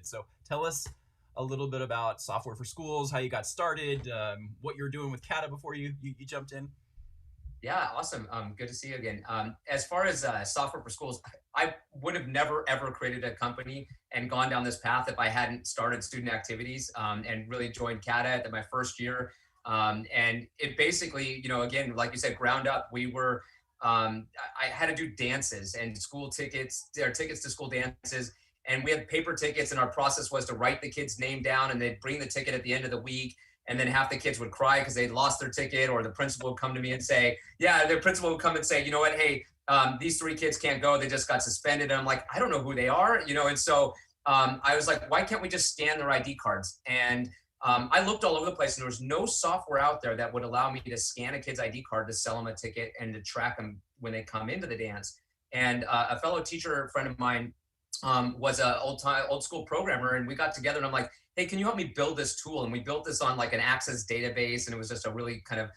So tell us a little bit about Software for Schools, how you got started, what you were doing with CADA before you jumped in. Yeah, awesome. Good to see you again. As far as software for schools, I would have never ever created a company and gone down this path if I hadn't started student activities and really joined CADA at my first year. And it basically, again, like you said, ground up. I had to do dances and school tickets, or tickets to school dances. And we had paper tickets, and our process was to write the kid's name down, and they'd bring the ticket at the end of the week. And then half the kids would cry because they'd lost their ticket, or the principal would come to me and say, yeah, the principal would come and say, you know what, hey, these three kids can't go. They just got suspended. And I'm like, I don't know who they are, And so I was like, why can't we just scan their ID cards? And I looked all over the place, and there was no software out there that would allow me to scan a kid's ID card to sell them a ticket and to track them when they come into the dance. And a fellow teacher friend of mine was a old school programmer, and we got together, and I'm like, hey, can you help me build this tool? And we built this on like an Access database, and it was just a really kind of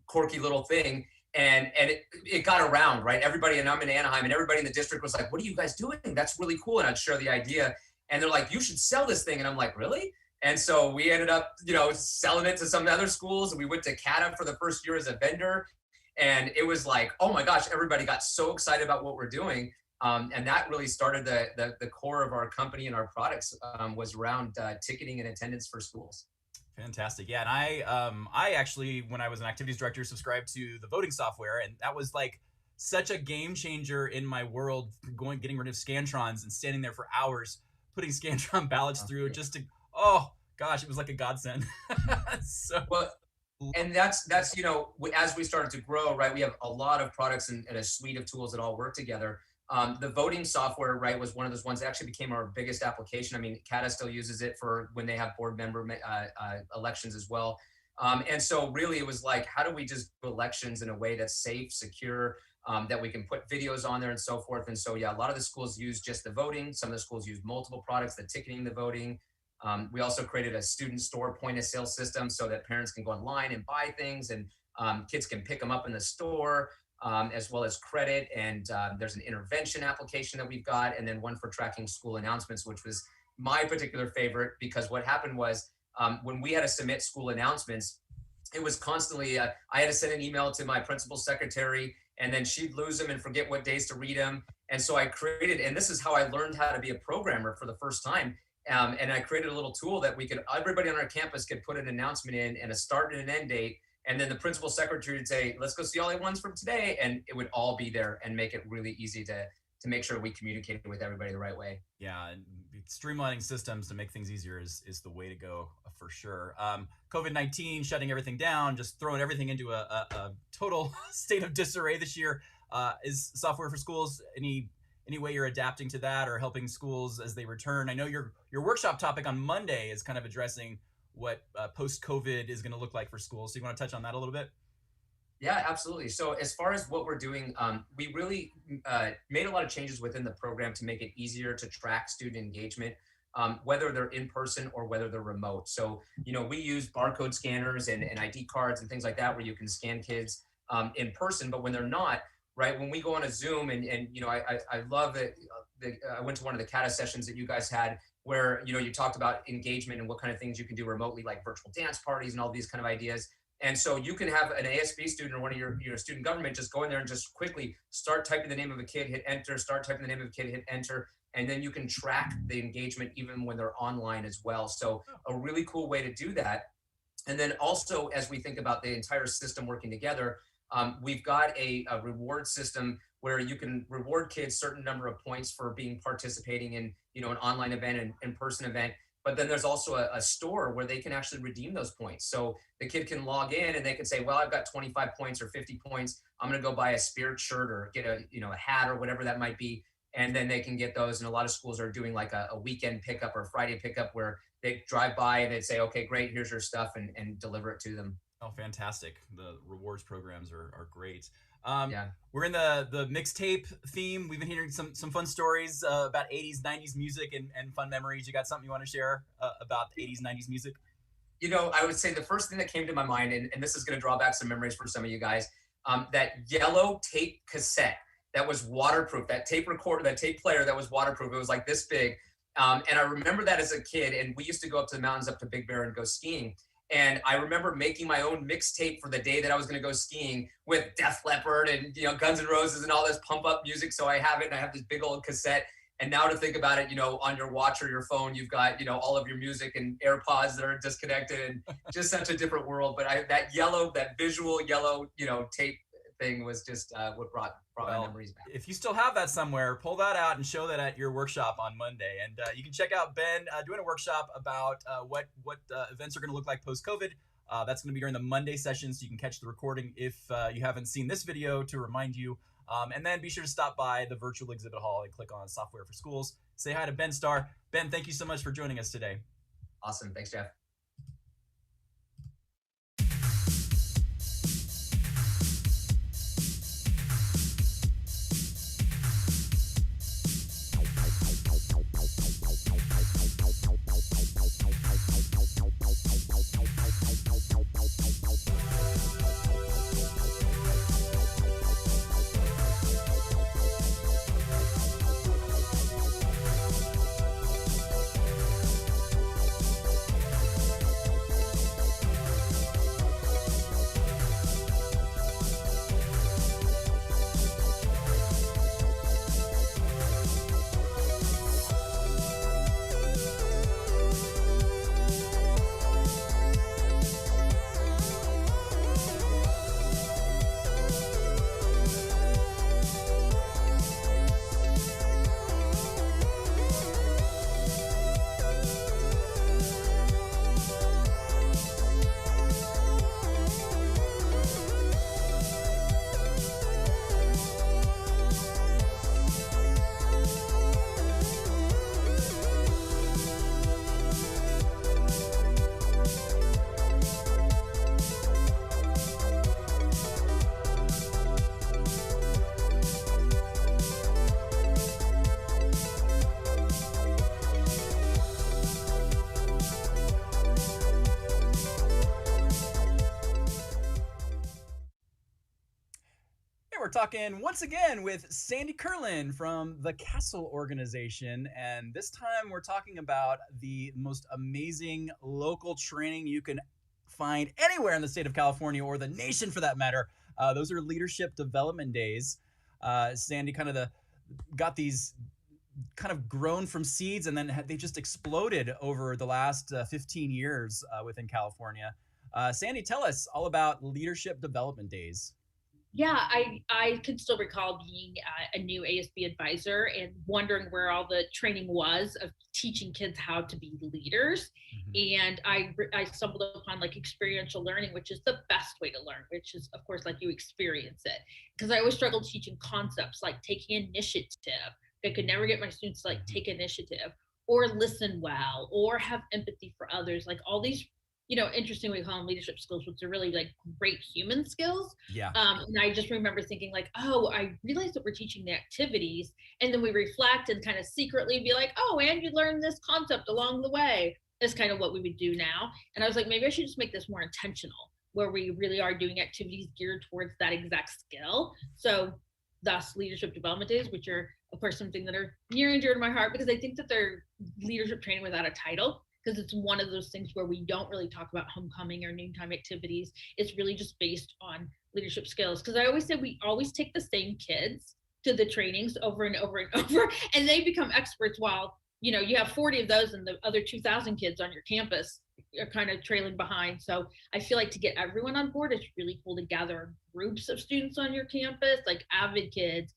quirky little thing. And it got around, right? Everybody, and I'm in Anaheim, and everybody in the district was like, what are you guys doing? That's really cool. And I'd share the idea, and they're like, you should sell this thing. And I'm like, really? And so we ended up, selling it to some other schools, and we went to CADA for the first year as a vendor. And it was like, oh my gosh, everybody got so excited about what we're doing. And that really started the core of our company and our products was around ticketing and attendance for schools. Fantastic. Yeah. And I actually, when I was an activities director, subscribed to the voting software. And that was like such a game changer in my world, getting rid of Scantrons and standing there for hours, putting Scantron ballots through just to, oh gosh, it was like a godsend. So, well, and that's as we started to grow, right, we have a lot of products and a suite of tools that all work together. The voting software, right, was one of those ones that actually became our biggest application. I mean, CADA still uses it for when they have board member elections as well. And so really it was like, how do we just do elections in a way that's safe, secure, that we can put videos on there and so forth. And so, yeah, a lot of the schools use just the voting. Some of the schools use multiple products, the ticketing, the voting. We also created a student store point of sale system so that parents can go online and buy things, and kids can pick them up in the store. As well as credit. And there's an intervention application that we've got, and then one for tracking school announcements, which was my particular favorite, because what happened was when we had to submit school announcements, it was constantly, I had to send an email to my principal secretary, and then she'd lose them and forget what days to read them. And so I created, and this is how I learned how to be a programmer for the first time. And I created a little tool that everybody on our campus could put an announcement in and a start and an end date. And then the principal secretary would say, let's go see all the ones from today. And it would all be there and make it really easy to make sure we communicated with everybody the right way. Yeah, and streamlining systems to make things easier is the way to go for sure. COVID-19 shutting everything down, just throwing everything into a total state of disarray this year. Is Software for Schools any way you're adapting to that or helping schools as they return? I know your workshop topic on Monday is kind of addressing what post-COVID is going to look like for schools. So you want to touch on that a little bit? Yeah, absolutely. So as far as what we're doing, we really made a lot of changes within the program to make it easier to track student engagement, whether they're in person or whether they're remote. So, we use barcode scanners and ID cards and things like that where you can scan kids in person, but when they're not, right, when we go on a Zoom and I love it. I went to one of the CADA sessions that you guys had where, you talked about engagement and what kind of things you can do remotely, like virtual dance parties and all these kind of ideas. And so you can have an ASB student or one of your student government just go in there and just quickly start typing the name of a kid, hit enter, start typing the name of a kid, hit enter. And then you can track the engagement even when they're online as well. So a really cool way to do that. And then also, as we think about the entire system working together, we've got a reward system where you can reward kids certain number of points for participating in, an online event and in-person event. But then there's also a store where they can actually redeem those points. So the kid can log in and they can say, well, I've got 25 points or 50 points. I'm going to go buy a Spirit shirt or get a hat or whatever that might be. And then they can get those. And a lot of schools are doing like a weekend pickup or Friday pickup where they drive by and they'd say, okay, great, here's your stuff, and deliver it to them. Oh, fantastic. The rewards programs are great. Yeah. We're in the mixtape theme. We've been hearing some fun stories about 80s, 90s music and fun memories. You got something you want to share about 80s, 90s music? I would say the first thing that came to my mind, and this is going to draw back some memories for some of you guys, that yellow tape cassette that was waterproof, that tape recorder, that tape player that was waterproof. It was like this big. And I remember that as a kid, and we used to go up to the mountains, up to Big Bear, and go skiing. And I remember making my own mixtape for the day that I was going to go skiing with Def Leppard and Guns N' Roses and all this pump up music. So I have it, and I have this big old cassette. And now to think about it, on your watch or your phone, you've got all of your music and AirPods that are disconnected, and just such a different world. But that visual yellow tape thing was just what brought my memories back. If you still have that somewhere, pull that out and show that at your workshop on Monday. And you can check out Ben doing a workshop about what events are going to look like post-COVID. That's going to be during the Monday session, so you can catch the recording if you haven't seen this video to remind you. And then be sure to stop by the virtual exhibit hall and click on Software for Schools. Say hi to Ben Starr. Ben, thank you so much for joining us today. Awesome. Thanks, Jeff. We're talking once again with Sandy Curlin from the Castle organization, and this time we're talking about the most amazing local training you can find anywhere in the state of California, or the nation for that matter. Those are leadership development days. Sandy got these kind of grown from seeds, and then they just exploded over the last 15 years within California. Sandy, tell us all about leadership development days. Yeah, I can still recall being a new ASB advisor and wondering where all the training was of teaching kids how to be leaders. Mm-hmm. And I stumbled upon like experiential learning, which is the best way to learn, which is, of course, like you experience it. Because I always struggled teaching concepts like taking initiative. I could never get my students to like take initiative or listen well or have empathy for others, like all these interesting, we call them leadership skills, which are really like great human skills. Yeah. And I just remember thinking like, oh, I realized that we're teaching the activities, and then we reflect and kind of secretly be like, oh, and you learned this concept along the way. Is kind of what we would do now. And I was like, maybe I should just make this more intentional, where we really are doing activities geared towards that exact skill. So thus leadership development days, which are of course something that are near and dear to my heart, because I think that they're leadership training without a title. Because it's one of those things where we don't really talk about homecoming or noontime activities. It's really just based on leadership skills. Because I always say we always take the same kids to the trainings over and over and over, and they become experts while, you have 40 of those and the other 2,000 kids on your campus are kind of trailing behind. So I feel like to get everyone on board, it's really cool to gather groups of students on your campus, like avid kids,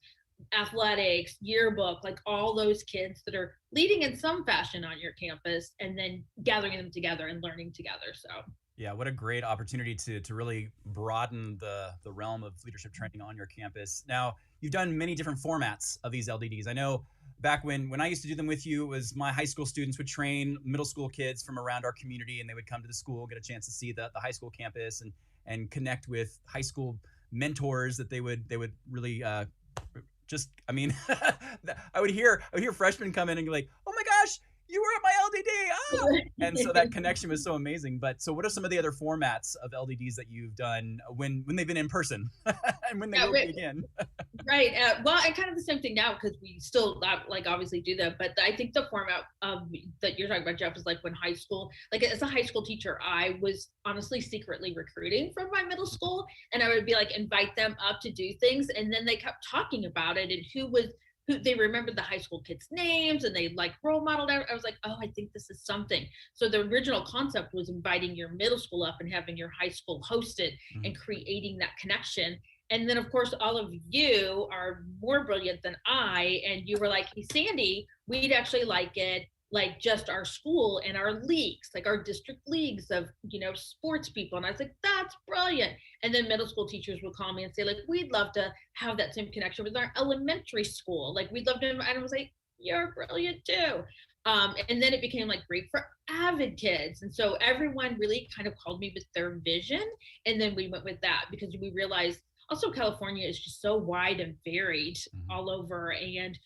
athletics, yearbook, like all those kids that are leading in some fashion on your campus, and then gathering them together and learning together. So yeah, what a great opportunity to really broaden the realm of leadership training on your campus. Now, you've done many different formats of these LDDs. I know back when I used to do them with you, it was my high school students would train middle school kids from around our community, and they would come to the school, get a chance to see the high school campus and connect with high school mentors that they would really I would hear freshmen come in and be like, oh my gosh, you were at my LDD. Ah! And so that connection was so amazing. But so what are some of the other formats of LDDs that you've done when they've been in person and when they will be again? Right. Well, and kind of the same thing now because we still like obviously do that. But I think the format that you're talking about, Jeff, is like when high school, like as a high school teacher, I was honestly secretly recruiting from my middle school, and I would be like invite them up to do things, and then they kept talking about it and who they remembered the high school kids' names and they like role modeled out. I was like, oh, I think this is something. So the original concept was inviting your middle school up and having your high school host it and creating that connection. And then, of course, all of you are more brilliant than I. And you were like, hey, Sandy, we'd actually like it like just our school and our leagues, like our district leagues of, sports people. And I was like, that's brilliant. And then middle school teachers would call me and say, like, we'd love to have that same connection with our elementary school. Like, we'd love to. And I was like, you're brilliant too. And then it became like great for avid kids. And so everyone really kind of called me with their vision. And then we went with that because we realized also California is just so wide and varied all over. And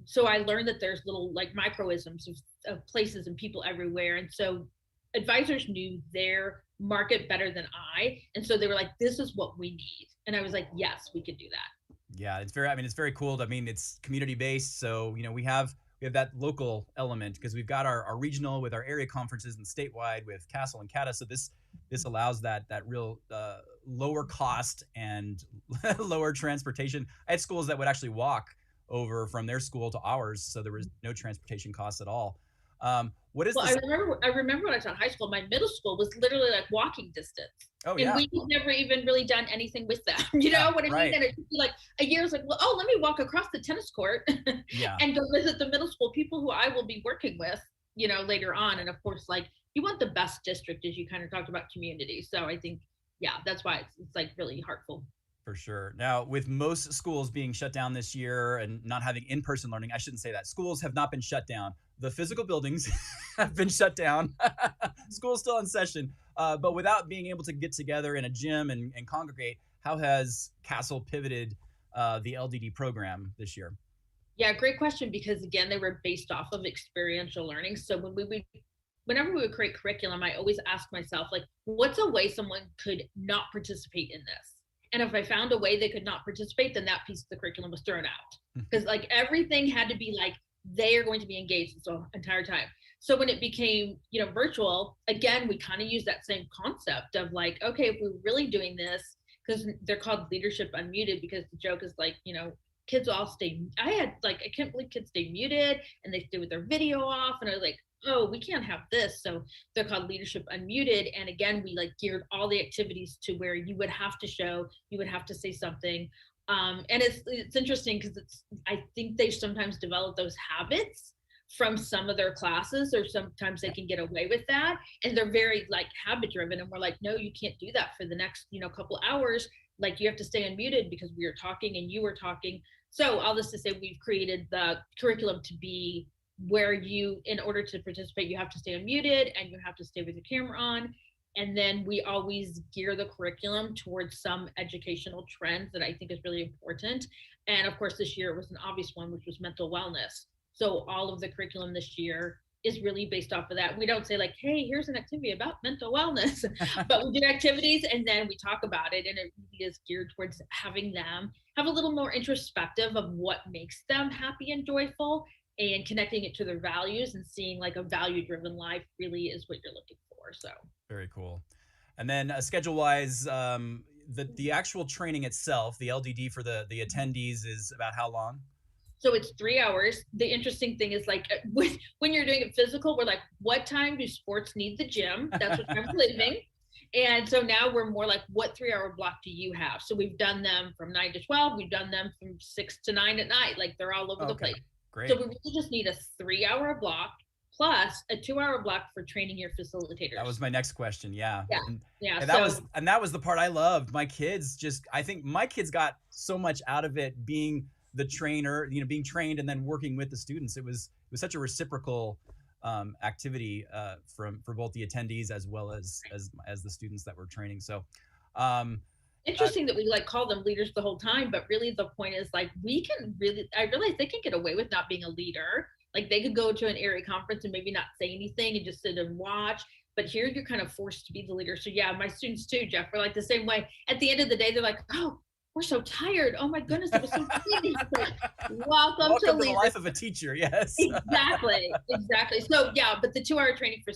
so I learned that there's little like microisms of places and people everywhere. And so advisors knew their market better than I. And so they were like, this is what we need. And I was like, yes, we could do that. Yeah, it's very cool. I mean, it's community based. So, we have that local element because we've got our regional with our area conferences and statewide with Castle and CADA. So this allows that real lower cost and lower transportation. I had schools that would actually walk over from their school to ours, so there was no transportation costs at all. What is this? I remember when I taught high school, my middle school was literally like walking distance. Oh, and we've never even really done anything with them. You know what I mean? And it'd be like a year's like, well, let me walk across the tennis court and go visit the middle school people who I will be working with, later on. And of course, like you want the best district as you kind of talked about community. So I think, that's why it's like really heartful. For sure. Now, with most schools being shut down this year and not having in-person learning, I shouldn't say that. Schools have not been shut down. The physical buildings have been shut down. School's still in session. But without being able to get together in a gym and congregate, how has Castle pivoted the LDD program this year? Yeah, great question, because again, they were based off of experiential learning. So whenever we would create curriculum, I always ask myself, like, what's a way someone could not participate in this? And if I found a way they could not participate, then that piece of the curriculum was thrown out. Because like everything had to be like, they are going to be engaged the entire time. So when it became, virtual, again, we kind of use that same concept of like, okay, if we're really doing this, because they're called leadership unmuted, because the joke is like, kids all stay, I can't believe kids stay muted and they stay with their video off. And I was like, oh, we can't have this. So they're called leadership unmuted. And again, we like geared all the activities to where you would have to show, you would have to say something. And it's interesting because I think they sometimes develop those habits from some of their classes, or sometimes they can get away with that. And they're very like habit driven. And we're like, no, you can't do that for the next, couple hours. Like you have to stay unmuted because we are talking and you were talking. So all this to say, we've created the curriculum to be where you, in order to participate, you have to stay unmuted and you have to stay with your camera on. And then we always gear the curriculum towards some educational trends that I think is really important. And of course, this year it was an obvious one, which was mental wellness. So all of the curriculum this year is really based off of that. We don't say like, hey, here's an activity about mental wellness, but we do activities and then we talk about it. And it really is geared towards having them have a little more introspective of what makes them happy and joyful, and connecting it to their values and seeing like a value-driven life really is what you're looking for. So very cool. And then schedule-wise, the actual training itself, the LDD for the attendees, is about how long? So it's 3 hours. The interesting thing is like when you're doing it physical, we're like, what time do sports need the gym? That's what I'm living. And so now we're more like, what 3 hour block do you have? So we've done them from 9 to 12. We've done them from 6 to 9 at night. Like they're all over the place. Great. So we really just need a 3 hour block plus a 2 hour block for training your facilitators. That was my next question. Yeah. Yeah. And that was the part I loved. My kids I think my kids got so much out of it being the trainer, being trained and then working with the students. It was such a reciprocal activity for both the attendees as well as the students that were training. So interesting that we like call them leaders the whole time, but really the point is like I realize they can get away with not being a leader. Like they could go to an area conference and maybe not say anything and just sit and watch. But here you're kind of forced to be the leader. So yeah, my students too, Jeff, are like the same way. At the end of the day, they're like, oh, we're so tired. Oh my goodness, it was so easy. Like, welcome to the leadership. life of a teacher. Yes. Exactly. So yeah, but the 2-hour training for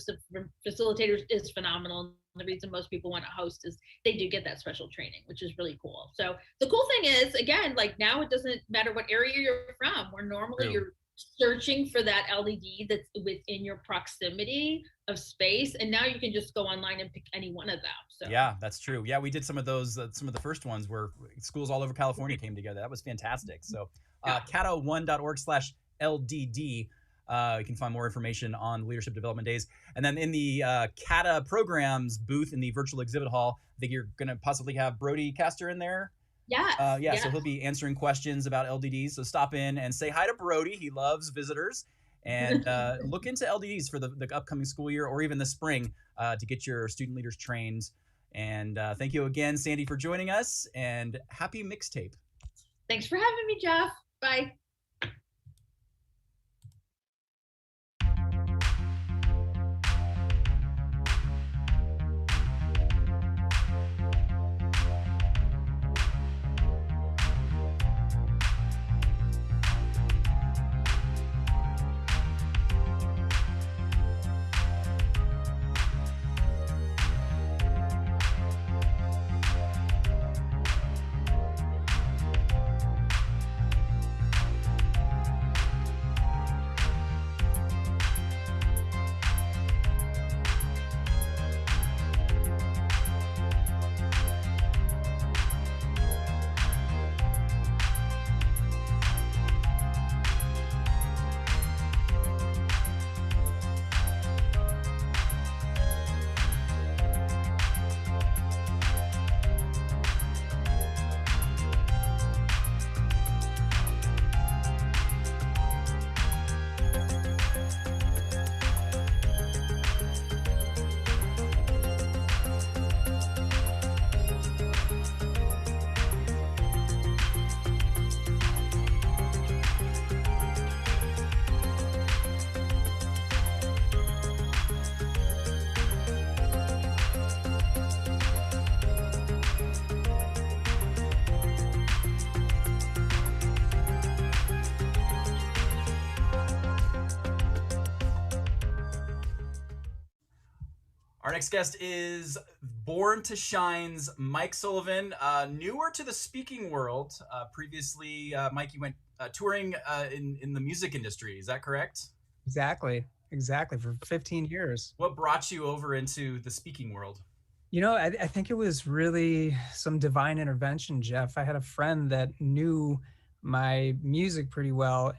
facilitators is phenomenal. The reason most people want to host is they do get that special training, which is really cool. So the cool thing is, again, like now it doesn't matter what area you're from, where normally you're searching for that LDD that's within your proximity of space, and now you can just go online and pick any one of them. So yeah, that's true. Yeah, we did some of those, some of the first ones where schools all over California came together. That was fantastic. So CADA1.org/LDD. You can find more information on Leadership Development Days. And then in the CADA programs booth in the virtual exhibit hall, I think you're going to possibly have Brody Castor in there. Yeah. So he'll be answering questions about LDDs. So stop in and say hi to Brody. He loves visitors. And look into LDDs for the upcoming school year or even the spring to get your student leaders trained. And thank you again, Sandy, for joining us. And happy mixtape. Thanks for having me, Jeff. Bye. Our next guest is Born to Shine's Mike Sullivan, newer to the speaking world. Previously, Mike, you went touring in the music industry. Is that correct? Exactly. For 15 years. What brought you over into the speaking world? You know, I think it was really some divine intervention, Jeff. I had a friend that knew my music pretty well,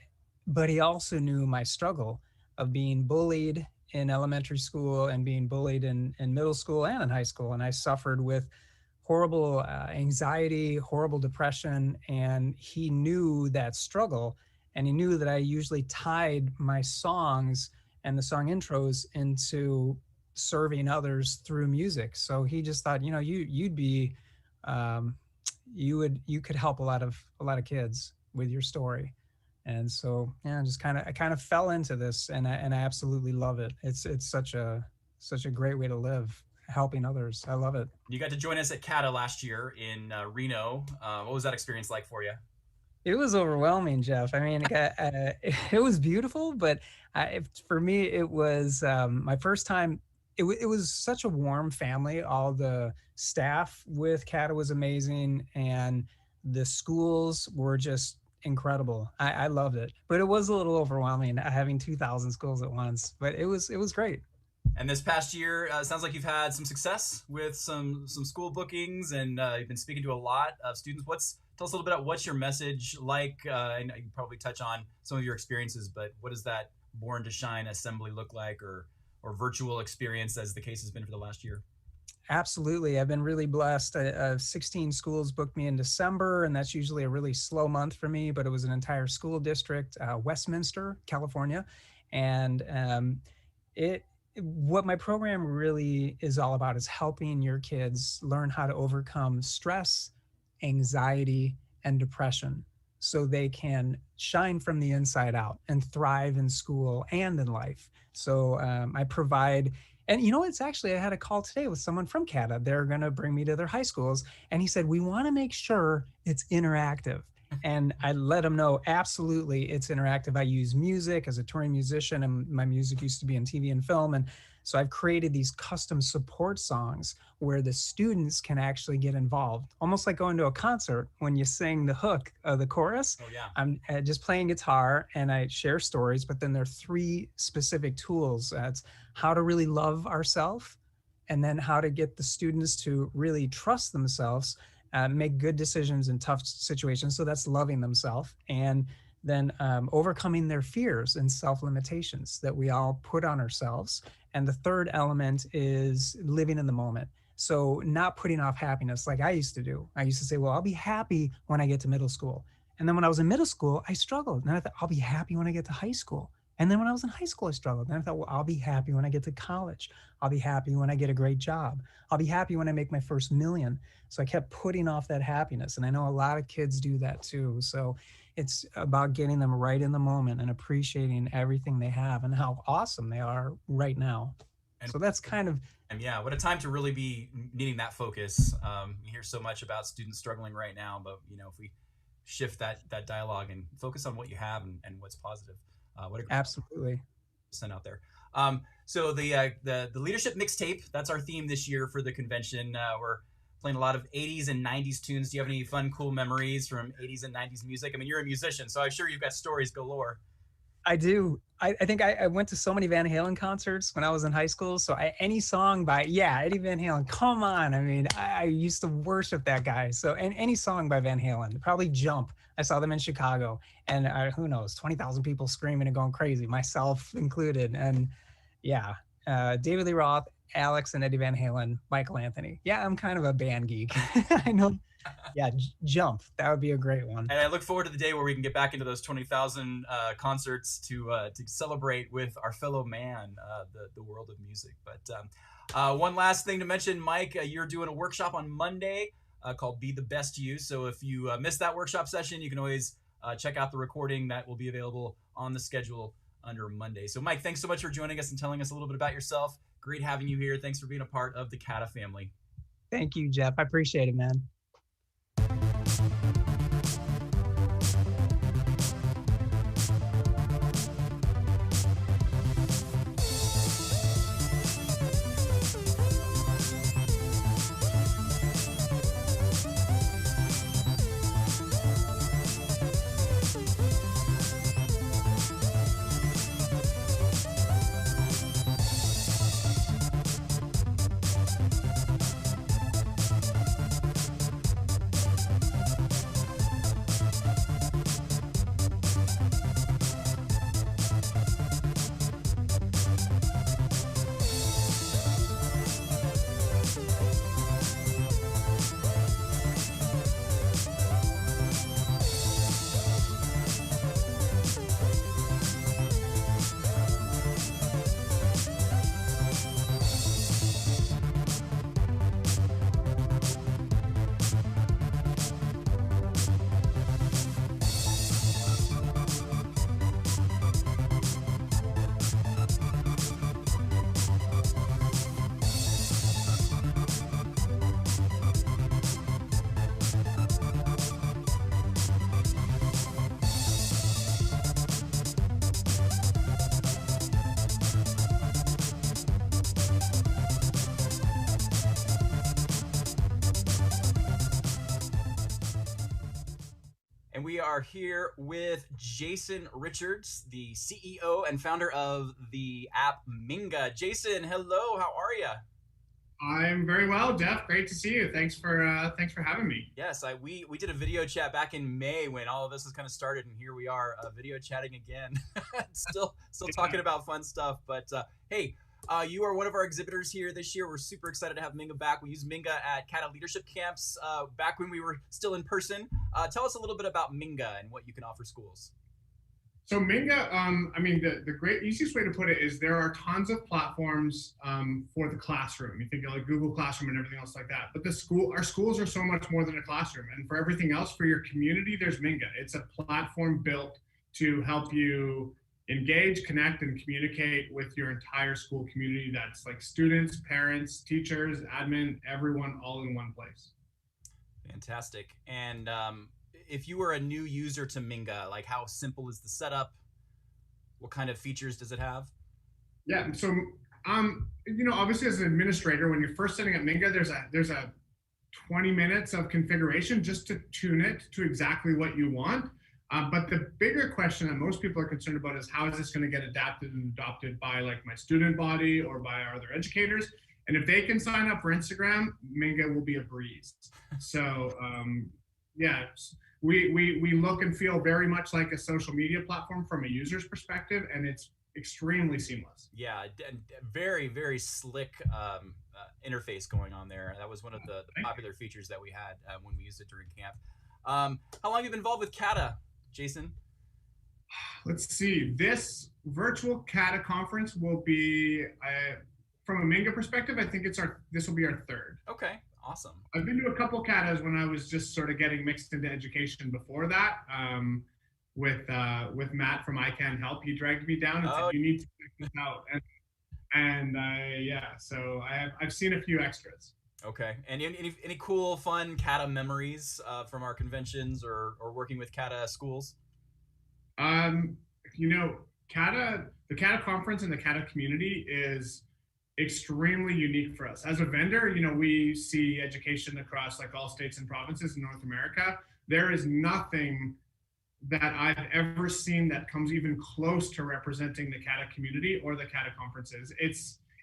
but he also knew my struggle of being bullied in elementary school and being bullied in middle school and in high school. And I suffered with horrible anxiety, horrible depression, and he knew that struggle. And he knew that I usually tied my songs and the song intros into serving others through music. So he just thought, you know, you'd be, you could help a lot of kids with your story. And so, yeah, I kind of fell into this, and I absolutely love it. It's such a great way to live, helping others. I love it. You got to join us at CADA last year in Reno. What was that experience like for you? It was overwhelming, Jeff. I mean, it was beautiful, but for me, it was my first time. It was such a warm family. All the staff with CADA was amazing, and the schools were just incredible. I loved it, but it was a little overwhelming having 2,000 schools at once, but it was great. And this past year, it sounds like you've had some success with some school bookings, and you've been speaking to a lot of students. Tell us a little bit about what's your message like, and you probably touch on some of your experiences, but what does that Born to Shine assembly look like, or virtual experience, as the case has been for the last year? Absolutely. I've been really blessed. 16 schools booked me in December, and that's usually a really slow month for me, but it was an entire school district, Westminster, California. And what my program really is all about is helping your kids learn how to overcome stress, anxiety, and depression. so they can shine from the inside out and thrive in school and in life. So I provide, and it's actually, I had a call today with someone from CADA. They're going to bring me to their high schools. And he said, we want to make sure it's interactive. And I let him know, absolutely, it's interactive. I use music as a touring musician, and my music used to be in TV and film. And so I've created these custom support songs where the students can actually get involved, almost like going to a concert when you sing the hook of the chorus. Oh, yeah. I'm just playing guitar and I share stories, but then there are 3 specific tools. That's how to really love ourselves, and then how to get the students to really trust themselves, make good decisions in tough situations. So that's loving themselves, and then overcoming their fears and self-limitations that we all put on ourselves. And the third element is living in the moment. So not putting off happiness like I used to do. I used to say, well, I'll be happy when I get to middle school. And then when I was in middle school, I struggled. And I thought, I'll be happy when I get to high school. And then when I was in high school, I struggled. And I thought, well, I'll be happy when I get to college. I'll be happy when I get a great job. I'll be happy when I make my first million. So I kept putting off that happiness. And I know a lot of kids do that too. So it's about getting them right in the moment and appreciating everything they have and how awesome they are right now. And so that's kind of, and yeah, what a time to really be needing that focus. You hear so much about students struggling right now, but if we shift that dialogue and focus on what you have and what's positive. What a absolutely send out there. So the leadership mixtape, that's our theme this year for the convention. We're playing a lot of 80s and 90s tunes. Do you have any fun, cool memories from 80s and 90s music? I mean, you're a musician, so I'm sure you've got stories galore. I do. I think I went to so many Van Halen concerts when I was in high school. So any song by, Eddie Van Halen, come on. I mean, I used to worship that guy. So any song by Van Halen, probably Jump. I saw them in Chicago, and who knows, 20,000 people screaming and going crazy, myself included. And David Lee Roth, Alex and Eddie Van Halen, Michael Anthony. Yeah, I'm kind of a band geek. I know. Yeah, Jump. That would be a great one. And I look forward to the day where we can get back into those 20,000 concerts to celebrate with our fellow man, the world of music. But one last thing to mention, Mike, you're doing a workshop on Monday called Be the Best You. So if you missed that workshop session, you can always check out the recording that will be available on the schedule under Monday. So Mike, thanks so much for joining us and telling us a little bit about yourself. Great having you here. Thanks for being a part of the CADA family. Thank you, Jeff. I appreciate it, man. We are here with Jason Richards, the CEO and founder of the app Minga. Jason, hello, how are you? I'm very well, Jeff. Great to see you. Thanks for having me. Yes, we did a video chat back in May when all of this was kind of started, and here we are video chatting again. still talking about fun stuff. But hey, you are one of our exhibitors here this year. We're super excited to have Minga back. We used Minga at CADA leadership camps back when we were still in person. Tell us a little bit about Minga and what you can offer schools. So Minga, I mean, the great easiest way to put it is there are tons of platforms for the classroom. You think of like Google Classroom and everything else like that. But our schools are so much more than a classroom. And for everything else, for your community, there's Minga. It's a platform built to help you engage, connect, and communicate with your entire school community. That's like students, parents, teachers, admin, everyone all in one place. Fantastic. And if you were a new user to Minga, like how simple is the setup? What kind of features does it have? Yeah. So, obviously as an administrator, when you're first setting up Minga, there's a 20 minutes of configuration just to tune it to exactly what you want. But the bigger question that most people are concerned about is how is this going to get adapted and adopted by like my student body or by our other educators? And if they can sign up for Instagram, Minga will be a breeze. So yeah, we look and feel very much like a social media platform from a user's perspective, and it's extremely seamless. Yeah, very, very slick interface going on there. That was one of the popular features that we had when we used it during camp. How long have you been involved with CADA, Jason? Let's see. This virtual CADA conference will be, from a Minga perspective, I think this will be our third. Okay, awesome. I've been to a couple CADAs when I was just sort of getting mixed into education before that. With Matt from I Can Help, he dragged me down and said, "You need to check this out." And yeah, so I've seen a few extras. Okay, and any cool, fun CADA memories from our conventions or working with CADA schools? CADA, the CADA conference and the CADA community is extremely unique for us. As a vendor, we see education across like all states and provinces in North America. There is nothing that I've ever seen that comes even close to representing the CADA community or the CADA conferences.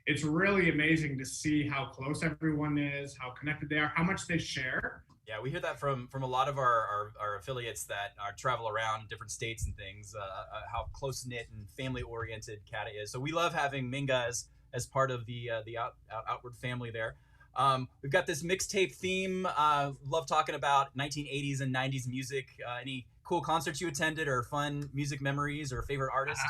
It's really amazing to see how close everyone is, how connected they are, how much they share. Yeah, we hear that from a lot of our affiliates that travel around different states and things, how close-knit and family-oriented CADA is. So we love having Minga as part of the outward family there. We've got this mixtape theme. Love talking about 1980s and 90s music. Any cool concerts you attended or fun music memories or favorite artists?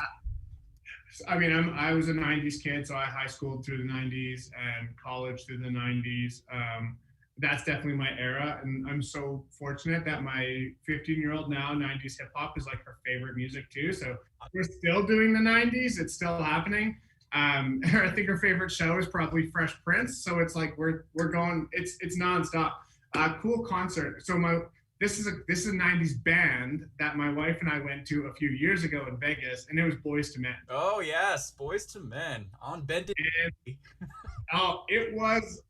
I mean, I was a 90s kid, so I high schooled through the 90s and college through the 90s. That's definitely my era, and I'm so fortunate that my 15-year-old now, 90s hip hop is like her favorite music too. So we're still doing the 90s. It's still happening. I think her favorite show is probably Fresh Prince. So it's like we're going. It's nonstop. Cool concert. So this is a 90s band that my wife and I went to a few years ago in Vegas, and it was Boys to Men. Oh yes, Boys to Men on bended. Oh, it was.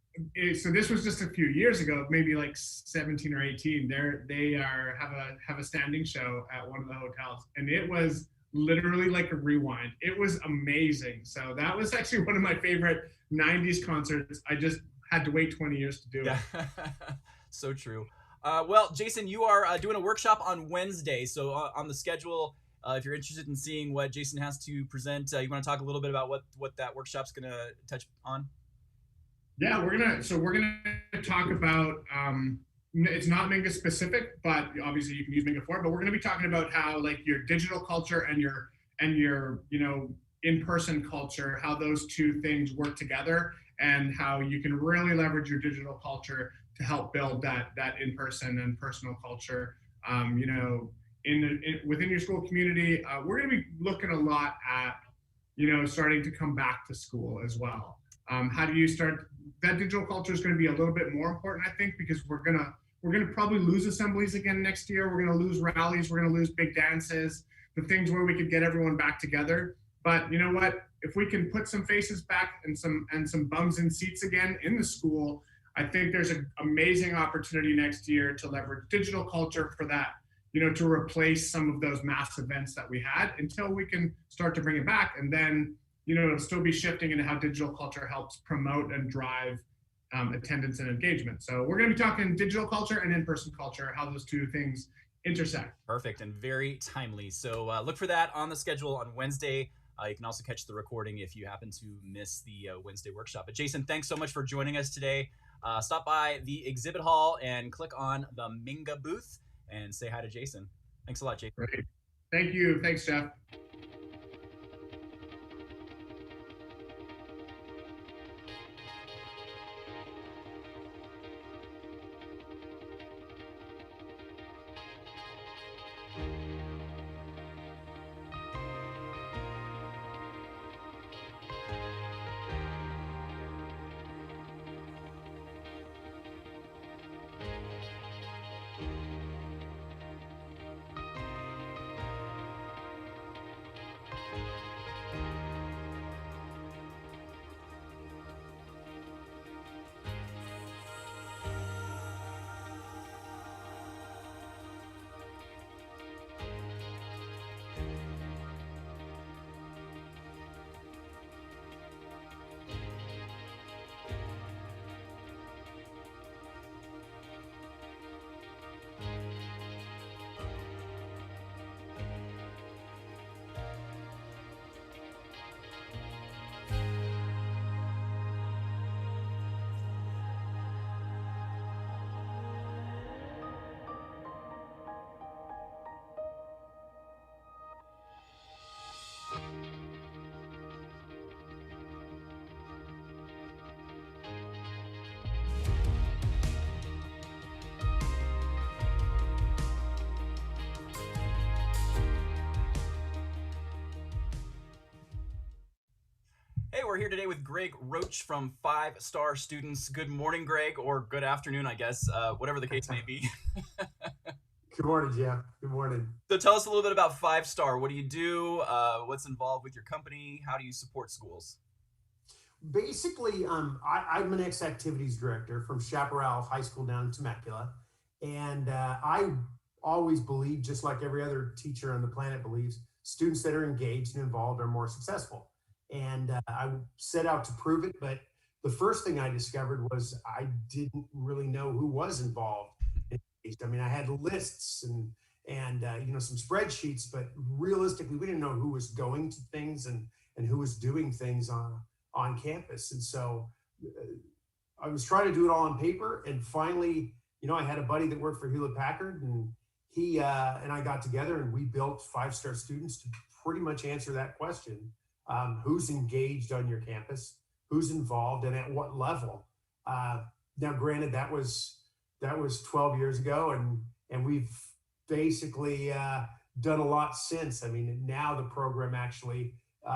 So this was just a few years ago, maybe like 17 or 18. They have a standing show at one of the hotels, and it was literally like a rewind. It was amazing. So that was actually one of my favorite 90s concerts. I just had to wait 20 years to do it. So true. Well, Jason, you are doing a workshop on Wednesday. So on the schedule, if you're interested in seeing what Jason has to present, you want to talk a little bit about what that workshop's going to touch on? Yeah, we're gonna talk about. It's not Minga specific, but obviously you can use Minga for it. But we're going to be talking about how like your digital culture and your in-person culture, how those two things work together, and how you can really leverage your digital culture to help build that in-person and personal culture. Within your school community, we're going to be looking a lot at starting to come back to school as well. How do you start? That digital culture is going to be a little bit more important, I think, because we're gonna probably lose assemblies again next year. We're gonna lose rallies. We're gonna lose big dances, the things where we could get everyone back together. But you know what? If we can put some faces back and some bums in seats again in the school, I think there's an amazing opportunity next year to leverage digital culture for that. To replace some of those mass events that we had until we can start to bring it back, and then it'll still be shifting into how digital culture helps promote and drive attendance and engagement. So we're going to be talking digital culture and in-person culture, how those two things intersect. Perfect and very timely. So look for that on the schedule on Wednesday. You can also catch the recording if you happen to miss the Wednesday workshop. But Jason, thanks so much for joining us today. Stop by the exhibit hall and click on the Minga booth and say hi to Jason. Thanks a lot, Jason. Great. Thank you. Thanks, Jeff. Hey, we're here today with Greg Roach from 5-Star Students. Good morning, Greg, or good afternoon, I guess, whatever the case may be. Good morning, Jeff. Good morning. So tell us a little bit about 5-Star. What do you do? What's involved with your company? How do you support schools? Basically, I'm an ex-activities director from Chaparral High School down in Temecula. And I always believe, just like every other teacher on the planet believes, students that are engaged and involved are more successful. And I set out to prove it, but the first thing I discovered was I didn't really know who was involved. I mean, I had lists and some spreadsheets, but realistically, we didn't know who was going to things and who was doing things on campus. And so I was trying to do it all on paper. And finally, I had a buddy that worked for Hewlett Packard, and he and I got together and we built 5-Star Students to pretty much answer that question. Who's engaged on your campus, who's involved, and at what level. Now, granted, that was 12 years ago, and we've basically done a lot since. I mean, now the program actually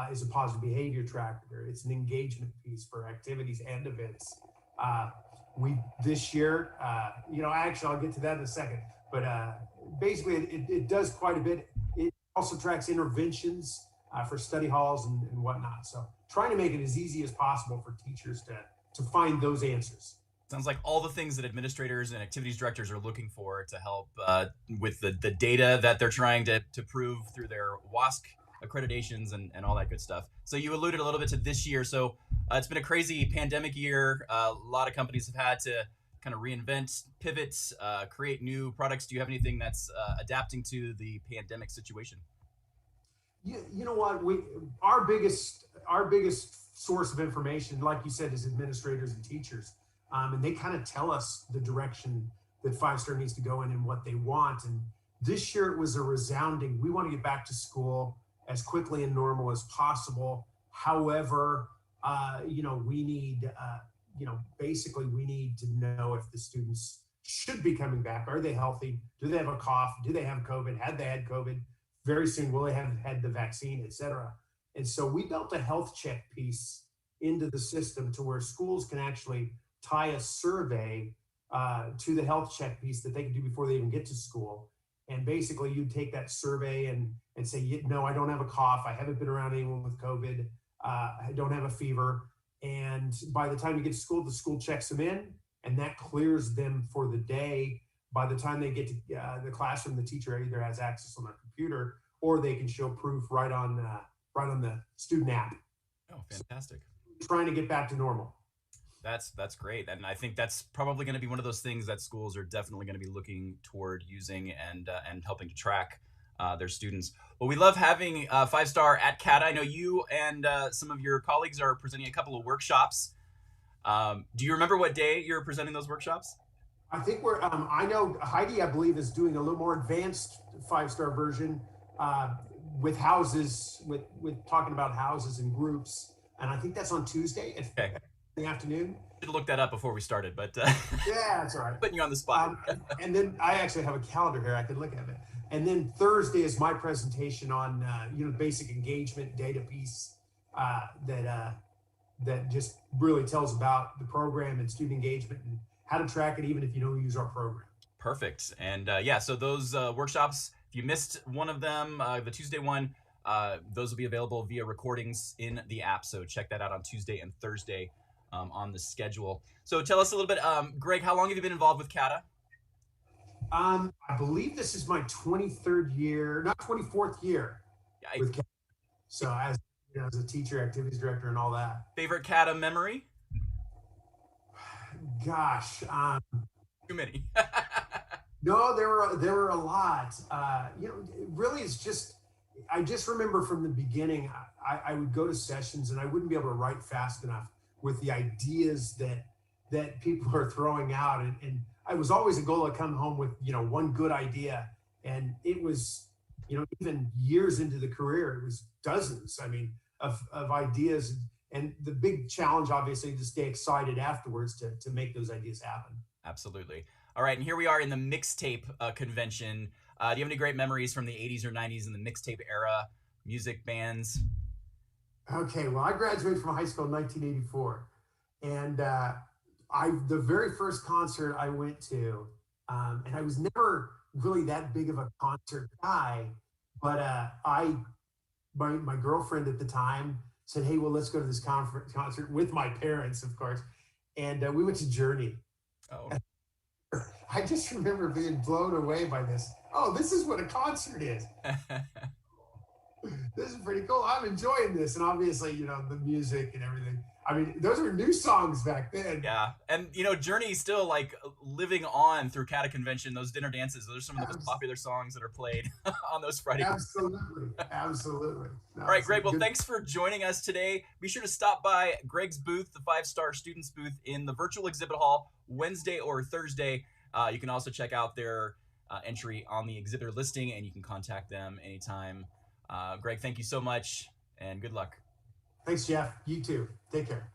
is a positive behavior tracker. It's an engagement piece for activities and events. This year, actually, I'll get to that in a second, but basically it does quite a bit. It also tracks interventions for study halls and whatnot. So trying to make it as easy as possible for teachers to find those answers. Sounds like all the things that administrators and activities directors are looking for to help with the data that they're trying to prove through their WASC accreditations and all that good stuff. So you alluded a little bit to this year. So it's been a crazy pandemic year. A lot of companies have had to kind of reinvent, pivot, create new products. Do you have anything that's adapting to the pandemic situation? You know what? Our biggest source of information, like you said, is administrators and teachers, and they kind of tell us the direction that 5-Star needs to go in and what they want. And this year it was a resounding: we want to get back to school as quickly and normal as possible. However, we need, basically we need to know if the students should be coming back. Are they healthy? Do they have a cough? Do they have COVID? Had they had COVID? Very soon, will they have had the vaccine, et cetera? And so we built a health check piece into the system to where schools can actually tie a survey to the health check piece that they can do before they even get to school. And basically you take that survey and say, no, I don't have a cough. I haven't been around anyone with COVID. I don't have a fever. And by the time you get to school, the school checks them in, and that clears them for the day. By the time they get to the classroom, the teacher either has access on their computer or they can show proof right on the student app. Oh, fantastic. So trying to get back to normal. That's great. And I think that's probably going to be one of those things that schools are definitely going to be looking toward using and helping to track their students. Well, we love having 5-Star at CADA. I know you and some of your colleagues are presenting a couple of workshops. Do you remember what day you're presenting those workshops? I think I know Heidi, I believe, is doing a little more advanced 5-Star version with houses, with talking about houses and groups. And I think that's on Tuesday in the afternoon. Should have looked that up before we started, but yeah, that's all right. Putting you on the spot. And then I actually have a calendar here. I could look at it. And then Thursday is my presentation on basic engagement data piece that just really tells about the program and student engagement and how to track it even if you don't use our program. Perfect. And so those workshops, if you missed one of them, the Tuesday one, those will be available via recordings in the app. So check that out on Tuesday and Thursday on the schedule. So tell us a little bit, Greg, how long have you been involved with CADA? I believe this is my 23rd year, not 24th year with CADA. So as a teacher, activities director, and all that. Favorite CADA memory? Gosh, too many. No, there were a lot. Really, it's just I just remember from the beginning, I would go to sessions and I wouldn't be able to write fast enough with the ideas that people are throwing out, and I was always a goal to come home with one good idea, and it was even years into the career, it was dozens. I mean, of ideas, and the big challenge, obviously, to stay excited afterwards to make those ideas happen. Absolutely. All right, and here we are in the mixtape convention. Do you have any great memories from the 80s or 90s in the mixtape era, music, bands? Okay, well, I graduated from high school in 1984, and the very first concert I went to, and I was never really that big of a concert guy, but my girlfriend at the time said, "Hey, well, let's go to this concert," with my parents, of course, and we went to Journey. Oh. I just remember being blown away by this. Oh, this is what a concert is. This is pretty cool. I'm enjoying this. And obviously, the music and everything. I mean, those were new songs back then. Yeah. And, Journey's still living on through CADA convention. Those dinner dances, those are some of the most popular songs that are played on those Friday. Absolutely. Absolutely. No, all right, Greg. Well, thanks for joining us today. Be sure to stop by Greg's booth, the 5-Star Students booth in the virtual exhibit hall, Wednesday or Thursday. You can also check out their entry on the exhibitor listing, and you can contact them anytime. Greg, thank you so much, and good luck. Thanks, Jeff. You too. Take care.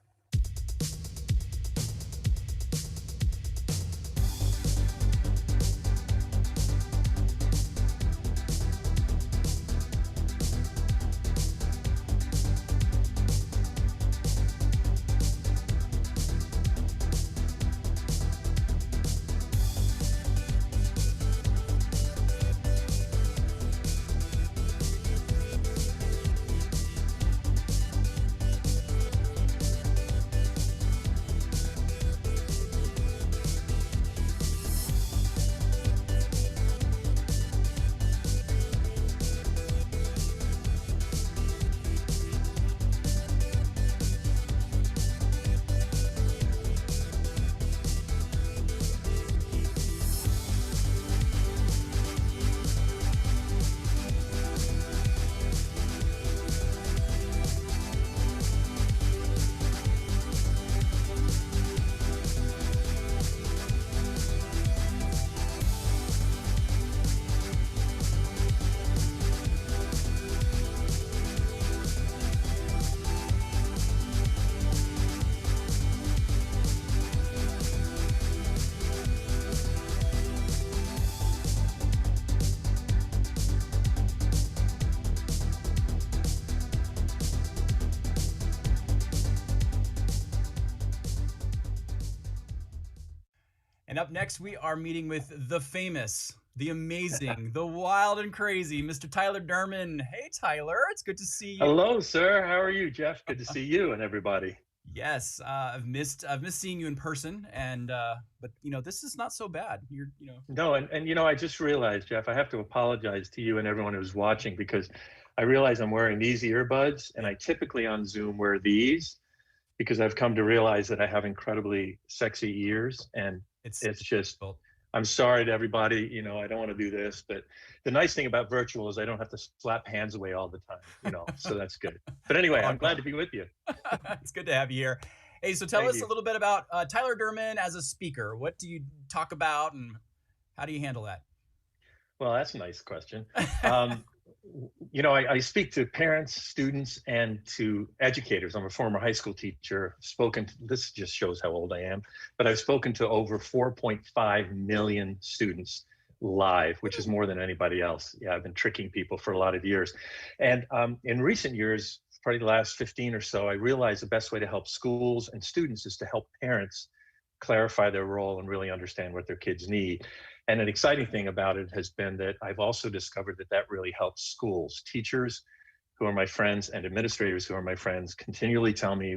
And up next, we are meeting with the famous, the amazing, the wild and crazy, Mr. Tyler Derman. Hey, Tyler, it's good to see you. Hello, sir. How are you, Jeff? Good to see you and everybody. Yes, I've missed seeing you in person, and but this is not so bad. No, and I just realized, Jeff, I have to apologize to you and everyone who's watching, because I realize I'm wearing these earbuds, and I typically on Zoom wear these because I've come to realize that I have incredibly sexy ears, and it's just, I'm sorry to everybody, I don't want to do this, but the nice thing about virtual is I don't have to slap hands away all the time, so that's good. But anyway, I'm glad to be with you. It's good to have you here. Hey, so tell us a little bit about Tyler Derman as a speaker. What do you talk about, and how do you handle that? Well, that's a nice question. I speak to parents, students, and to educators. I'm a former high school teacher. This just shows how old I am, but I've spoken to over 4.5 million students live, which is more than anybody else. Yeah, I've been tricking people for a lot of years. And in recent years, probably the last 15 or so, I realized the best way to help schools and students is to help parents clarify their role and really understand what their kids need. And an exciting thing about it has been that I've also discovered that that really helps schools. Teachers who are my friends and administrators who are my friends continually tell me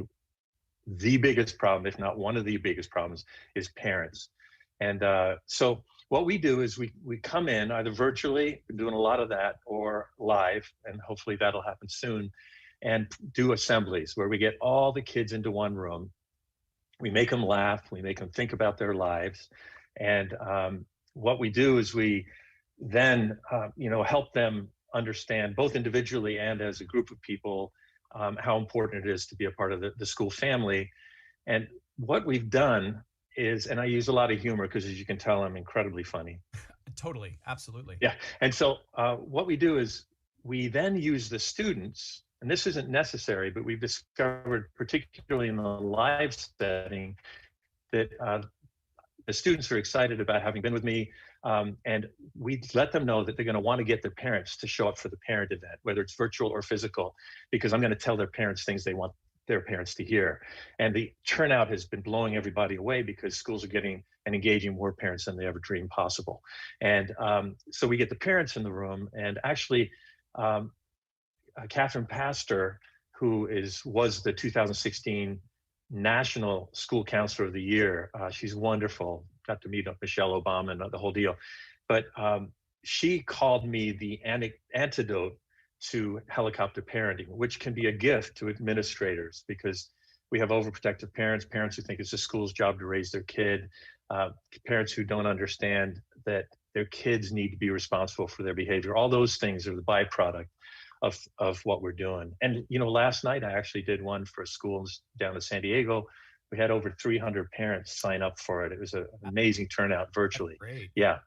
the biggest problem, if not one of the biggest problems, is parents. And so what we do is we come in either virtually, we're doing a lot of that, or live, and hopefully that'll happen soon, and do assemblies where we get all the kids into one room. We make them laugh, we make them think about their lives. And what we do is we then, help them understand both individually and as a group of people, how important it is to be a part of the school family. And what we've done is, and I use a lot of humor because as you can tell, I'm incredibly funny. Totally, absolutely. Yeah, and so what we do is we then use the students, and this isn't necessary, but we've discovered, particularly in the live setting, that the students are excited about having been with me, and we let them know that they're going to want to get their parents to show up for the parent event, whether it's virtual or physical, because I'm going to tell their parents things they want their parents to hear. And the turnout has been blowing everybody away because schools are getting and engaging more parents than they ever dreamed possible. And so we get the parents in the room, and actually, Catherine Pastor, who was the 2016 National School Counselor of the Year. She's wonderful. Got to meet Michelle Obama and the whole deal. But she called me the antidote to helicopter parenting, which can be a gift to administrators because we have overprotective parents, parents who think it's the school's job to raise their kid, parents who don't understand that their kids need to be responsible for their behavior. All those things are the byproduct of what we're doing. And, last night I actually did one for schools down in San Diego. We had over 300 parents sign up for it. It was an amazing turnout virtually. Great. Yeah.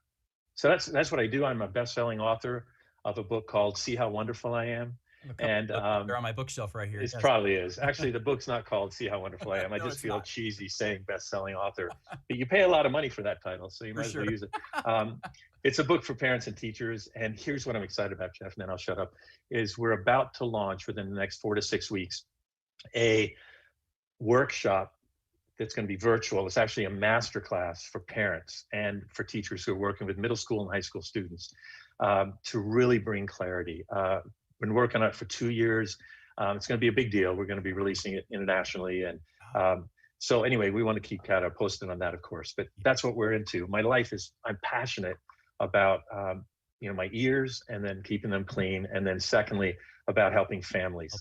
So that's what I do. I'm a best-selling author of a book called See How Wonderful I Am. And they're on my bookshelf right here. It probably is. Actually, the book's not called See How Wonderful I Am. I No, just it's feel not. cheesy saying best-selling author. But you pay a lot of money for that title, so you might as well use it. It's a book for parents and teachers. And here's what I'm excited about, Jeff, and then I'll shut up, is we're about to launch within the next 4 to 6 weeks a workshop that's going to be virtual. It's actually a masterclass for parents and for teachers who are working with middle school and high school students to really bring clarity. Been working on it for 2 years. It's going to be a big deal. We're going to be releasing it internationally. And so anyway, we want to keep CADA posted on that, of course, but that's what we're into. My life is, I'm passionate about, my ears and then keeping them clean. And then secondly, about helping families.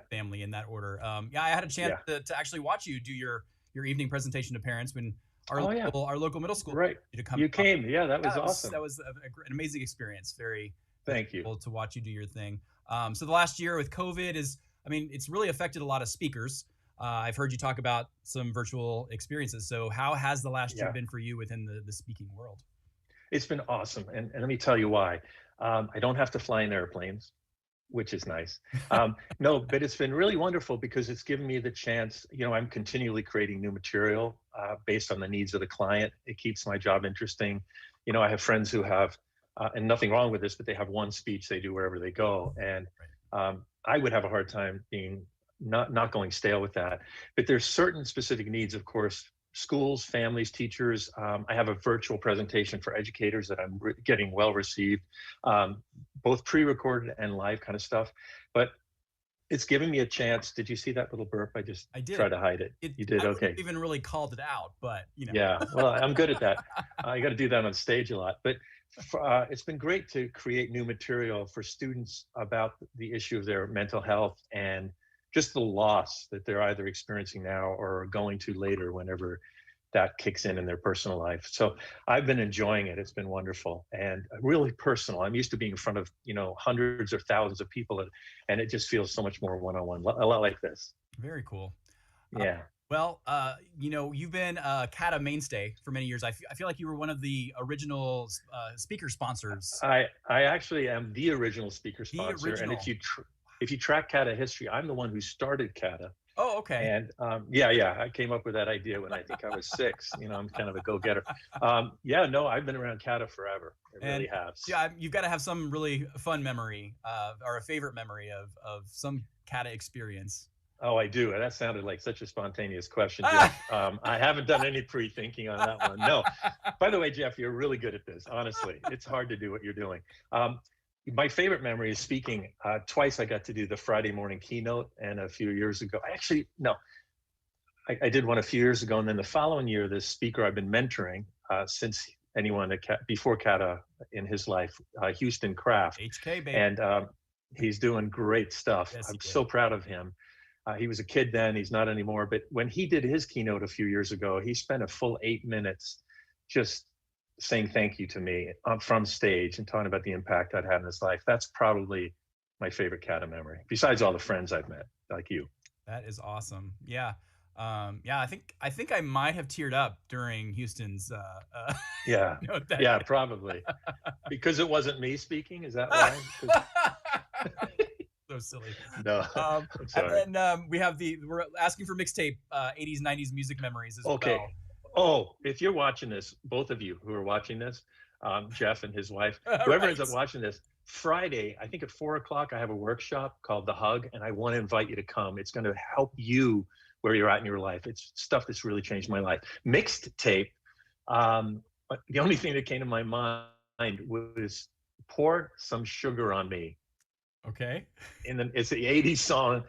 Family in that order. I had a chance to actually watch you do your evening presentation to parents when our local middle school. Right. You came. Yeah, that was awesome. That was an amazing experience. Thank you. To watch you do your thing. So the last year with COVID it's really affected a lot of speakers. I've heard you talk about some virtual experiences. So how has the last year been for you within the speaking world? It's been awesome. And let me tell you why. I don't have to fly in airplanes, which is nice. No, but it's been really wonderful because it's given me the chance, I'm continually creating new material based on the needs of the client. It keeps my job interesting. I have friends who have, and nothing wrong with this, but they have one speech they do wherever they go. And I would have a hard time being not going stale with that. But there's certain specific needs, of course, schools, families, teachers. I have a virtual presentation for educators that I'm getting well received, both pre-recorded and live kind of stuff. But it's given me a chance. Did you see that little burp? I did. Tried to hide it. You did? Okay. I even really called it out, but Yeah, well, I'm good at that. I got to do that on stage a lot. But it's been great to create new material for students about the issue of their mental health and just the loss that they're either experiencing now or going to later whenever that kicks in their personal life. So I've been enjoying it. It's been wonderful and really personal. I'm used to being in front of, hundreds or thousands of people and it just feels so much more one-on-one, a lot like this. Very cool. Yeah. Well, you've been a CADA mainstay for many years. I feel like you were one of the original speaker sponsors. I actually am the original speaker The sponsor, and original. if you track CADA history, I'm the one who started CADA. Oh, okay. And yeah, I came up with that idea when I think I was 6. I'm kind of a go-getter. Yeah, no, I've been around CADA forever. It really has. Yeah, you've got to have some really fun memory or a favorite memory of some CADA experience. Oh, I do. And that sounded like such a spontaneous question, Jeff. I haven't done any pre-thinking on that one. No. By the way, Jeff, you're really good at this. Honestly, it's hard to do what you're doing. My favorite memory is speaking. Twice I got to do the Friday morning keynote, and a few years ago, I did one a few years ago, and then the following year, this speaker I've been mentoring since before CADA in his life, Houston Kraft. HK, baby. And he's doing great stuff. Yes, I'm so proud of him. He was a kid then, he's not anymore. But when he did his keynote a few years ago, he spent a full 8 minutes just saying thank you to me from stage and talking about the impact I'd had in his life. That's probably my favorite CADA memory, besides all the friends I've met, like you. That is awesome. Yeah. I think I might have teared up during Houston's. Yeah, yeah, probably, because it wasn't me speaking. Is that why? So silly. No, I'm sorry. And then we're asking for mixtape 80s, 90s music memories as okay. well. Oh, if you're watching this, both of you who are watching this, Jeff and his wife, whoever ends up watching this, Friday, I think at 4:00, I have a workshop called The Hug, and I want to invite you to come. It's going to help you where you're at in your life. It's stuff that's really changed my life. Mixed tape. The only thing that came to my mind was Pour Some Sugar on Me. Okay. It's the 80s song.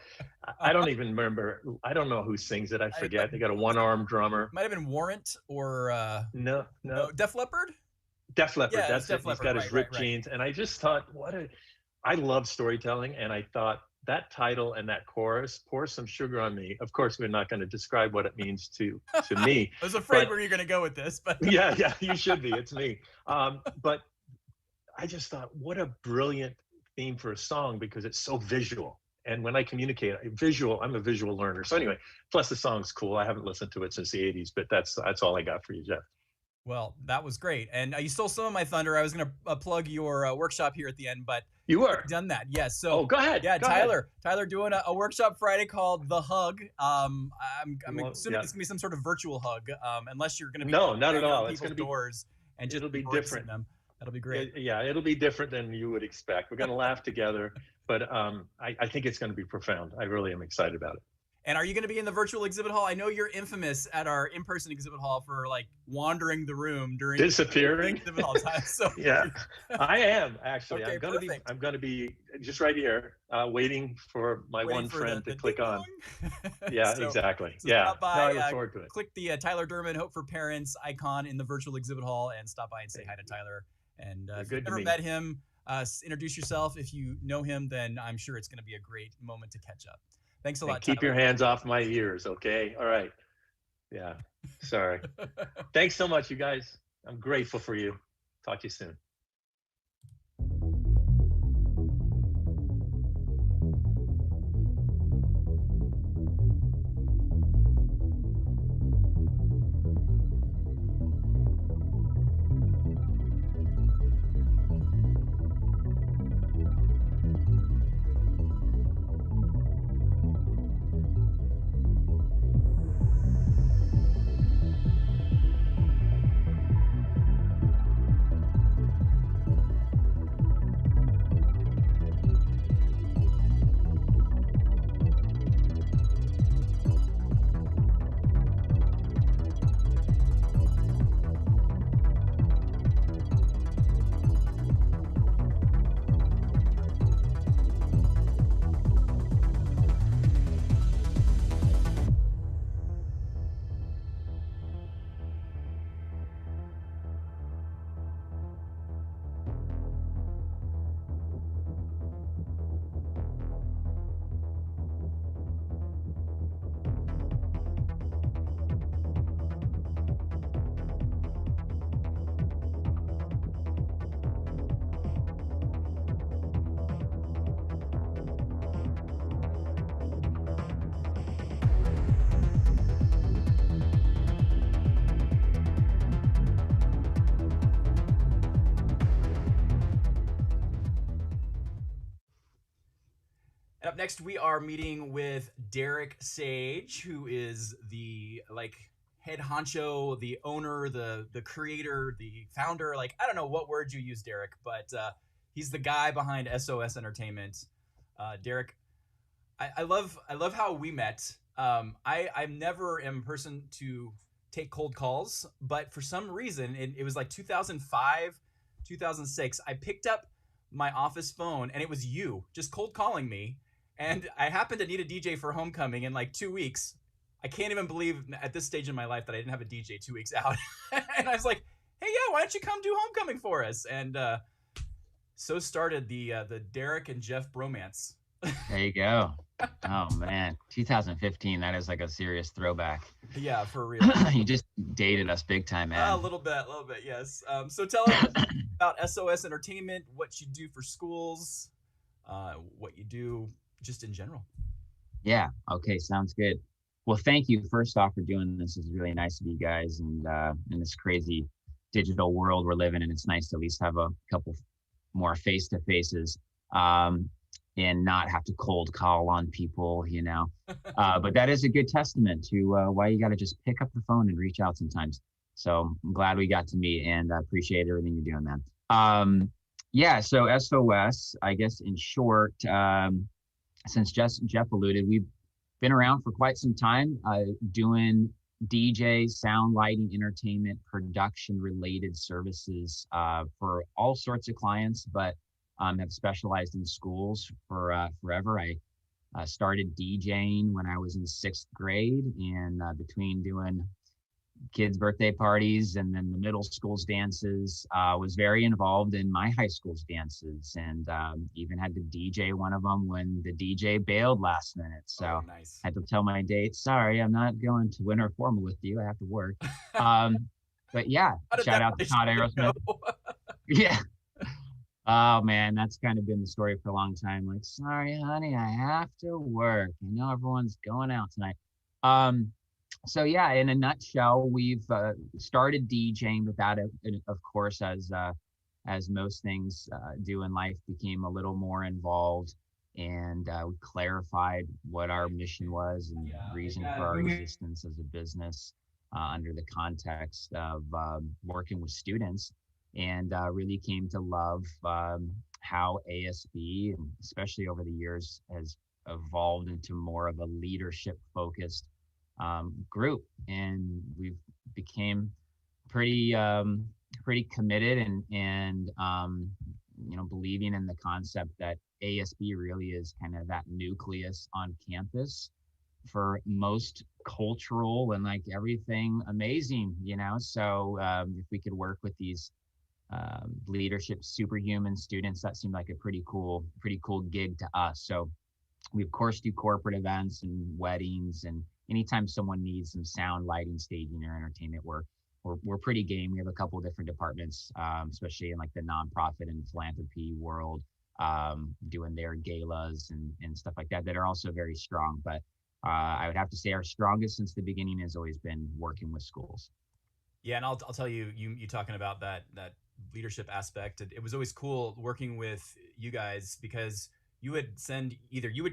I don't even remember. I don't know who sings it. I forget. They got a one-armed drummer. Might have been Warrant or no. Def Leppard. Def Leppard. Yeah, that's it. He's got his ripped jeans, and I just thought, I love storytelling, and I thought that title and that chorus, Pour Some Sugar on Me. Of course, we're not going to describe what it means to me. I was afraid where you're going to go with this, but yeah, you should be. It's me. But I just thought, what a brilliant theme for a song, because it's so visual. And when I communicate, I'm a visual learner. So anyway, plus the song's cool. I haven't listened to it since the 80s, but that's all I got for you, Jeff. Well, that was great. And you stole some of my thunder. I was going to plug your workshop here at the end, but you were done that. Yes. So go ahead. Yeah, go Tyler ahead. Doing a workshop Friday called The Hug. I'm assuming it's going to be some sort of virtual hug, unless you're going to be not at all. It's going to be doors and just it'll be different. Them. That'll be great. Yeah, it'll be different than you would expect. We're going to laugh together, but I think it's going to be profound. I really am excited about it. And are you going to be in the virtual exhibit hall? I know you're infamous at our in-person exhibit hall for like wandering the room during disappearing the exhibit hall time. So yeah, I am actually. Okay, I'm going to be just right here, waiting for my one friend to click on. Yeah, exactly. So yeah, stop by, I look forward to it. Click the Tyler Derman Hope for Parents icon in the virtual exhibit hall and stop by and say hi to Tyler. And if you've never met him, introduce yourself. If you know him, then I'm sure it's going to be a great moment to catch up. Thanks a lot. Keep your hands off my ears, okay? All right. Yeah. Sorry. Thanks so much, you guys. I'm grateful for you. Talk to you soon. up next, we are meeting with Derek Sage, who is the head honcho, the owner, the creator, the founder. Like, I don't know what word you use, Derek, but he's the guy behind SOS Entertainment. Derek, I love how we met. I'm never am a person to take cold calls, but for some reason, it was like 2005, 2006. I picked up my office phone and it was you just cold calling me, and I happened to need a DJ for homecoming in like 2 weeks. I can't even believe at this stage in my life that I didn't have a DJ 2 weeks out. And I was like, hey, yeah, why don't you come do homecoming for us? And so started the Derek and Jeff bromance. There you go. Oh man, 2015, that is like a serious throwback. Yeah, for real. You just dated us big time, man. A little bit, yes. So tell us about SOS Entertainment, what you do for schools, what you do just in general. Yeah, okay, sounds good. Well, thank you first off for doing this. It's really nice of you guys, and in this crazy digital world we're living in, it's nice to at least have a couple more face-to-faces. And not have to cold call on people, but that is a good testament to why you got to just pick up the phone and reach out sometimes. So I'm glad we got to meet, and I appreciate everything you're doing, man. So SOS, I guess in short, since Jeff alluded, we've been around for quite some time doing DJ, sound, lighting, entertainment, production related services for all sorts of clients, but have specialized in schools for forever. I started DJing when I was in 6th grade, and between doing kids' birthday parties and then the middle school's dances, was very involved in my high school's dances, and even had to DJ one of them when the DJ bailed last minute. So nice. I had to tell my date, sorry, I'm not going to Winter Formal with you. I have to work. But yeah, shout out to Todd Aerosmith. Yeah. Oh man, that's kind of been the story for a long time. Like, sorry, honey, I have to work. I know everyone's going out tonight. So yeah, in a nutshell, we've started DJing, but that, of course, as most things do in life, became a little more involved, and we clarified what our mission was and reason for our existence as a business under the context of working with students. And really came to love how ASB, and especially over the years, has evolved into more of a leadership-focused group. And we've became pretty committed and believing in the concept that ASB really is kind of that nucleus on campus for most cultural and like everything amazing, So if we could work with these leadership superhuman students, that seemed like a pretty cool gig to us. So we of course do corporate events and weddings, and anytime someone needs some sound, lighting, staging, or entertainment, we're pretty game. We have a couple of different departments, especially in like the nonprofit and philanthropy world, doing their galas and stuff like that are also very strong. But I would have to say our strongest since the beginning has always been working with schools. Yeah, and I'll tell you talking about that leadership aspect. It was always cool working with you guys, because you would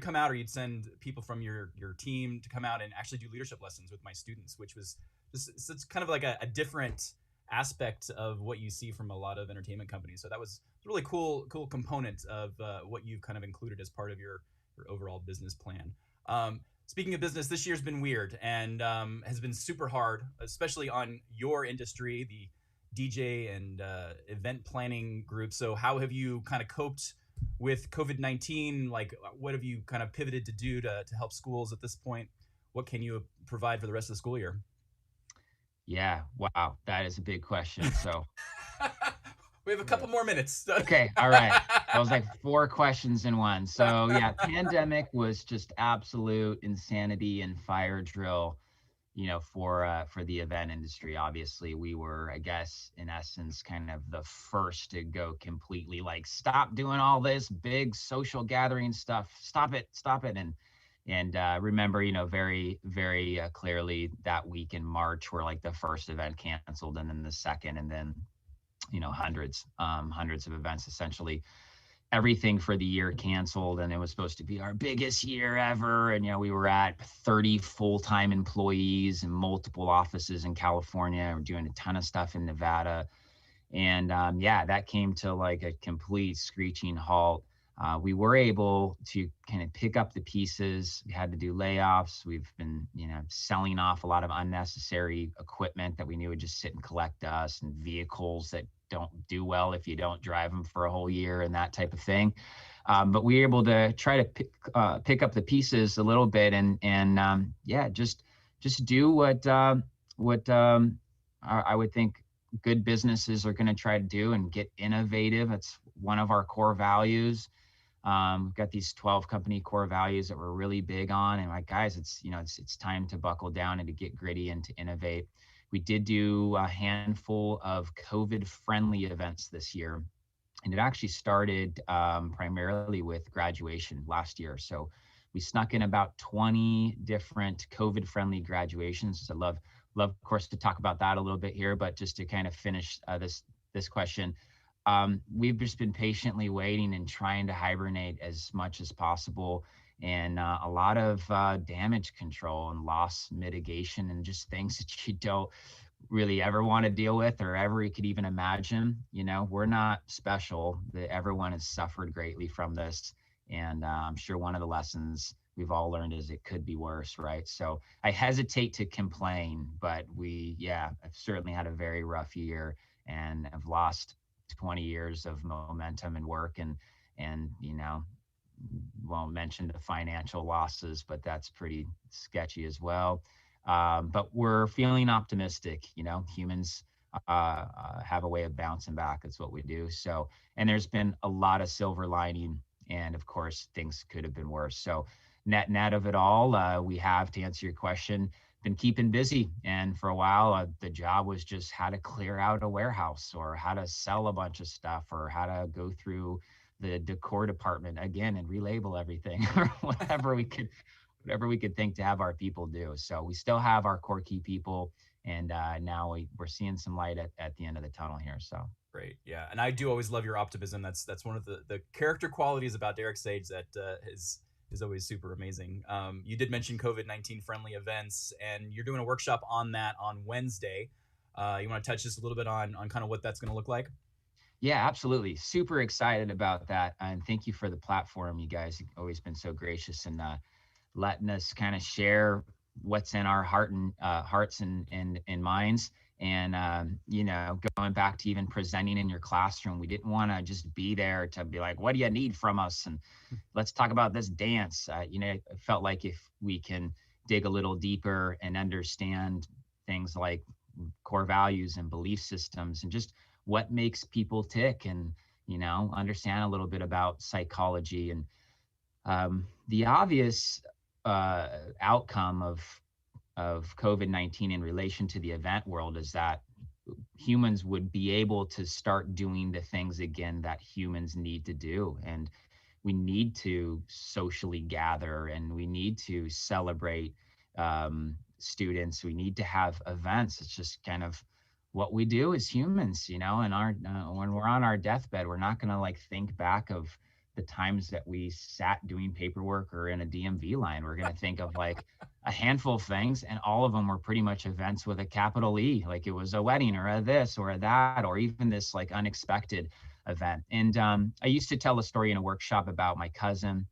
come out, or you'd send people from your team to come out and actually do leadership lessons with my students, which was just, it's kind of like a different aspect of what you see from a lot of entertainment companies. So that was a really cool component of what you've kind of included as part of your overall business plan. Speaking of business, this year's been weird and has been super hard, especially on your industry, the DJ and event planning group. So how have you kind of coped with COVID-19? Like, what have you kind of pivoted to do to help schools at this point? What can you provide for the rest of the school year? Yeah, wow, that is a big question. So we have a couple more minutes. Okay, all right. That was like 4 questions in one. So yeah, pandemic was just absolute insanity and fire drill, for the event industry. Obviously, we were, I guess, in essence, kind of the first to go completely like, stop doing all this big social gathering stuff. Stop it. And remember, very, very clearly that week in March, where like the first event canceled, and then the second, and then, hundreds of events essentially everything for the year canceled, and it was supposed to be our biggest year ever. And, we were at 30 full-time employees in multiple offices in California. We're doing a ton of stuff in Nevada. And that came to like a complete screeching halt. We were able to kind of pick up the pieces. We had to do layoffs. We've been, selling off a lot of unnecessary equipment that we knew would just sit and collect dust, and vehicles that don't do well if you don't drive them for a whole year and that type of thing. But we were able to try to pick up the pieces a little bit and just do what I would think good businesses are going to try to do, and get innovative. It's one of our core values. We've got these 12 company core values that we're really big on. And like, guys, it's time to buckle down and to get gritty and to innovate. We did do a handful of COVID-friendly events this year. And it actually started primarily with graduation last year. So we snuck in about 20 different COVID-friendly graduations. I love, of course, to talk about that a little bit here, but just to kind of finish this question, we've just been patiently waiting and trying to hibernate as much as possible, and a lot of damage control and loss mitigation and just things that you don't really ever want to deal with or ever you could even imagine. We're not special. Everyone has suffered greatly from this, and I'm sure one of the lessons we've all learned is it could be worse, right? So I hesitate to complain, but I've certainly had a very rough year and have lost 20 years of momentum and work, and won't mention the financial losses, but that's pretty sketchy as well. But we're feeling optimistic. Humans have a way of bouncing back. That's what we do. So, and there's been a lot of silver lining, and of course things could have been worse. So net of it all, we have, to answer your question, been keeping busy. And for a while, the job was just how to clear out a warehouse, or how to sell a bunch of stuff, or how to go through the decor department again and relabel everything, or whatever we could think to have our people do. So we still have our core key people, and now we're seeing some light at the end of the tunnel here. So great. Yeah. And I do always love your optimism. That's one of the character qualities about Derek Sage that is always super amazing. You did mention COVID-19 friendly events, and you're doing a workshop on that on Wednesday. You want to touch just a little bit on kind of what that's going to look like? Yeah, absolutely. Super excited about that. And thank you for the platform. You guys have always been so gracious and letting us kind of share what's in our hearts and minds. And, going back to even presenting in your classroom, we didn't want to just be there to be like, what do you need from us? And let's talk about this dance. I felt like if we can dig a little deeper and understand things like core values and belief systems and just what makes people tick, and, understand a little bit about psychology. And the obvious outcome of COVID-19 in relation to the event world is that humans would be able to start doing the things again that humans need to do. And we need to socially gather, and we need to celebrate students. We need to have events. It's just kind of what we do as humans, and when we're on our deathbed, we're not going to think back of the times that we sat doing paperwork or in a DMV line. We're going to think of a handful of things, and all of them were pretty much events with a capital E, like it was a wedding or a this or a that, or even this unexpected event. And I used to tell a story in a workshop about my cousin,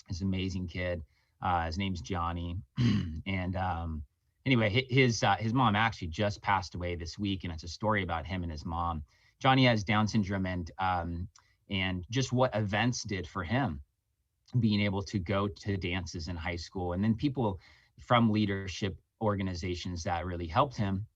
this amazing kid. His name's Johnny. And anyway, his mom actually just passed away this week, and it's a story about him and his mom. Johnny has Down syndrome, and just what events did for him, being able to go to dances in high school, and then people from leadership organizations that really helped him.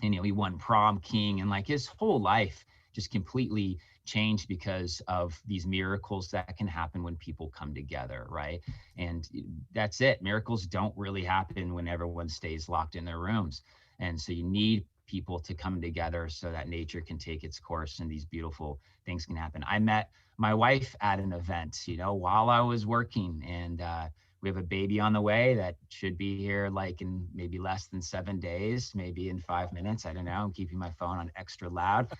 And he won prom king, and his whole life just completely changed because of these miracles that can happen when people come together, right? And that's it. Miracles don't really happen when everyone stays locked in their rooms. And so you need people to come together so that nature can take its course and these beautiful things can happen. I met my wife at an event, while I was working, and we have a baby on the way that should be here in maybe less than 7 days, maybe in 5 minutes. I don't know. I'm keeping my phone on extra loud.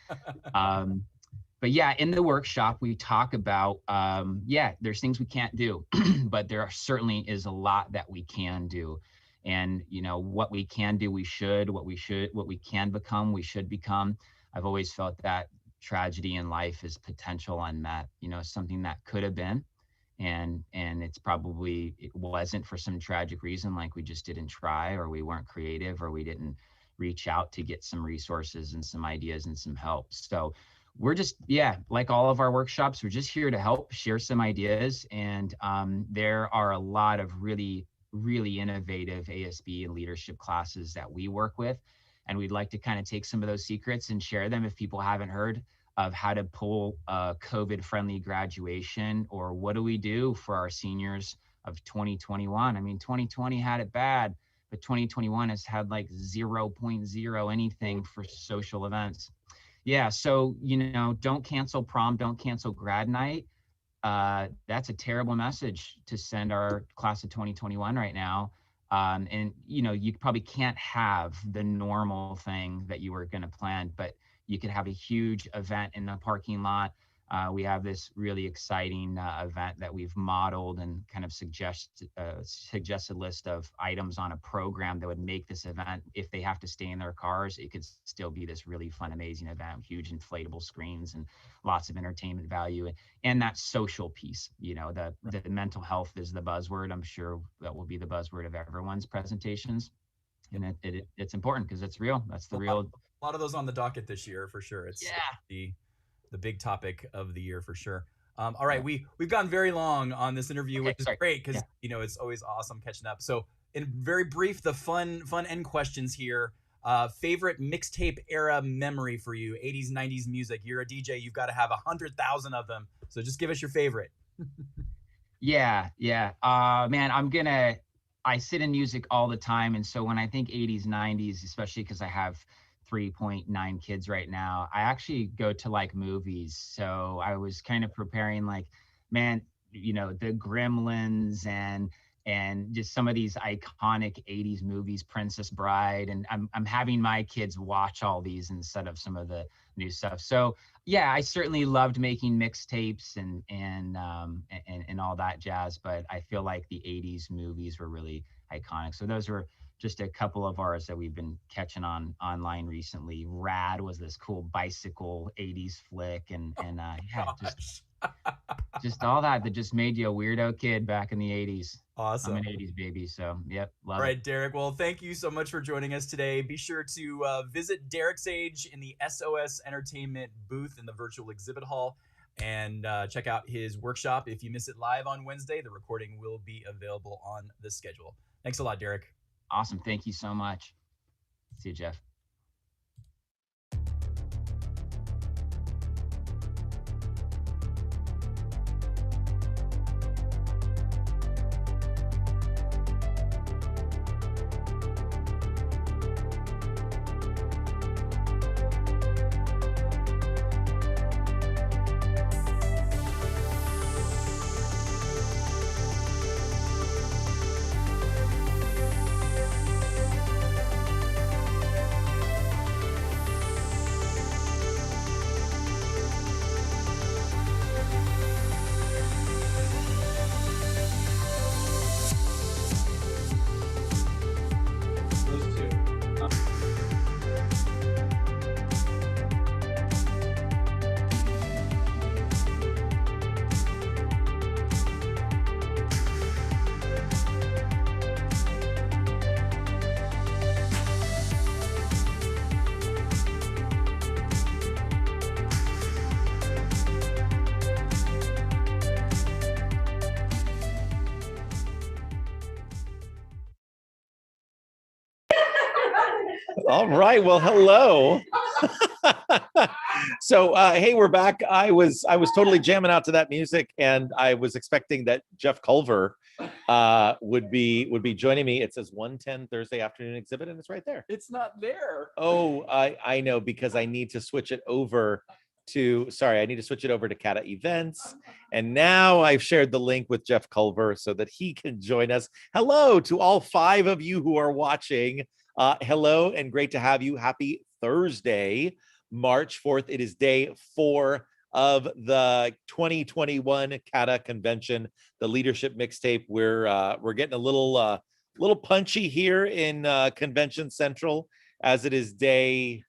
but yeah, in the workshop, we talk about, there's things we can't do, but there certainly is a lot that we can do. And, what we can do, what we can become, we should become. I've always felt that tragedy in life is potential unmet, something that could have been. And it wasn't for some tragic reason, like we just didn't try, or we weren't creative, or we didn't reach out to get some resources and some ideas and some help. So we're just, like all of our workshops, we're just here to help share some ideas. And there are a lot of really, really innovative ASB and leadership classes that we work with. And we'd like to kind of take some of those secrets and share them if people haven't heard of how to pull a COVID-friendly graduation, or what do we do for our seniors of 2021. I mean, 2020 had it bad, but 2021 has had like 0.0 anything for social events. Yeah, so, don't cancel prom, don't cancel grad night. That's a terrible message to send our class of 2021 right now. And, you probably can't have the normal thing that you were going to plan, but you could have a huge event in the parking lot. We have this really exciting event that we've modeled and kind of suggested list of items on a program that would make this event, if they have to stay in their cars, it could still be this really fun, amazing event, huge inflatable screens and lots of entertainment value. And that social piece, the mental health is the buzzword. I'm sure that will be the buzzword of everyone's presentations. And it's important because it's real. That's the real. A lot of those on the docket this year for sure. It's the big topic of the year for sure. All right, we've gone very long on this interview, which is great because it's always awesome catching up. So, in very brief, the fun end questions here. Favorite mixtape era memory for you? 80s, 90s music. You're a DJ. You've got to have 100,000 of them. So just give us your favorite. Man, I sit in music all the time, and so when I think 80s, 90s, especially because I have 3.9 kids right now, I actually go to like movies. So I was kind of preparing the Gremlins and just some of these iconic 80s movies, Princess Bride, and I'm having my kids watch all these instead of some of the new stuff. So yeah, I certainly loved making mixtapes and all that jazz, but I feel like the 80s movies were really iconic. So those were just a couple of ours that we've been catching online recently. Rad was this cool bicycle 80s flick, and just all that just made you a weirdo kid back in the 80s. Awesome. I'm an 80s baby, so yep, love it. All right, Derek. Well, thank you so much for joining us today. Be sure to visit Derek's Age in the SOS Entertainment booth in the virtual exhibit hall, and check out his workshop. If you miss it live on Wednesday, the recording will be available on the schedule. Thanks a lot, Derek. Awesome. Thank you so much. See you, Jeff. All right. Well, hello. So, hey, we're back. I was totally jamming out to that music, and I was expecting that Jeff Culver would be joining me. It says 1:10 Thursday afternoon exhibit, and it's right there. It's not there. Oh, I know, because I need to switch it over to CADA events. And now I've shared the link with Jeff Culver so that he can join us. Hello to all 5 of you who are watching. Hello, and great to have you. Happy Thursday, March 4th. It is day 4 of the 2021 CADA convention, the leadership mixtape. We're getting a little punchy here in Convention Central, as it is day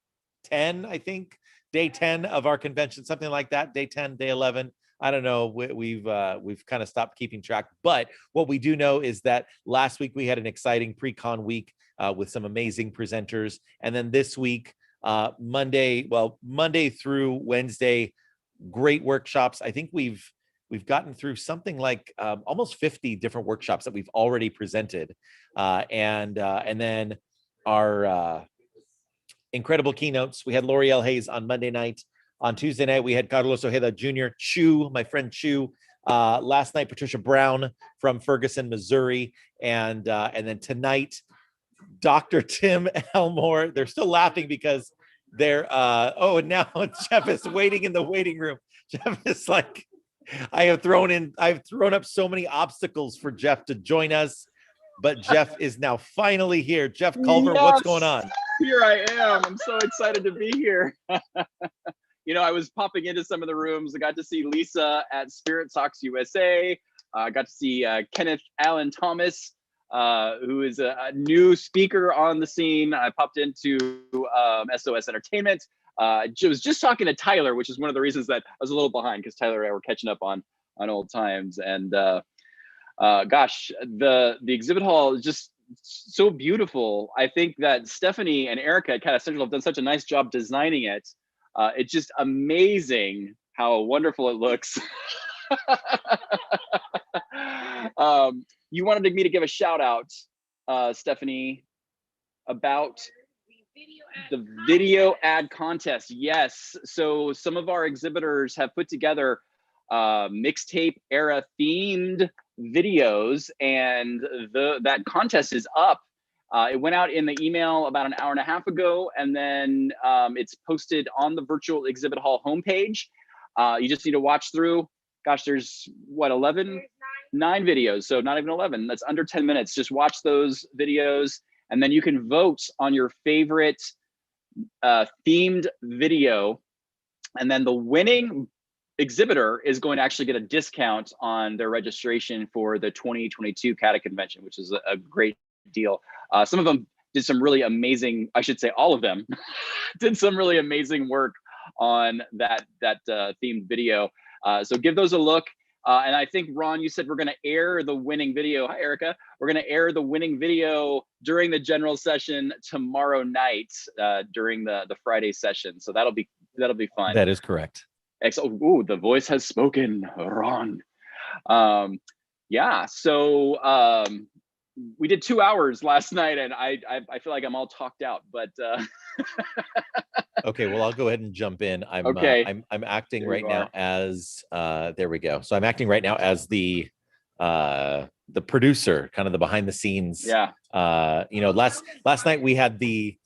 10, I think, day 10 of our convention, something like that. Day 10, day 11. I don't know. We've kind of stopped keeping track, but what we do know is that last week we had an exciting pre-con week with some amazing presenters, and then this week, Monday through Wednesday, great workshops. I think we've gotten through something like almost 50 different workshops that we've already presented, and then our incredible keynotes. We had L'Oreal Hayes on Monday night. On Tuesday night, we had Carlos Ojeda Jr., Chu, my friend Chu. Last night, Patricia Brown from Ferguson, Missouri. And then tonight, Dr. Tim Elmore. They're still laughing because they're, and now Jeff is waiting in the waiting room. Jeff is like, I've thrown up so many obstacles for Jeff to join us, but Jeff is now finally here. Jeff Culver, yes, what's going on? Here I am. I'm so excited to be here. I was popping into some of the rooms. I got to see Lisa at Spirit Sox USA. I got to see Kenneth Allen Thomas, who is a new speaker on the scene. I popped into SOS Entertainment. I was just talking to Tyler, which is one of the reasons that I was a little behind, because Tyler and I were catching up on old times. And gosh, the exhibit hall is just so beautiful. I think that Stephanie and Erica at CADA Central have done such a nice job designing it. It's just amazing how wonderful it looks. You wanted me to give a shout out, Stephanie, about the video ad contest. Yes. So some of our exhibitors have put together mixtape era themed videos, and that contest is up. It went out in the email about an hour and a half ago, and then it's posted on the virtual exhibit hall homepage. You just need to watch through. Gosh, there's what, 9 videos, so not even 11. That's under 10 minutes. Just watch those videos, and then you can vote on your favorite themed video, and then the winning exhibitor is going to actually get a discount on their registration for the 2022 CADA convention, which is a great deal. Some of them did some really amazing, I should say all of them, did some really amazing work on that themed video. So give those a look. And I think, Ron, you said we're going to air the winning video. Hi, Erica. We're going to air the winning video during the general session tomorrow night during the Friday session. So that'll be fun. That is correct. Excellent. Ooh, the voice has spoken, Ron. Yeah. So we did 2 hours last night, and I feel like I'm all talked out. But okay, well, I'll go ahead and jump in. Okay. I'm acting There right you now as there we go. So I'm acting right now as the producer, kind of the behind the scenes. Yeah. Last night we had the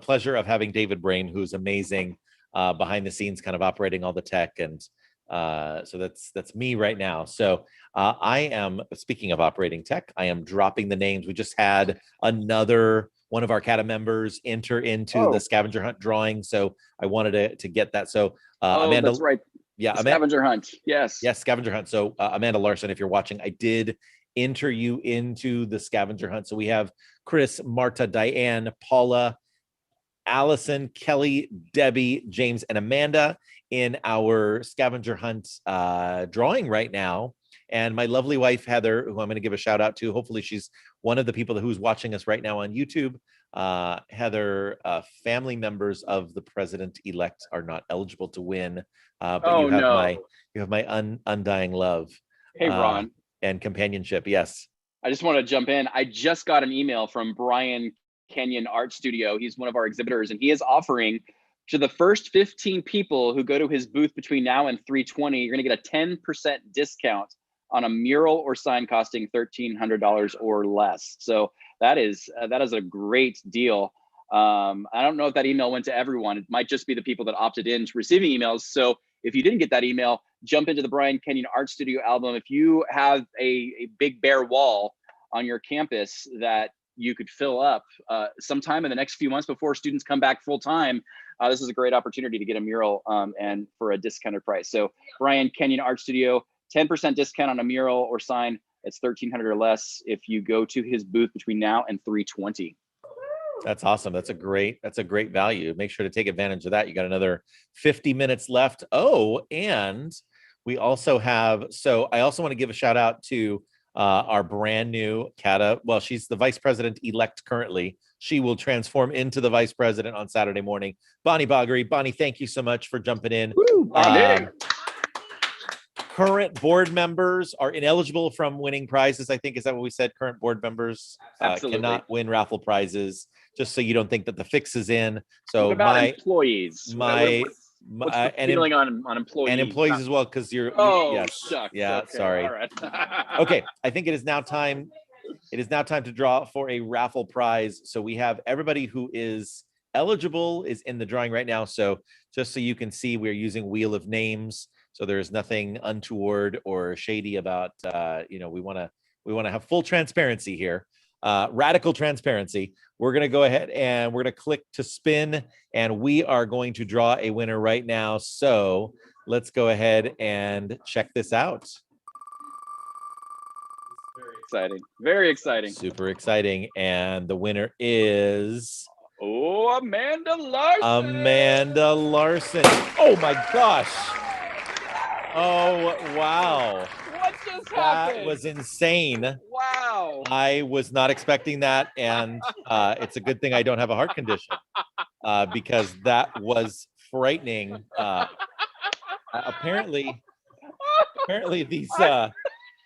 pleasure of having David Brain, who's amazing, behind the scenes, kind of operating all the tech, and so that's me right now. So I am, speaking of operating tech, I am dropping the names. We just had another one of our CADA members enter into the scavenger hunt drawing, so I wanted to get that. So Amanda, that's right. Yeah, scavenger hunt. Yes. Yes, scavenger hunt. So Amanda Larson, if you're watching, I did enter you into the scavenger hunt. So we have Chris, Marta, Diane, Paula, Allison, Kelly, Debbie, James, and Amanda in our scavenger hunt drawing right now. And my lovely wife, Heather, who I'm going to give a shout out to. Hopefully she's one of the people who's watching us right now on YouTube. Heather, family members of the president-elect are not eligible to win. But you have my undying love. Hey, Ron. And companionship. Yes. I just want to jump in. I just got an email from Brian Kenyon Art Studio. He's one of our exhibitors, and he is offering to the first 15 people who go to his booth between now and 3/20, you're going to get a 10% discount on a mural or sign costing $1,300 or less. So that is a great deal. I don't know if that email went to everyone. It might just be the people that opted in to receiving emails. So if you didn't get that email, jump into the Brian Kenyon Art Studio album. If you have a big bare wall on your campus that you could fill up sometime in the next few months before students come back full time. This is a great opportunity to get a mural and for a discounted price. So Brian Kenyon Art Studio, 10% discount on a mural or sign. It's $1,300 or less if you go to his booth between now and 3:20. That's awesome. That's a great value. Make sure to take advantage of that. You got another 50 minutes left. Oh, and we also have, so I also want to give a shout out to our brand new CADA. Well, she's the vice president elect currently. She will transform into the vice president on Saturday morning. Bonnie Boggery. Bonnie, thank you so much for jumping in. Woo, current board members are ineligible from winning prizes. I think, is that what we said? Current board members cannot win raffle prizes, just so you don't think that the fix is in. So what about employees? What's the feeling on employees? And employees as well, because yes. Shucks. Yeah, okay, sorry. All right. Okay, I think it is now time. It is now time to draw for a raffle prize. So we have everybody who is eligible is in the drawing right now. So just so you can see, we're using Wheel of Names. So there's nothing untoward or shady about, we want to have full transparency here, radical transparency. We're going to go ahead and we're going to click to spin, and we are going to draw a winner right now. So let's go ahead and check this out. Very exciting. Very exciting. Super exciting. And the winner is... Oh, Amanda Larson. Amanda Larson. Oh my gosh. Oh, wow. What just happened? That was insane. Wow. I was not expecting that. And it's a good thing I don't have a heart condition because that was frightening. Apparently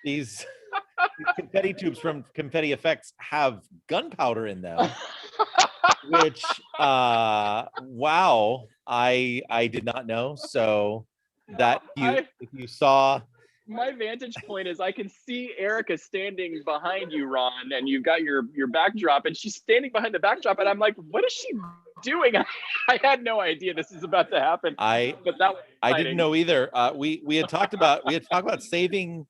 these confetti tubes from Confetti Effects have gunpowder in them, which, wow, I did not know. So that if you saw, my vantage point is I can see Erica standing behind you, Ron, and you've got your backdrop, and she's standing behind the backdrop, and I'm like, what is she doing? I had no idea this is about to happen. I didn't know either. We had talked about saving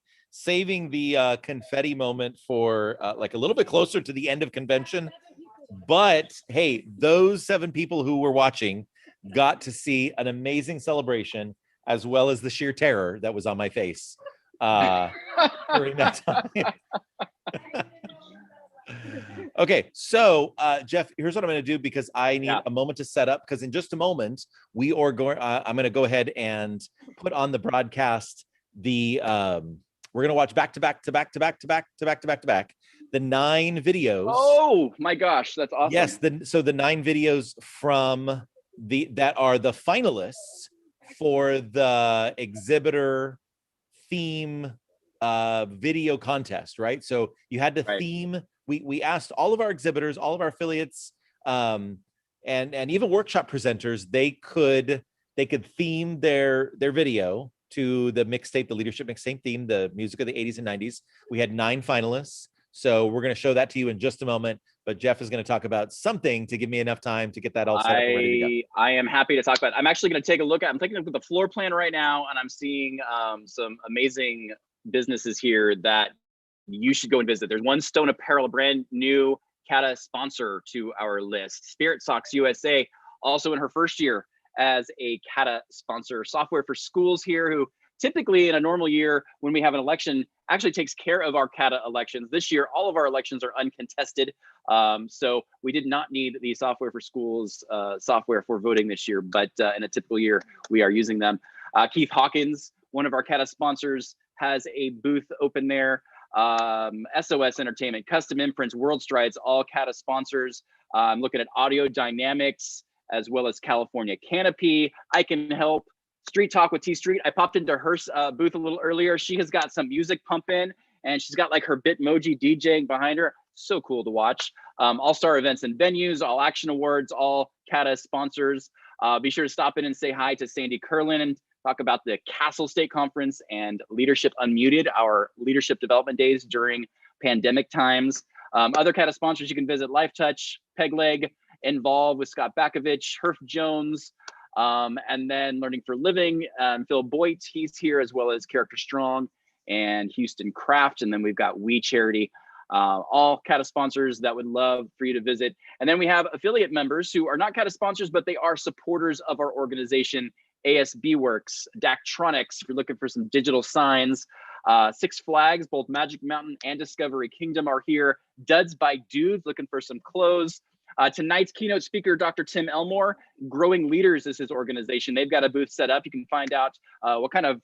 the confetti moment for like a little bit closer to the end of convention. But hey, those 7 people who were watching got to see an amazing celebration, as well as the sheer terror that was on my face during that time. Okay, so Jeff, here's what I'm going to do, because I need a moment to set up, because in just a moment we are going. I'm going to go ahead and put on the broadcast the. We're going to watch back to back the 9 videos. Oh my gosh, that's awesome. Yes, so the 9 videos from that are the finalists for the exhibitor theme video contest, right? So you had to theme. We asked all of our exhibitors, all of our affiliates, and even workshop presenters, they could theme their video to the mixtape, the leadership mixtape theme, the music of the 80s and 90s. We had 9 finalists. So we're going to show that to you in just a moment. But Jeff is going to talk about something to give me enough time to get that all set up and ready to go. I am happy to talk about it. I'm actually going to take a look at, I'm taking a look at the floor plan right now, and I'm seeing some amazing businesses here that you should go and visit. There's One Stone Apparel, a brand new CADA sponsor to our list. Spirit Socks USA, also in her first year as a CADA sponsor. Software for Schools here, who typically in a normal year when we have an election actually takes care of our CADA elections. This year, all of our elections are uncontested. So we did not need the Software for Schools software for voting this year, but in a typical year, we are using them. Keith Hawkins, one of our CADA sponsors, has a booth open there. SOS Entertainment, Custom Imprints, World Strides, all CADA sponsors. I'm looking at Audio Dynamics, as well as California Canopy. I Can Help, Street Talk with T Street. I popped into her booth a little earlier. She has got some music pumping, and she's got like her Bitmoji DJing behind her. So cool to watch. All-Star Events and Venues, All Action Awards, all CADA sponsors. Be sure to stop in and say hi to Sandy Curlin and talk about the Castle State Conference and Leadership Unmuted, our leadership development days during pandemic times. Other CADA sponsors you can visit: LifeTouch, Pegleg, Involve with Scott Bakovich, Herf Jones, and then Learning for Living, Phil Boyd, he's here, as well as Character Strong and Houston Craft. And then we've got We Charity. all CADA sponsors that would love for you to visit. And then we have affiliate members who are not CADA sponsors, but they are supporters of our organization, ASB Works, Daktronics, if you're looking for some digital signs. Six Flags, both Magic Mountain and Discovery Kingdom are here. Duds by Dudes, looking for some clothes. Tonight's keynote speaker, Dr. Tim Elmore, Growing Leaders is his organization. They've got a booth set up. You can find out what kind of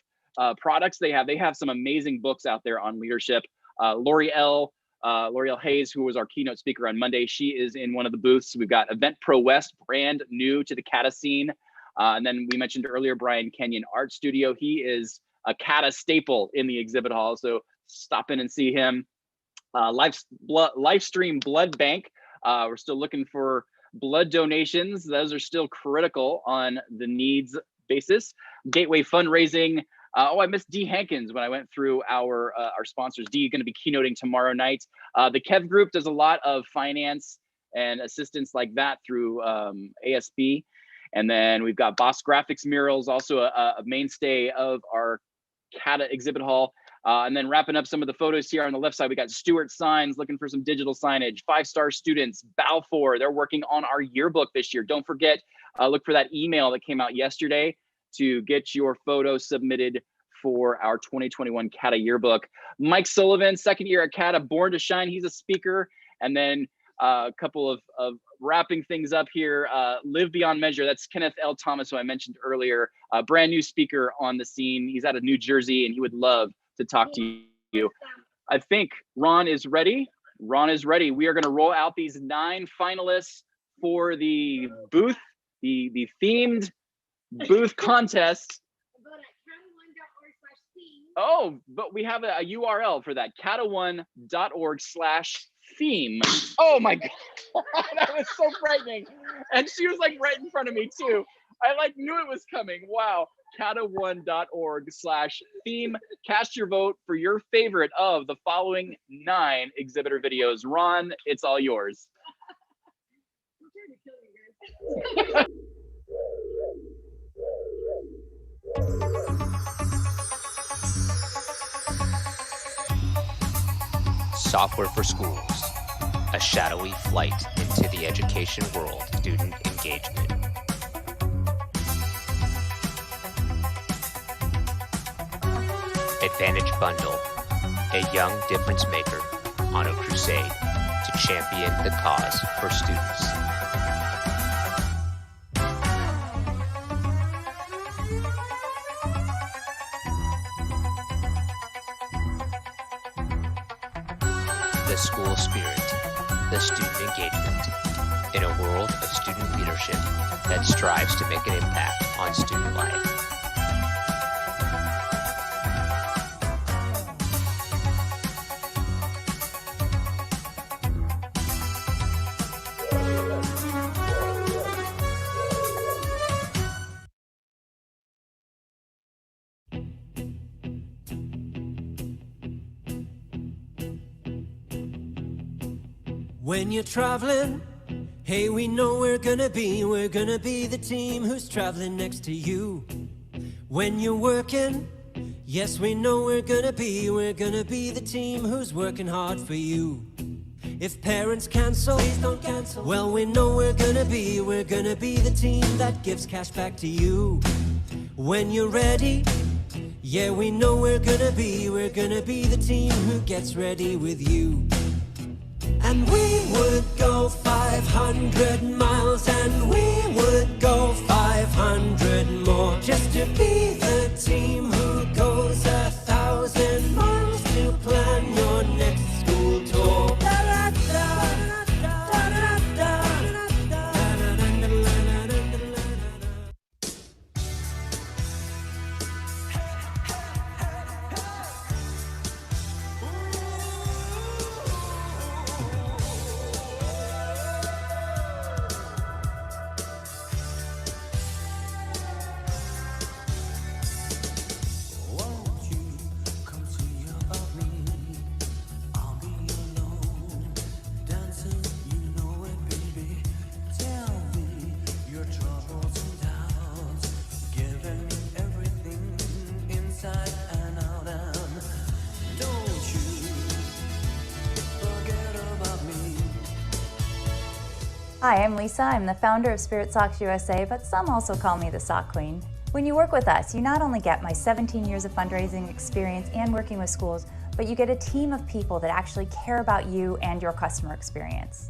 products they have. They have some amazing books out there on leadership. L'Oreal Hayes, who was our keynote speaker on Monday, she is in one of the booths. We've got Event Pro West, brand new to the CADA scene. And then we mentioned earlier, Brian Kenyon Art Studio. He is a CADA staple in the exhibit hall, so stop in and see him. Livestream Blood Bank. We're still looking for blood donations. Those are still critical on the needs basis. Gateway Fundraising. I missed Dee Hankins when I went through our sponsors. Dee is going to be keynoting tomorrow night. The Kev Group does a lot of finance and assistance like that through ASB. And then we've got Boss Graphics Murals, also a mainstay of our CADA exhibit hall. And then wrapping up some of the photos here on the left side, we got Stewart Signs looking for some digital signage. 5-star students, Balfour, they're working on our yearbook this year. Don't forget, look for that email that came out yesterday to get your photo submitted for our 2021 CADA yearbook. Mike Sullivan, second year at CADA, Born to Shine, he's a speaker. And then a couple of wrapping things up here. Live Beyond Measure, that's Kenneth L. Thomas, who I mentioned earlier, a brand new speaker on the scene. He's out of New Jersey and he would love to talk to you. I think Ron is ready. Ron is ready. We are going to roll out these 9 finalists for the booth, the themed booth contest. Oh, but we have a URL for that, cada1.org/theme. Oh my God, that was so frightening. And she was like right in front of me too. I like knew it was coming. Wow. cada1.org/theme. Cast your vote for your favorite of the following 9 exhibitor videos. Ron, it's all yours. Software for Schools, a shadowy flight into the education world, student engagement. Advantage Bundle, a young difference maker on a crusade to champion the cause for students. The school spirit, the student engagement, in a world of student leadership that strives to make an impact on student life. When you're traveling, hey, we know we're gonna be the team who's traveling next to you. When you're working, yes, we know we're gonna be the team who's working hard for you. If parents cancel, please don't cancel. Well, we know we're gonna be the team that gives cash back to you. When you're ready, yeah, we know we're gonna be the team who gets ready with you. And we would go 500 miles, and we would go 500 more, just to be the team who goes 1,000 miles to plan your next school tour. Hi, I'm Lisa. I'm the founder of Spirit Socks USA, but some also call me the Sock Queen. When you work with us, you not only get my 17 years of fundraising experience and working with schools, but you get a team of people that actually care about you and your customer experience.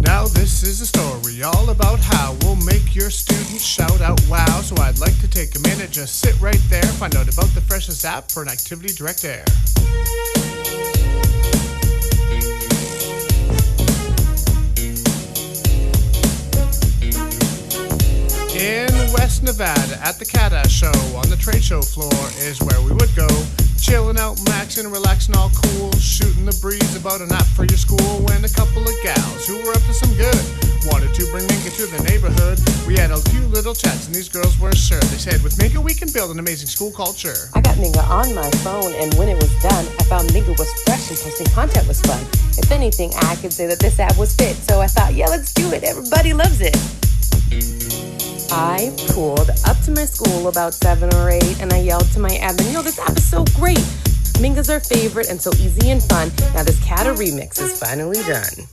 Now this is a story all about how we'll make your students shout out wow. So I'd like to take a minute, just sit right there, find out about the freshest app for an activity direct air. In West Nevada at the CADA show on the trade show floor is where we would go. Chilling out, maxing, relaxing, all cool, shooting the breeze about an app for your school. When a couple of gals who were up to some good wanted to bring Minka to the neighborhood. We had a few little chats and these girls weren't sure. They said, with Minka we can build an amazing school culture. I got Minka on my phone, and when it was done, I found Minka was fresh and posting content was fun. If anything, I could say that this app was fit. So I thought, yeah, let's do it. Everybody loves it. I pulled up to my school about 7 or 8 and I yelled to my admin, yo, this app is so great. Minka's our favorite and so easy and fun. Now this CADA remix is finally done.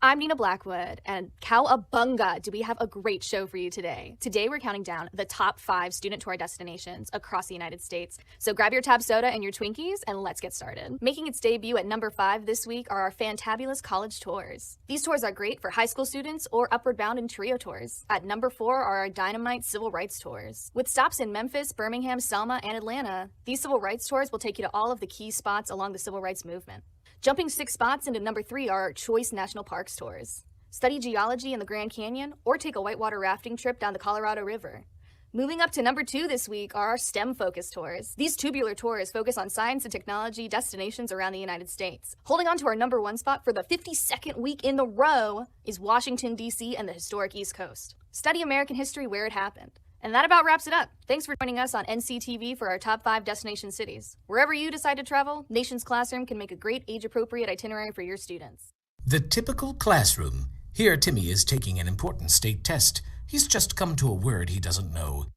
I'm Nina Blackwood, and cowabunga, do we have a great show for you today. Today, we're counting down the top 5 student tour destinations across the United States. So grab your Tab Soda and your Twinkies, and let's get started. Making its debut at number 5 this week are our fantabulous college tours. These tours are great for high school students or upward bound and trio tours. At number 4 are our dynamite civil rights tours. With stops in Memphis, Birmingham, Selma, and Atlanta, these civil rights tours will take you to all of the key spots along the civil rights movement. Jumping 6 spots into number 3 are our Choice National Parks tours. Study geology in the Grand Canyon or take a whitewater rafting trip down the Colorado River. Moving up to number 2 this week are our STEM-focused tours. These tubular tours focus on science and technology destinations around the United States. Holding on to our number 1 spot for the 52nd week in a row is Washington, D.C. and the historic East Coast. Study American history where it happened. And that about wraps it up. Thanks for joining us on NCTV for our top 5 destination cities. Wherever you decide to travel, Nation's Classroom can make a great age-appropriate itinerary for your students. The typical classroom. Here, Timmy is taking an important state test. He's just come to a word he doesn't know.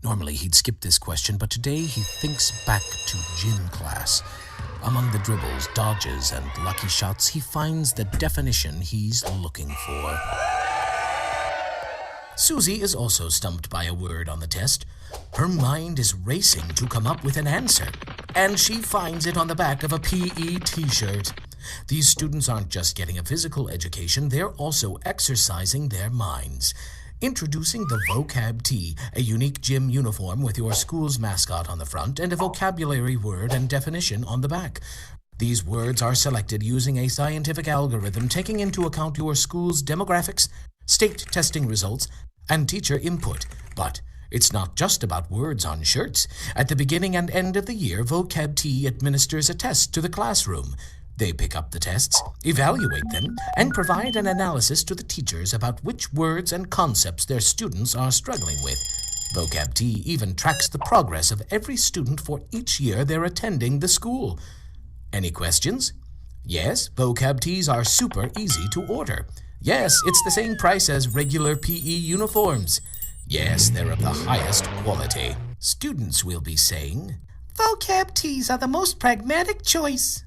Normally, he'd skip this question, but today he thinks back to gym class. Among the dribbles, dodges, and lucky shots, he finds the definition he's looking for. Susie is also stumped by a word on the test. Her mind is racing to come up with an answer, and she finds it on the back of a PE t-shirt. These students aren't just getting a physical education, they're also exercising their minds. Introducing the Vocab Tee, a unique gym uniform with your school's mascot on the front and a vocabulary word and definition on the back. These words are selected using a scientific algorithm taking into account your school's demographics, state testing results, and teacher input. But it's not just about words on shirts. At the beginning and end of the year, Vocab Tee administers a test to the classroom. They pick up the tests, evaluate them, and provide an analysis to the teachers about which words and concepts their students are struggling with. Vocab Tee even tracks the progress of every student for each year they're attending the school. Any questions? Yes, Vocab Tees are super easy to order. Yes, it's the same price as regular PE uniforms. Yes, they're of the highest quality. Students will be saying, Vocab Tees are the most pragmatic choice.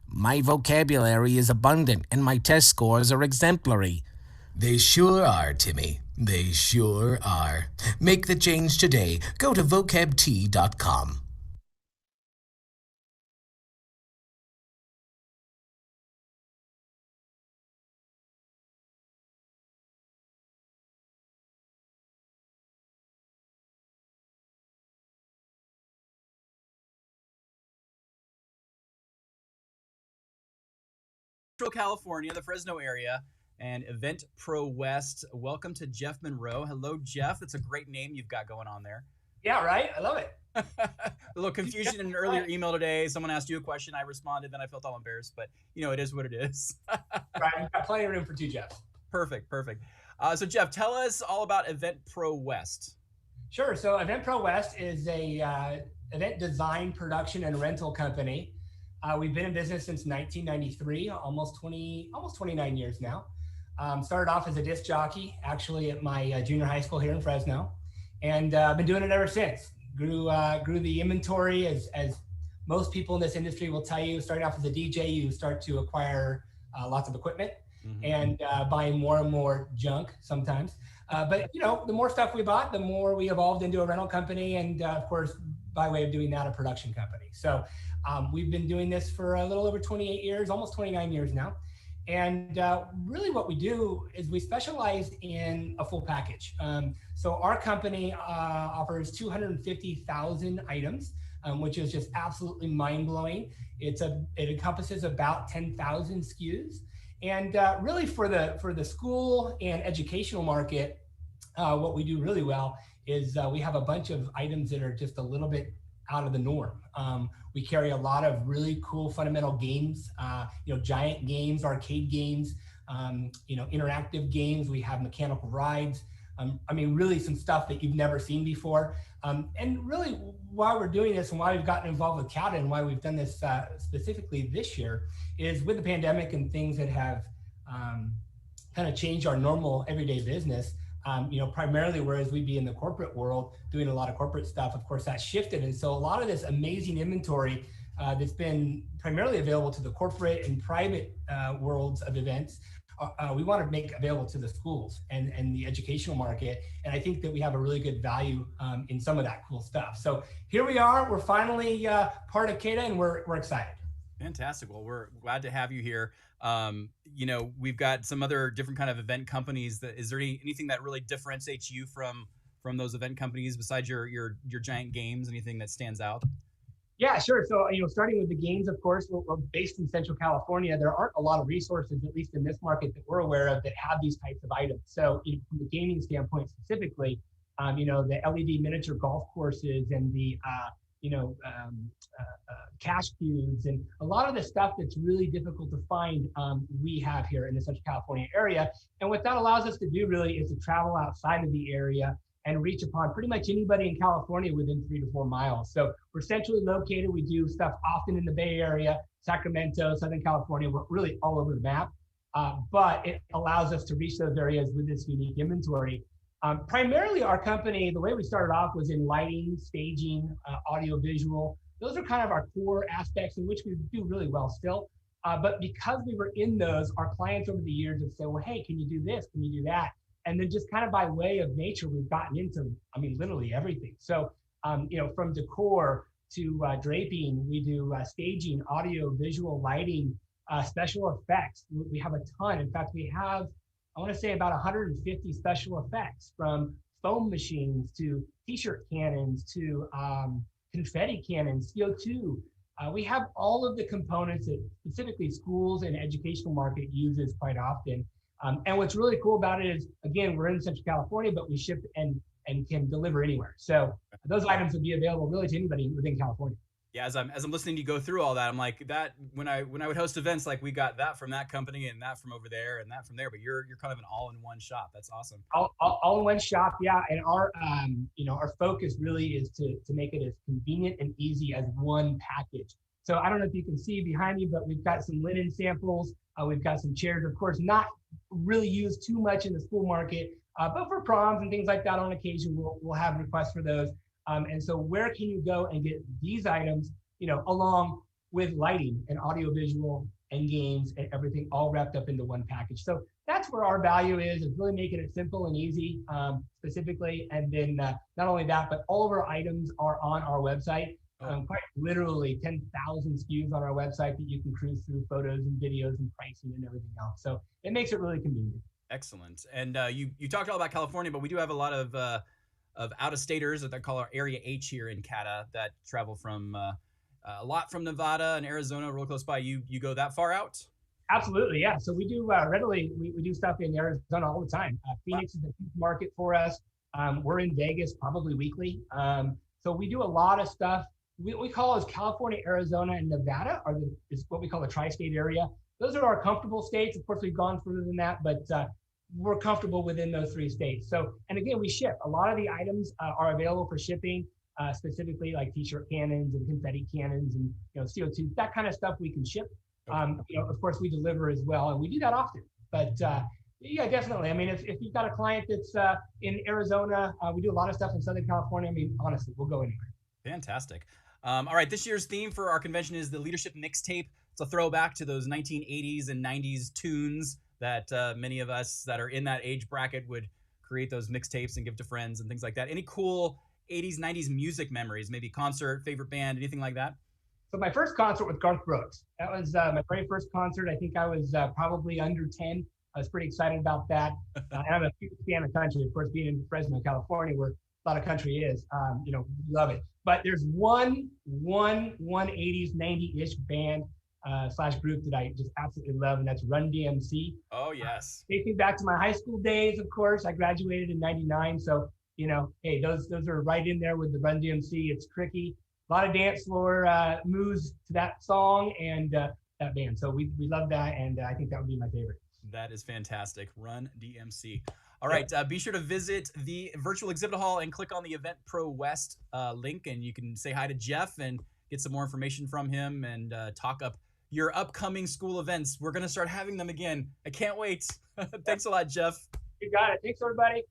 My vocabulary is abundant and my test scores are exemplary. They sure are, Timmy. They sure are. Make the change today. Go to vocabtee.com. California, the Fresno area, and Event Pro West. Welcome to Jeff Monroe. Hello, Jeff. That's a great name you've got going on there. Yeah, right? I love it. A little confusion in an earlier email today. Someone asked you a question. I responded. Then I felt all embarrassed. But, it is what it is. Right. You've got plenty of room for 2 Jeffs. Perfect. So, Jeff, tell us all about Event Pro West. Sure. So Event Pro West is a event design, production, and rental company. We've been in business since 1993, almost 29 years now. Started off as a disc jockey, actually at my junior high school here in Fresno, and I've been doing it ever since. Grew the inventory, as most people in this industry will tell you. Starting off as a DJ, you start to acquire lots of equipment and buying more and more junk sometimes. But the more stuff we bought, the more we evolved into a rental company, and of course, by way of doing that, a production company. So we've been doing this for a little over 28 years, almost 29 years now. And really what we do is we specialize in a full package. So our company offers 250,000 items, which is just absolutely mind-blowing. It encompasses about 10,000 SKUs. And really for the school and educational market, what we do really well is we have a bunch of items that are just a little bit out of the norm. We carry a lot of really cool fundamental games, giant games, arcade games, interactive games. We have mechanical rides. Really some stuff that you've never seen before. And really why we're doing this and why we've gotten involved with CADA and why we've done this specifically this year is with the pandemic and things that have kind of changed our normal everyday business. Primarily, whereas we'd be in the corporate world doing a lot of corporate stuff, of course, that shifted. And so a lot of this amazing inventory that's been primarily available to the corporate and private worlds of events, we want to make available to the schools and the educational market. And I think that we have a really good value in some of that cool stuff. So here we are. We're finally part of CADA, and we're excited. Fantastic. Well, we're glad to have you here. We've got some other different kind of event companies. Is there anything that really differentiates you from those event companies besides your giant games? Anything that stands out? Yeah, sure. So, starting with the games, of course, we're based in Central California. There aren't a lot of resources, at least in this market that we're aware of, that have these types of items. So from the gaming standpoint specifically, the LED miniature golf courses and the, cash cubes and a lot of the stuff that's really difficult to find, we have here in the Central California area. And what that allows us to do really is to travel outside of the area and reach upon pretty much anybody in California within 3 to 4 miles. So we're centrally located. We do stuff often in the Bay Area, Sacramento, Southern California. We're really all over the map, but it allows us to reach those areas with this unique inventory. Primarily our company, the way we started off was in lighting, staging, audio, visual. Those are kind of our core aspects in which we do really well still. But because we were in those, our clients over the years have said, well, hey, can you do this? Can you do that? And then just kind of by way of nature, we've gotten into, literally everything. So, from decor to draping, we do staging, audio, visual, lighting, special effects. We have a ton. In fact, we have, I want to say about 150 special effects, from foam machines to t-shirt cannons to confetti cannons, CO2. We have all of the components that specifically schools and educational market uses quite often. And what's really cool about it is, again, we're in Central California, but we ship and can deliver anywhere. So those items would be available really to anybody within California. Yeah, as I'm listening to you go through all that, I'm like, that when I would host events, like we got that from that company and that from over there and that from there, but you're kind of an all-in-one shop. That's awesome. All in one shop, yeah. And our our focus really is to make it as convenient and easy as one package. So I don't know if you can see behind me, but we've got some linen samples. We've got some chairs, of course, not really used too much in the school market, but for proms and things like that on occasion, we'll have requests for those. And so where can you go and get these items, along with lighting and audiovisual and games and everything all wrapped up into one package. So that's where our value is really making it simple and easy, specifically. And then not only that, but all of our items are on our website. Quite literally 10,000 SKUs on our website that you can cruise through photos and videos and pricing and everything else. So it makes it really convenient. Excellent. And you talked all about California, but we do have a lot of out-of-staters that they call our Area H here in CADA that travel from a lot from Nevada and Arizona, real close by. You go that far out? Absolutely, yeah. So we do readily. We do stuff in Arizona all the time. Phoenix is a huge market for us. We're in Vegas probably weekly. So we do a lot of stuff. We call as California, Arizona, and Nevada is what we call the tri-state area. Those are our comfortable states. Of course, we've gone further than that, but we're comfortable within those 3 states. So, and again, we ship. A lot of the items are available for shipping, specifically like t-shirt cannons and confetti cannons and CO2, that kind of stuff we can ship. Of course, we deliver as well, and we do that often. But yeah, definitely. If you've got a client that's in Arizona, we do a lot of stuff in Southern California. Honestly, we'll go anywhere. Fantastic. All right, this year's theme for our convention is the Leadership Mixtape. It's a throwback to those 1980s and 90s tunes that many of us that are in that age bracket would create those mixtapes and give to friends and things like that. Any cool 80s, 90s music memories, maybe concert, favorite band, anything like that? So my first concert with Garth Brooks. That was my very first concert. I think I was probably under 10. I was pretty excited about that. And I'm a huge fan of country, of course, being in Fresno, California, where a lot of country is. We love it. But there's one 80s, 90-ish band / group that I just absolutely love, and that's Run DMC. Oh, yes. Takes me back to my high school days, of course. I graduated in 99, so, hey, those are right in there with the Run DMC. It's tricky. A lot of dance floor moves to that song and that band. So we love that, and I think that would be my favorite. That is fantastic. Run DMC. All right, be sure to visit the virtual exhibit hall and click on the Event Pro West link, and you can say hi to Jeff and get some more information from him and talk up your upcoming school events. We're going to start having them again. I can't wait. Thanks a lot, Jeff. You got it. Thanks, everybody.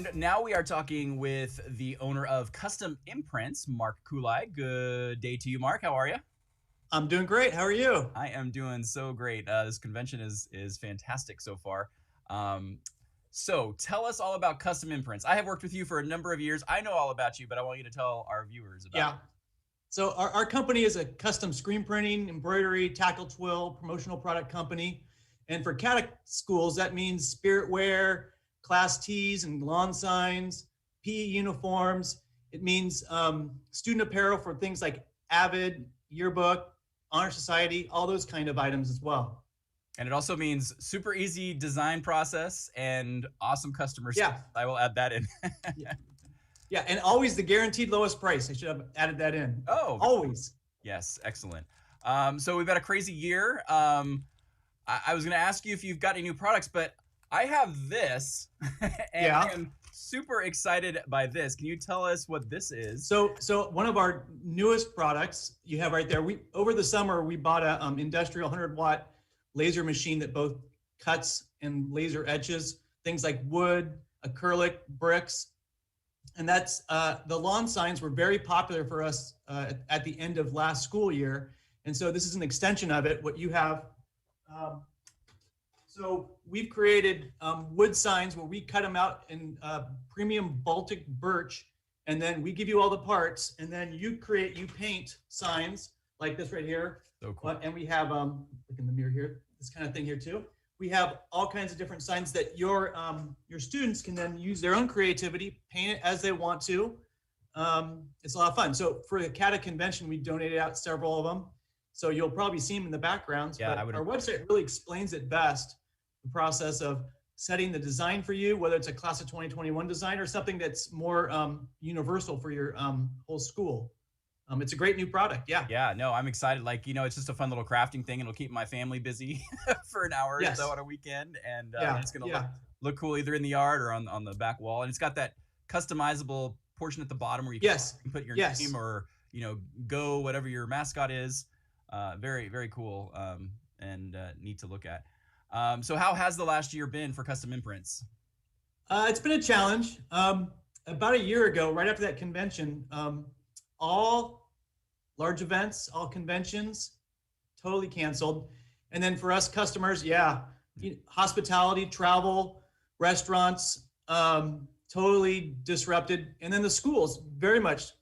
And now we are talking with the owner of Custom Imprints, Mark Kulai. Good day to you, Mark. How are you? I'm doing great. How are you? I am doing so great. This convention is fantastic so far. So tell us all about Custom Imprints. I have worked with you for a number of years. I know all about you, but I want you to tell our viewers about it. So our company is a custom screen printing, embroidery, tackle twill, promotional product company. And for CADA schools, that means spirit wear, class tees and lawn signs, PE uniforms. It means student apparel for things like Avid, Yearbook, Honor Society, all those kind of items as well. And it also means super easy design process and awesome customer service. Yeah. I will add that in. Yeah, and always the guaranteed lowest price. I should have added that in. Oh, always. Yes, excellent. So we've had a crazy year. I was going to ask you if you've got any new products, but I have this, and I am super excited by this. Can you tell us what this is? So one of our newest products you have right there. Over the summer we bought a industrial 100-watt laser machine that both cuts and laser etches things like wood, acrylic, bricks. And that's the lawn signs were very popular for us at the end of last school year. And so this is an extension of it. What you have, so we've created wood signs where we cut them out in premium Baltic birch, and then we give you all the parts, and then you paint signs like this right here. So cool. And we have, look in the mirror here, this kind of thing here too. We have all kinds of different signs that your students can then use their own creativity, paint it as they want to. It's a lot of fun. So for the CADA convention, we donated out several of them. So you'll probably see them in the backgrounds. Yeah, but our website really explains it best, the process of setting the design for you, whether it's a class of 2021 design or something that's more universal for your whole school. It's a great new product. Yeah. Yeah, no, I'm excited. Like, it's just a fun little crafting thing. It'll keep my family busy for an hour or so on a weekend. And it's going to look cool either in the yard or on the back wall. And it's got that customizable portion at the bottom where you can put your name or, go whatever your mascot is. Very, very cool and neat to look at. So how has the last year been for Custom Imprints? It's been a challenge. About a year ago, right after that convention, all large events, all conventions, totally canceled. And then for us customers, hospitality, travel, restaurants, totally disrupted. And then the schools, very much,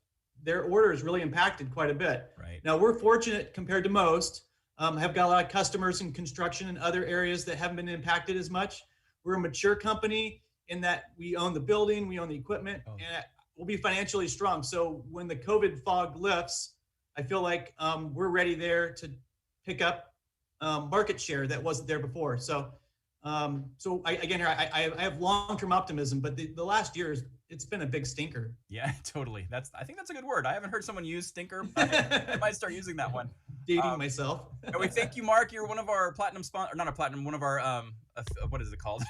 their orders really impacted quite a bit. Right. Now we're fortunate compared to most, have got a lot of customers in construction and other areas that haven't been impacted as much. We're a mature company in that we own the building, we own the equipment, and we'll be financially strong. So when the COVID fog lifts, I feel like we're ready there to pick up market share that wasn't there before. So, I have long-term optimism, but the last year it's been a big stinker. Yeah, totally. I think that's a good word. I haven't heard someone use stinker. I might start using that one. Dating myself. And we thank you, Mark. You're one of our platinum not a platinum, one of our what is it called?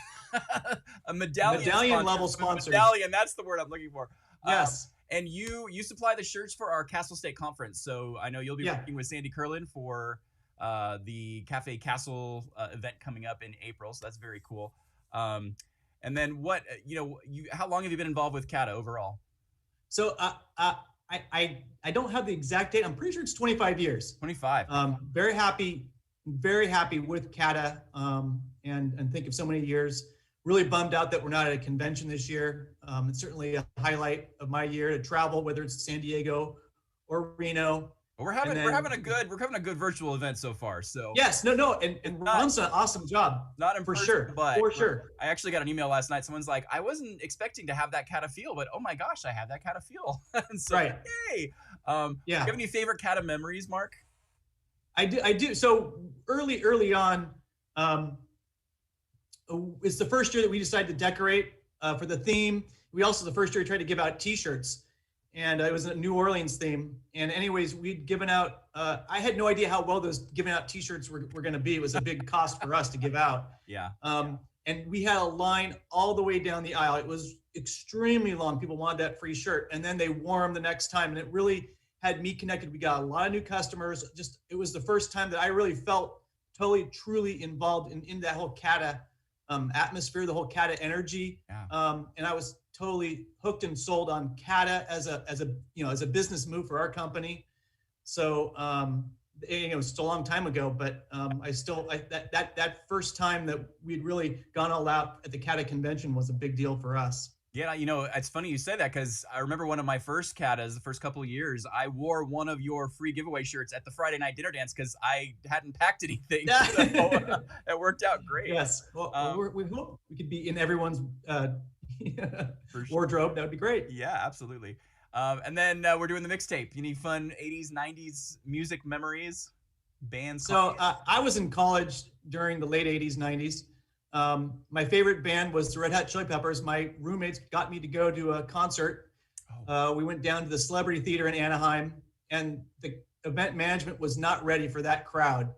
A medallion level sponsors. Medallion. That's the word I'm looking for. Yes. And you supply the shirts for our Castle State Conference. So I know you'll be working with Sandy Curlin for the Cafe Castle event coming up in April. So that's very cool. And then how long have you been involved with CADA overall? So I don't have the exact date. I'm pretty sure it's 25 years. 25. Very happy with CADA and think of so many years. Really bummed out that we're not at a convention this year. It's certainly a highlight of my year to travel, whether it's San Diego or Reno. We're having a good virtual event so far. So yes, and Ron's done an awesome job. Not in for person, sure, but for sure. I actually got an email last night. Someone's like, I wasn't expecting to have that CADA feel, but oh my gosh, I have that CADA feel. And so, right. Yay. Do you have any favorite CADA memories, Mark? I do. So early on, it's the first year that we decided to decorate for the theme. We also the first year we tried to give out T-shirts, and it was a New Orleans theme. And anyways, we'd given out. I had no idea how well those giving out T-shirts were going to be. It was a big cost for us to give out. Yeah. And we had a line all the way down the aisle. It was extremely long. People wanted that free shirt, and then they wore them the next time, and it really had me connected. We got a lot of new customers. It was the first time that I really felt totally, truly involved in that whole CADA atmosphere, the whole CADA energy. And I was totally hooked and sold on CADA as a business move for our company. So it's a long time ago, but that first time that we'd really gone all out at the CADA convention was a big deal for us. Yeah, it's funny you say that, because I remember one of my first CADAs, the first couple of years, I wore one of your free giveaway shirts at the Friday night dinner dance because I hadn't packed anything. So it worked out great. Yes. Well, we hope we could be in everyone's wardrobe. That would be great. Yeah, absolutely. And then we're doing the mixtape. Any fun 80s, 90s music memories? Bands? So I was in college during the late 80s, 90s. My favorite band was the Red Hot Chili Peppers. My roommates got me to go to a concert. We went down to the Celebrity Theater in Anaheim, and the event management was not ready for that crowd.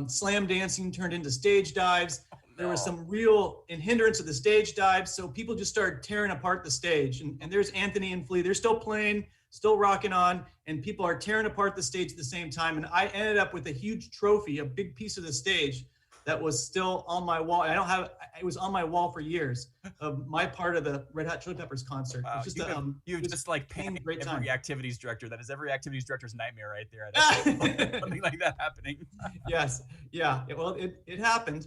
Slam dancing turned into stage dives. There was some real hindrance of the stage dives, so people just started tearing apart the stage. And there's Anthony and Flea. They're still playing, still rocking on, and people are tearing apart the stage at the same time. And I ended up with a huge trophy, a big piece of the stage that was still on my wall. It was on my wall for years of my part of the Red Hot Chili Peppers concert. Wow. It's You've just like painted great time. every activities director. That is every activities director's nightmare right there. Something like that happening. Yes. Yeah. Well, it happened.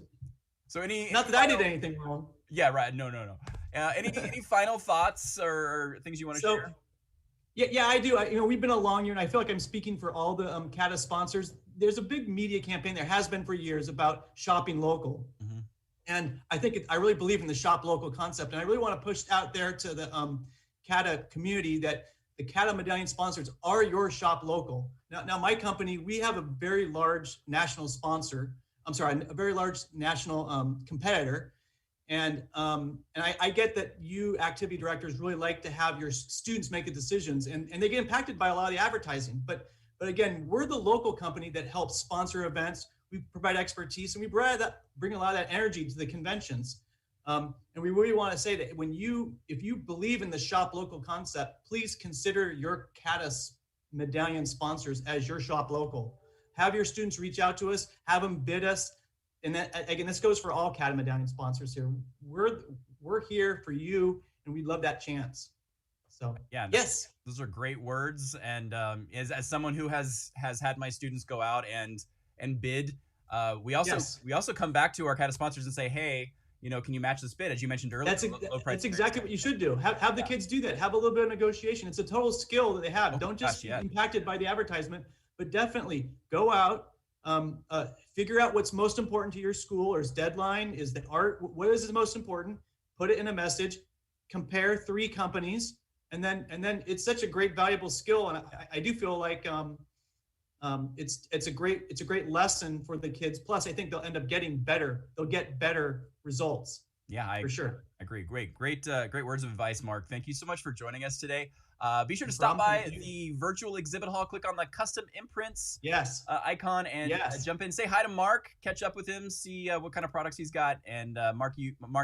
So not that I did anything wrong. Yeah. Right. No. Any final thoughts or things you want to share? Yeah, I do. We've been a long year, and I feel like I'm speaking for all the CADA sponsors. There's a big media campaign, there has been for years, about shopping local. Mm-hmm. And I think I really believe in the shop local concept. And I really want to push out there to the CADA community that the CADA medallion sponsors are your shop local. Now my company, we have a very large national sponsor. A very large national competitor. And I get that you activity directors really like to have your students make the decisions, and they get impacted by a lot of the advertising. But again, we're the local company that helps sponsor events. We provide expertise, and we bring a lot of that energy to the conventions. And we really want to say that if you believe in the shop local concept, please consider your CADA medallion sponsors as your shop local. Have your students reach out to us, have them bid us. And that, again, this goes for all CADA medallion sponsors here. We're here for you, and we'd love that chance. So yeah, yes, those are great words. And as someone who has had my students go out and bid, we also come back to our CADA sponsors and say, hey, can you match this bid? As you mentioned earlier, that's exactly what you should do. Have the kids do that. Have a little bit of negotiation. It's a total skill that they have. Don't just be impacted by the advertisement, but definitely go out. Figure out what's most important to your school, or its deadline, is the art, what is the most important, put it in a message, compare 3 companies, and then it's such a great valuable skill. And I do feel like it's a great lesson for the kids. Plus I think they'll end up getting better. They'll get better results. Yeah, for sure. I agree. Great words of advice, Mark. Thank you so much for joining us today. Be sure to stop by the virtual exhibit hall, click on the custom imprints icon, and jump in. Say hi to Mark, catch up with him, see what kind of products he's got. And Mark,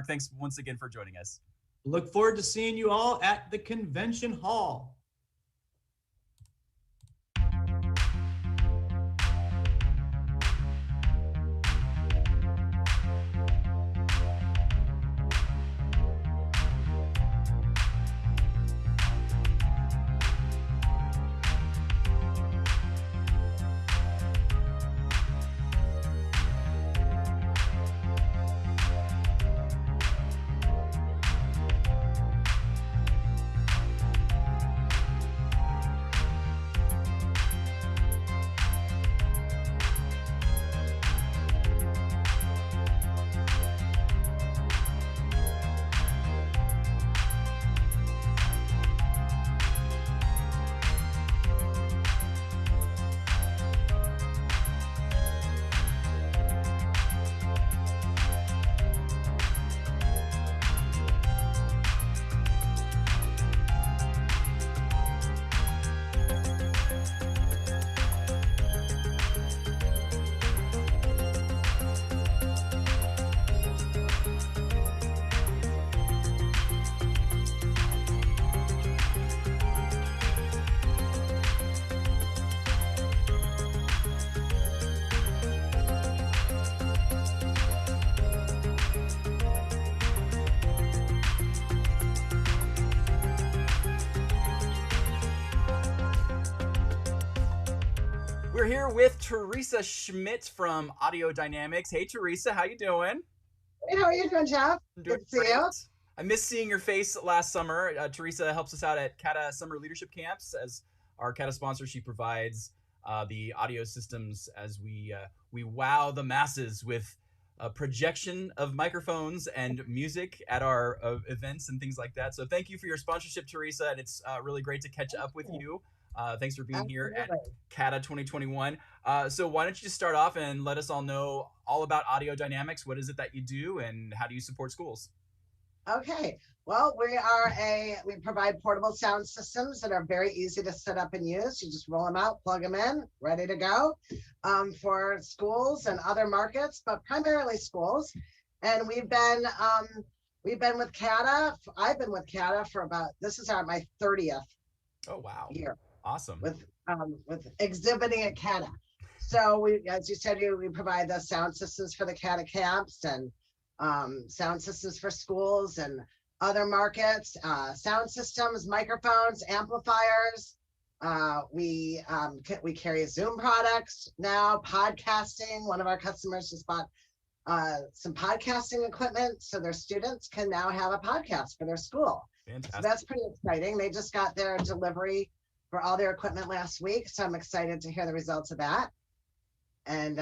thanks once again for joining us. Look forward to seeing you all at the convention hall. We're here with Teresa Schmidt from Audio Dynamics. Hey, Teresa, how you doing? Hey, how are you doing, Jeff? Good to see you. I missed seeing your face last summer. Teresa helps us out at CADA Summer Leadership Camps. As our CADA sponsor, she provides the audio systems as we wow the masses with projection of microphones and music at our events and things like that. So thank you for your sponsorship, Teresa, and it's really great to catch up with you. Thanks for being here at CADA 2021. So why don't you just start off and let us all know all about Audio Dynamics. What is it that you do, and how do you support schools? Okay, well, we provide portable sound systems that are very easy to set up and use. You just roll them out, plug them in, ready to go for schools and other markets, but primarily schools. And we've been with CADA. I've been with CADA for this is my 30th. Oh wow! Year. Awesome. With exhibiting at CADA. So as you said, we provide the sound systems for the CADA camps and sound systems for schools and other markets, sound systems, microphones, amplifiers. We carry Zoom products now, podcasting. One of our customers just bought some podcasting equipment so their students can now have a podcast for their school. Fantastic. So that's pretty exciting. They just got their delivery for all their equipment last week, so I'm excited to hear the results of that. And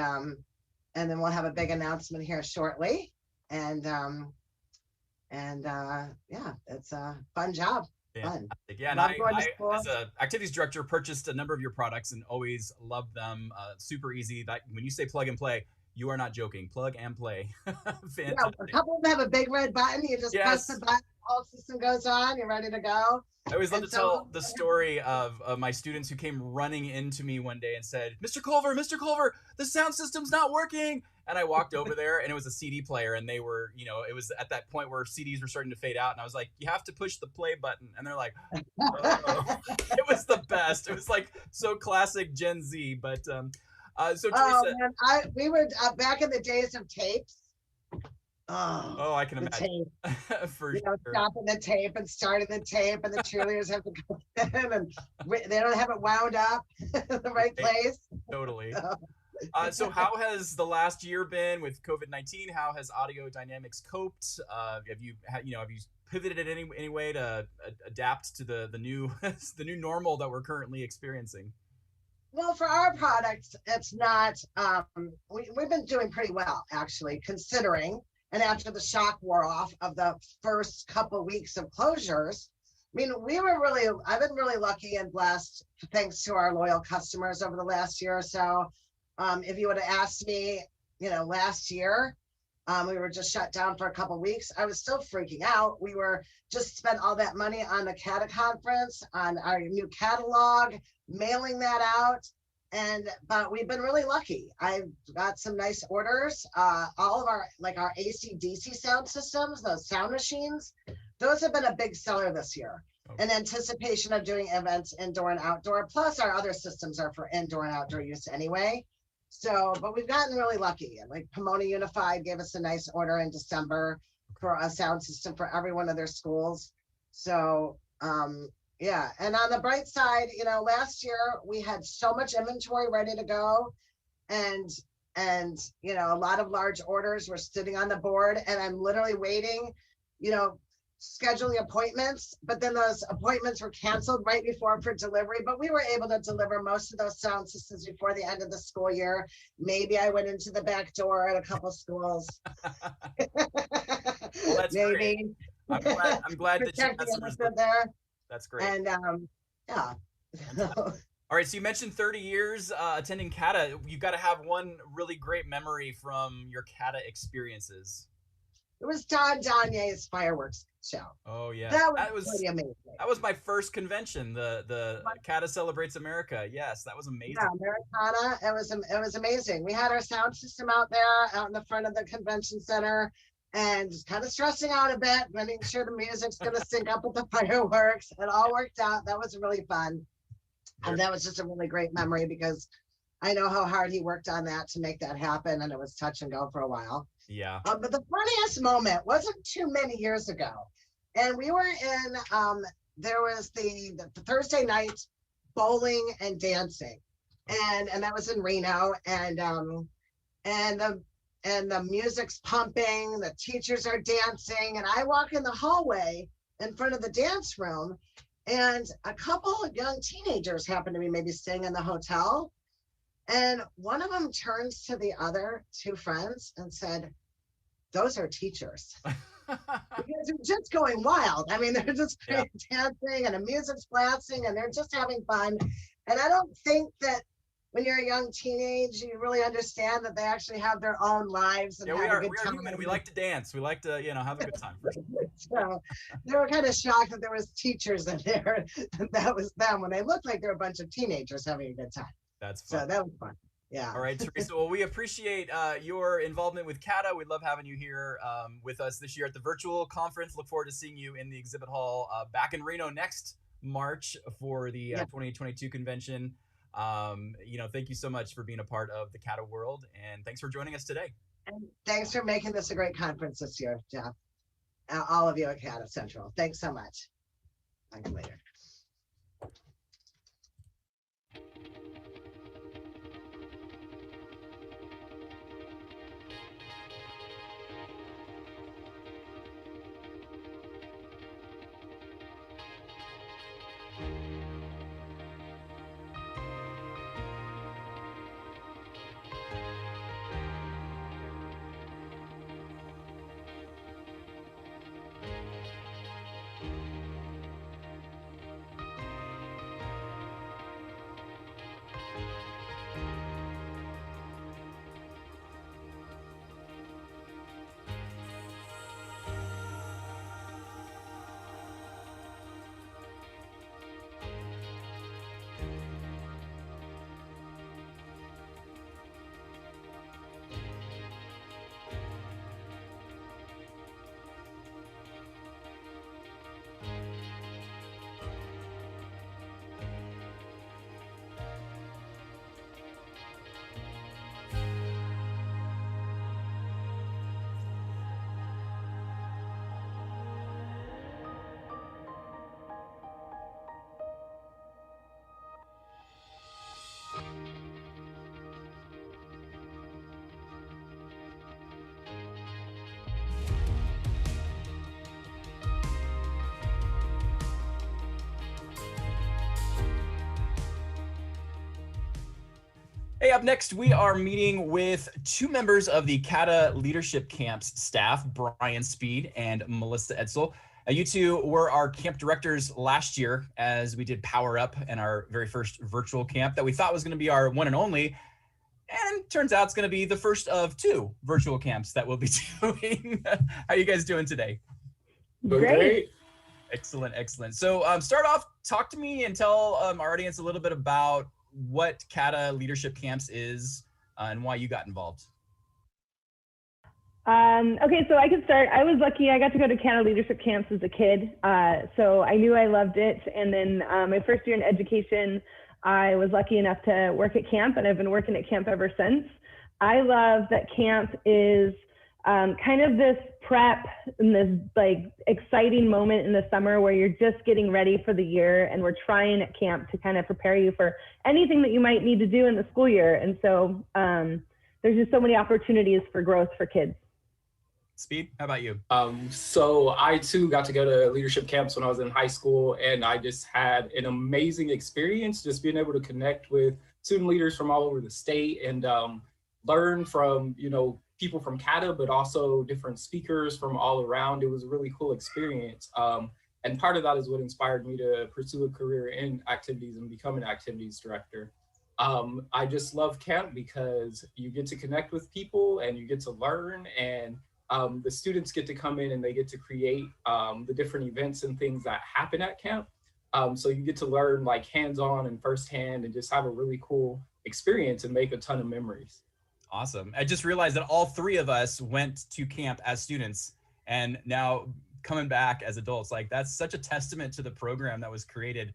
then we'll have a big announcement here shortly. And yeah, it's a fun job. Fun. Yeah, and I as an activities director, purchased a number of your products and always loved them. Super easy. That when you say plug and play, you are not joking. Plug and play. Fantastic. Yeah, a couple of them have a big red button. You just press the button, the whole system goes on. You're ready to go. I always love to tell the story of my students who came running into me one day and said, Mr. Culver, the sound system's not working. And I walked over there and it was a CD player, and they were, it was at that point where CDs were starting to fade out. And I was like, you have to push the play button. And they're like, oh. It was the best. It was like so classic Gen Z. But so Teresa. Man, we were back in the days of tapes. Oh, I can imagine. For sure. Stopping the tape and starting the tape, and the cheerleaders have to go in, and they don't have it wound up in the right place. Totally. So how has the last year been with COVID-19? How has Audio Dynamics coped? Have you pivoted in any way to adapt to the new the new normal that we're currently experiencing? Well, for our products, it's not. We've been doing pretty well, actually, considering. And after the shock wore off of the first couple weeks of closures, I mean, I've been really lucky and blessed thanks to our loyal customers over the last year or so. If you would have asked me, last year, we were just shut down for a couple weeks, I was still freaking out. We were just spent all that money on the CADA conference, on our new catalog, mailing that out. But we've been really lucky. I've got some nice orders. All of our AC/DC sound systems, those sound machines, those have been a big seller this year. Okay. In anticipation of doing events indoor and outdoor. Plus our other systems are for indoor and outdoor use anyway. So, but we've gotten really lucky. Like Pomona Unified gave us a nice order in December for a sound system for every one of their schools. So, yeah, and on the bright side, last year we had so much inventory ready to go, and a lot of large orders were sitting on the board, and I'm literally waiting, scheduling appointments, but then those appointments were canceled right before for delivery. But we were able to deliver most of those sound systems before the end of the school year. Maybe I went into the back door at a couple schools. Well, that's maybe. Great. I'm glad that you had some results there. That's great. And yeah. All right, so you mentioned 30 years attending CADA. You've got to have one really great memory from your CADA experiences. It was Don Donye's fireworks show. Oh yeah, that was pretty amazing. That was my first convention, the CADA Celebrates America. Yes, that was amazing. Yeah, Americana. It was amazing. We had our sound system out there, out in the front of the convention center, and just kind of stressing out a bit, making sure the music's going to sync up with the fireworks. It all worked out. That was really fun. And that was just a really great memory because I know how hard he worked on that to make that happen, and it was touch and go for a while. Yeah. But the funniest moment wasn't too many years ago. And we were in, there was the Thursday night bowling and dancing. and that was in Reno, and the music's pumping, the teachers are dancing, and I walk in the hallway in front of the dance room, and a couple of young teenagers happen to be maybe staying in the hotel, and one of them turns to the other two friends and said, "Those are teachers." Because they're just going wild. I mean, they're just dancing and the music's blasting and they're just having fun. And I don't think that when you're a young teenage, you really understand that they actually have their own lives and have a good time. Human. We like to dance. We like to, have a good time. So they were kind of shocked that there was teachers in there. And that was them when they looked like they're a bunch of teenagers having a good time. That's fun. So that was fun. Yeah. All right, Teresa. Well, we appreciate your involvement with CADA. We love having you here with us this year at the virtual conference. Look forward to seeing you in the exhibit hall back in Reno next March for the 2022 convention. Thank you so much for being a part of the CADA world, and thanks for joining us today. And thanks for making this a great conference this year, Jeff. All of you at CADA Central. Thanks so much. Talk to you later. Hey, up next, we are meeting with two members of the CADA Leadership Camps staff, Brian Speed and Melissa Edsel. You two were our camp directors last year as we did Power Up and our very first virtual camp that we thought was going to be our one and only. And turns out it's going to be the first of two virtual camps that we'll be doing. How are you guys doing today? Great. Excellent, excellent. So start off, talk to me and tell our audience a little bit about what CADA Leadership Camps is and why you got involved. Okay, so I can start. I was lucky. I got to go to CADA Leadership Camps as a kid, so I knew I loved it. And then my first year in education, I was lucky enough to work at camp, and I've been working at camp ever since. I love that camp is kind of this prep and this like exciting moment in the summer where you're just getting ready for the year, and we're trying at camp to kind of prepare you for anything that you might need to do in the school year. And so there's just so many opportunities for growth for kids. Speed, how about you? So I too got to go to leadership camps when I was in high school, and I just had an amazing experience just being able to connect with student leaders from all over the state and learn from, people from CADA, but also different speakers from all around. It was a really cool experience. And part of that is what inspired me to pursue a career in activities and become an activities director. I just love camp because you get to connect with people and you get to learn, and the students get to come in and they get to create the different events and things that happen at camp. So you get to learn like hands-on and firsthand and just have a really cool experience and make a ton of memories. Awesome. I just realized that all three of us went to camp as students and now coming back as adults. Like that's such a testament to the program that was created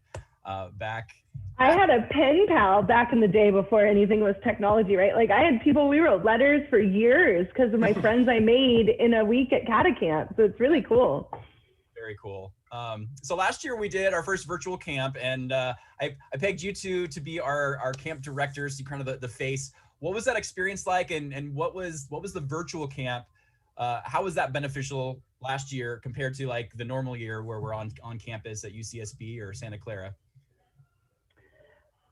back. I had a pen pal back in the day before anything was technology, right? Like I had people, we wrote letters for years because of my friends I made in a week at CADA camp. So it's really cool. Very cool. So last year we did our first virtual camp, and I pegged you two to be our camp directors, you kind of the face. What was that experience like, and what was the virtual camp? How was that beneficial last year compared to like the normal year where we're on campus at UCSB or Santa Clara?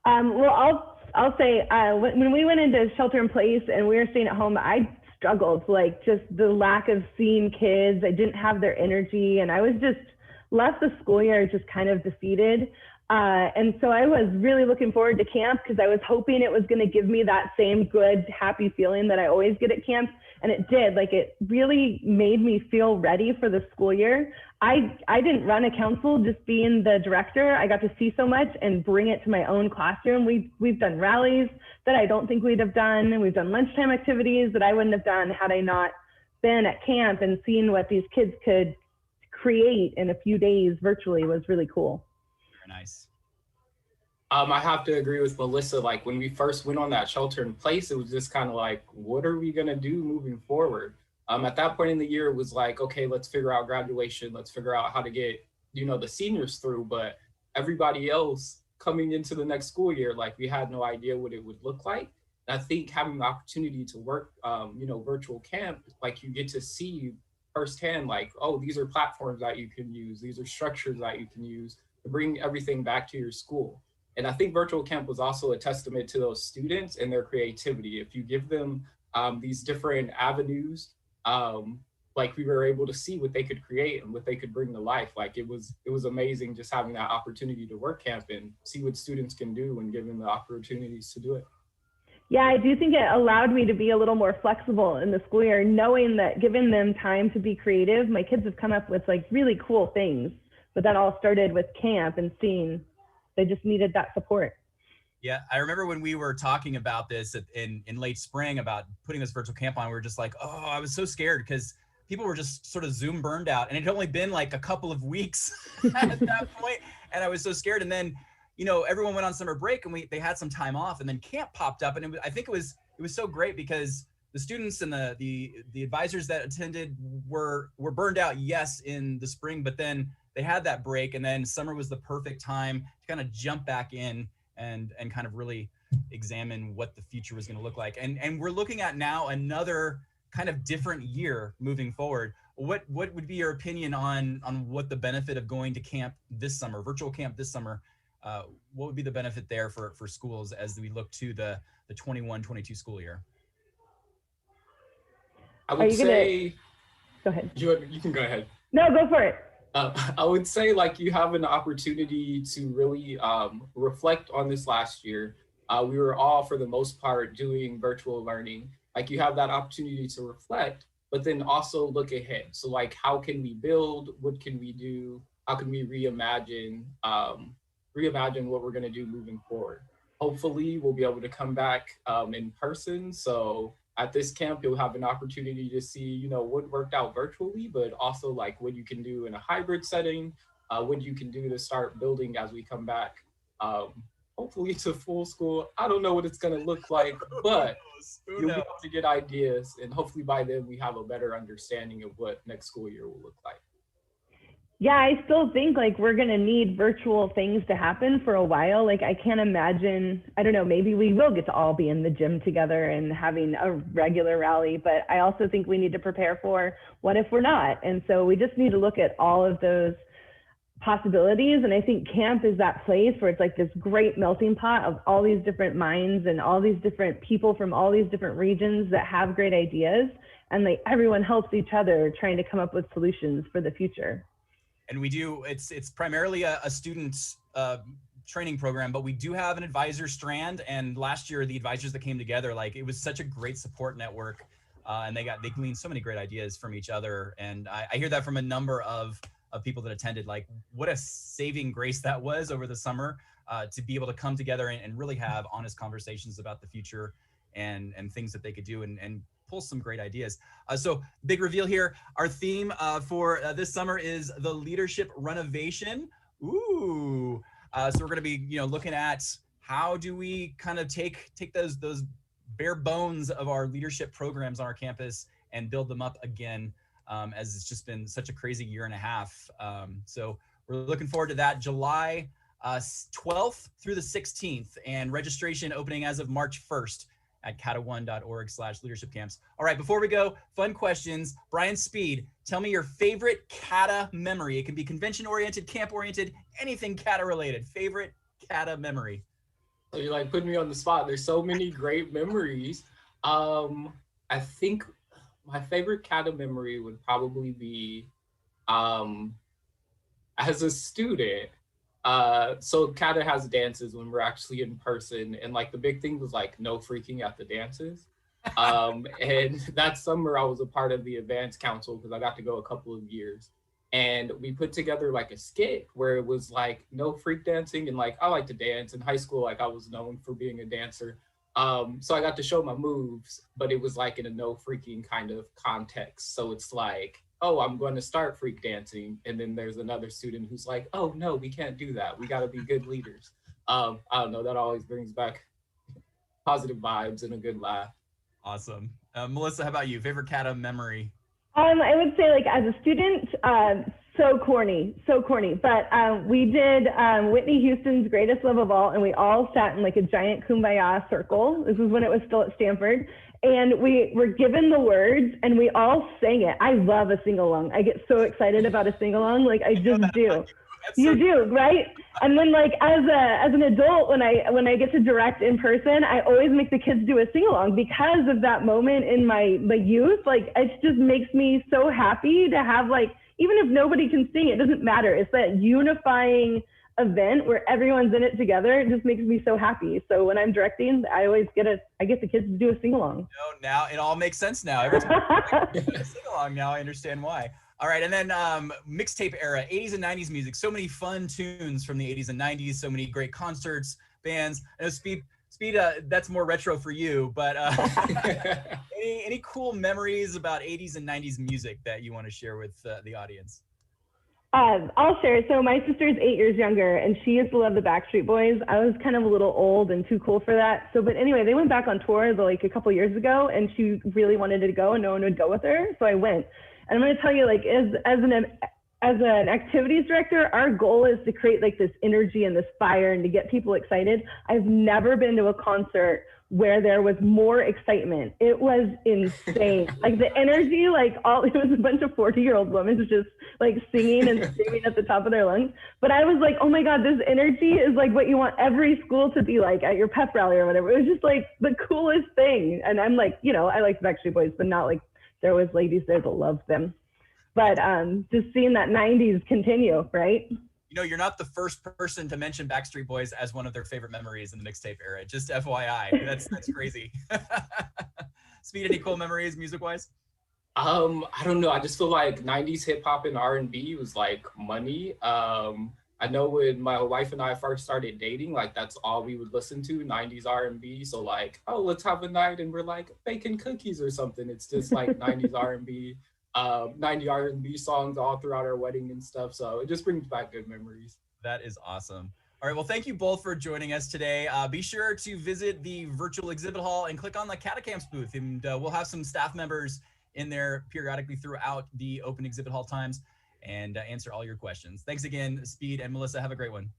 Well, I'll say when we went into shelter in place and we were staying at home, I struggled, like just the lack of seeing kids. I didn't have their energy, and I was just left the school year just kind of defeated. And so I was really looking forward to camp because I was hoping it was going to give me that same good, happy feeling that I always get at camp. And it did. Like, it really made me feel ready for the school year. I didn't run a council, just being the director. I got to see so much and bring it to my own classroom. We've done rallies that I don't think we'd have done. And we've done lunchtime activities that I wouldn't have done had I not been at camp, and seeing what these kids could create in a few days virtually was really cool. Very nice. I have to agree with Melissa. Like, when we first went on that shelter in place, it was just kind of like, what are we gonna do moving forward? At that point in the year, it was like, okay, let's figure out graduation. Let's figure out how to get, the seniors through. But everybody else coming into the next school year, like, we had no idea what it would look like. And I think having the opportunity to work, virtual camp, like, you get to see firsthand, like, oh, these are platforms that you can use. These are structures that you can use to bring everything back to your school. And I think virtual camp was also a testament to those students and their creativity. If you give them these different avenues, like, we were able to see what they could create and what they could bring to life. Like, it was amazing just having that opportunity to work camp and see what students can do and give them the opportunities to do it. Yeah, I do think it allowed me to be a little more flexible in the school year, knowing that giving them time to be creative, my kids have come up with like really cool things, but that all started with camp and seeing they just needed that support. Yeah, I remember when we were talking about this in late spring about putting this virtual camp on, we were just like, oh, I was so scared because people were just sort of Zoom burned out, and it had only been like a couple of weeks at that point, and I was so scared. And then, everyone went on summer break and they had some time off, and then camp popped up, and I think it was so great because the students and the advisors that attended were burned out, yes, in the spring, but then they had that break, and then summer was the perfect time to kind of jump back in and kind of really examine what the future was going to look like. And we're looking at now another kind of different year moving forward. What would be your opinion on what the benefit of going to camp this summer, virtual camp this summer? What would be the benefit there for schools as we look to the 21-22 school year? I would say, go ahead. You can go ahead. No, go for it. I would say, like, you have an opportunity to really reflect on this last year. We were all, for the most part, doing virtual learning. Like, you have that opportunity to reflect, but then also look ahead. So, like, how can we build? What can we do? How can we reimagine what we're going to do moving forward? Hopefully, we'll be able to come back in person. So at this camp, you'll have an opportunity to see, what worked out virtually, but also like what you can do in a hybrid setting, what you can do to start building as we come back. Hopefully to full school. I don't know what it's going to look like, but you'll be able to get ideas, and hopefully by then we have a better understanding of what next school year will look like. Yeah, I still think like we're going to need virtual things to happen for a while. Like, I can't imagine, I don't know, maybe we will get to all be in the gym together and having a regular rally, but I also think we need to prepare for what if we're not. And so we just need to look at all of those possibilities. And I think camp is that place where it's like this great melting pot of all these different minds and all these different people from all these different regions that have great ideas. And like everyone helps each other trying to come up with solutions for the future. And we do, it's primarily a student training program, but we do have an advisor strand. And last year, the advisors that came together, like, it was such a great support network, and they gleaned so many great ideas from each other. And I hear that from a number of people that attended, like, what a saving grace that was over the summer, to be able to come together and really have honest conversations about the future and things that they could do and pull some great ideas. So big reveal here. Our theme for this summer is the leadership renovation. Ooh. So we're going to be, looking at how do we kind of take those bare bones of our leadership programs on our campus and build them up again. as it's just been such a crazy year and a half. So we're looking forward to that, July 12th through the 16th, and registration opening as of March 1st at cada1.org/leadership camps. All right, before we go, fun questions. Brian Speed, tell me your favorite CADA memory. It can be convention-oriented, camp-oriented, anything CADA-related. Favorite CADA memory. So you're like putting me on the spot. There's so many great memories. I think my favorite CADA memory would probably be as a student. So CADA has dances when we're actually in person, and like the big thing was like no freaking at the dances. And that summer I was a part of the advanced council because I got to go a couple of years, and we put together like a skit where it was like no freak dancing, and like I like to dance in high school, like I was known for being a dancer. So I got to show my moves, but it was like in a no freaking kind of context. So it's like, oh, I'm going to start freak dancing. And then there's another student who's like, oh, no, we can't do that. We got to be good leaders. I don't know. That always brings back positive vibes and a good laugh. Awesome. Melissa, how about you? Favorite CADA memory? I would say, like, as a student, so corny. But we did Whitney Houston's Greatest Love of All, and we all sat in like a giant kumbaya circle. This was when it was still at Stanford. And we were given the words and we all sang it. I love a sing-along. I get so excited about a sing-along, like I just do. You do, right? And then like as an adult, when I get to direct in person, I always make the kids do a sing-along because of that moment in my youth. Like it just makes me so happy to have, like, even if nobody can sing, it doesn't matter. It's that unifying event where everyone's in it together. It just makes me so happy. So when I'm directing, I always get the kids to do a sing-along. No, now it all makes sense now. Every time I do a sing-along now, I understand why. All right, and then mixtape era, 80s and 90s music. So many fun tunes from the 80s and 90s. So many great concerts, bands. I know Speed, that's more retro for you, but any cool memories about 80s and 90s music that you want to share with the audience? I'll share. So my sister's 8 years younger, and she used to love the Backstreet Boys. I was kind of a little old and too cool for that. So, but anyway, they went back on tour like a couple years ago, and she really wanted to go, and no one would go with her. So I went. And I'm going to tell you, like, as an activities director, our goal is to create like this energy and this fire and to get people excited. I've never been to a concert where there was more excitement. It was insane. Like the energy, like it was a bunch of 40-year-old women just like singing and screaming at the top of their lungs. But I was like, oh my God, this energy is like what you want every school to be like at your pep rally or whatever. It was just like the coolest thing. And I'm like, I like the Backstreet Boys, but not like there was ladies there that loved them. But just seeing that 90s continue, right? You're not the first person to mention Backstreet Boys as one of their favorite memories in the mixtape era. Just FYI, that's crazy. Speed, any cool memories music-wise? I don't know. I just feel like 90s hip hop and R&B was like money. I know when my wife and I first started dating, like that's all we would listen to, 90s R&B. So like, oh, let's have a night and we're like baking cookies or something. It's just like 90s R&B. 90 R&B songs all throughout our wedding and stuff. So it just brings back good memories. That is awesome. All right, well, thank you both for joining us today. Be sure to visit the virtual exhibit hall and click on the CADA Camps booth, and we'll have some staff members in there periodically throughout the open exhibit hall times and answer all your questions. Thanks again, Speed and Melissa. Have a great one.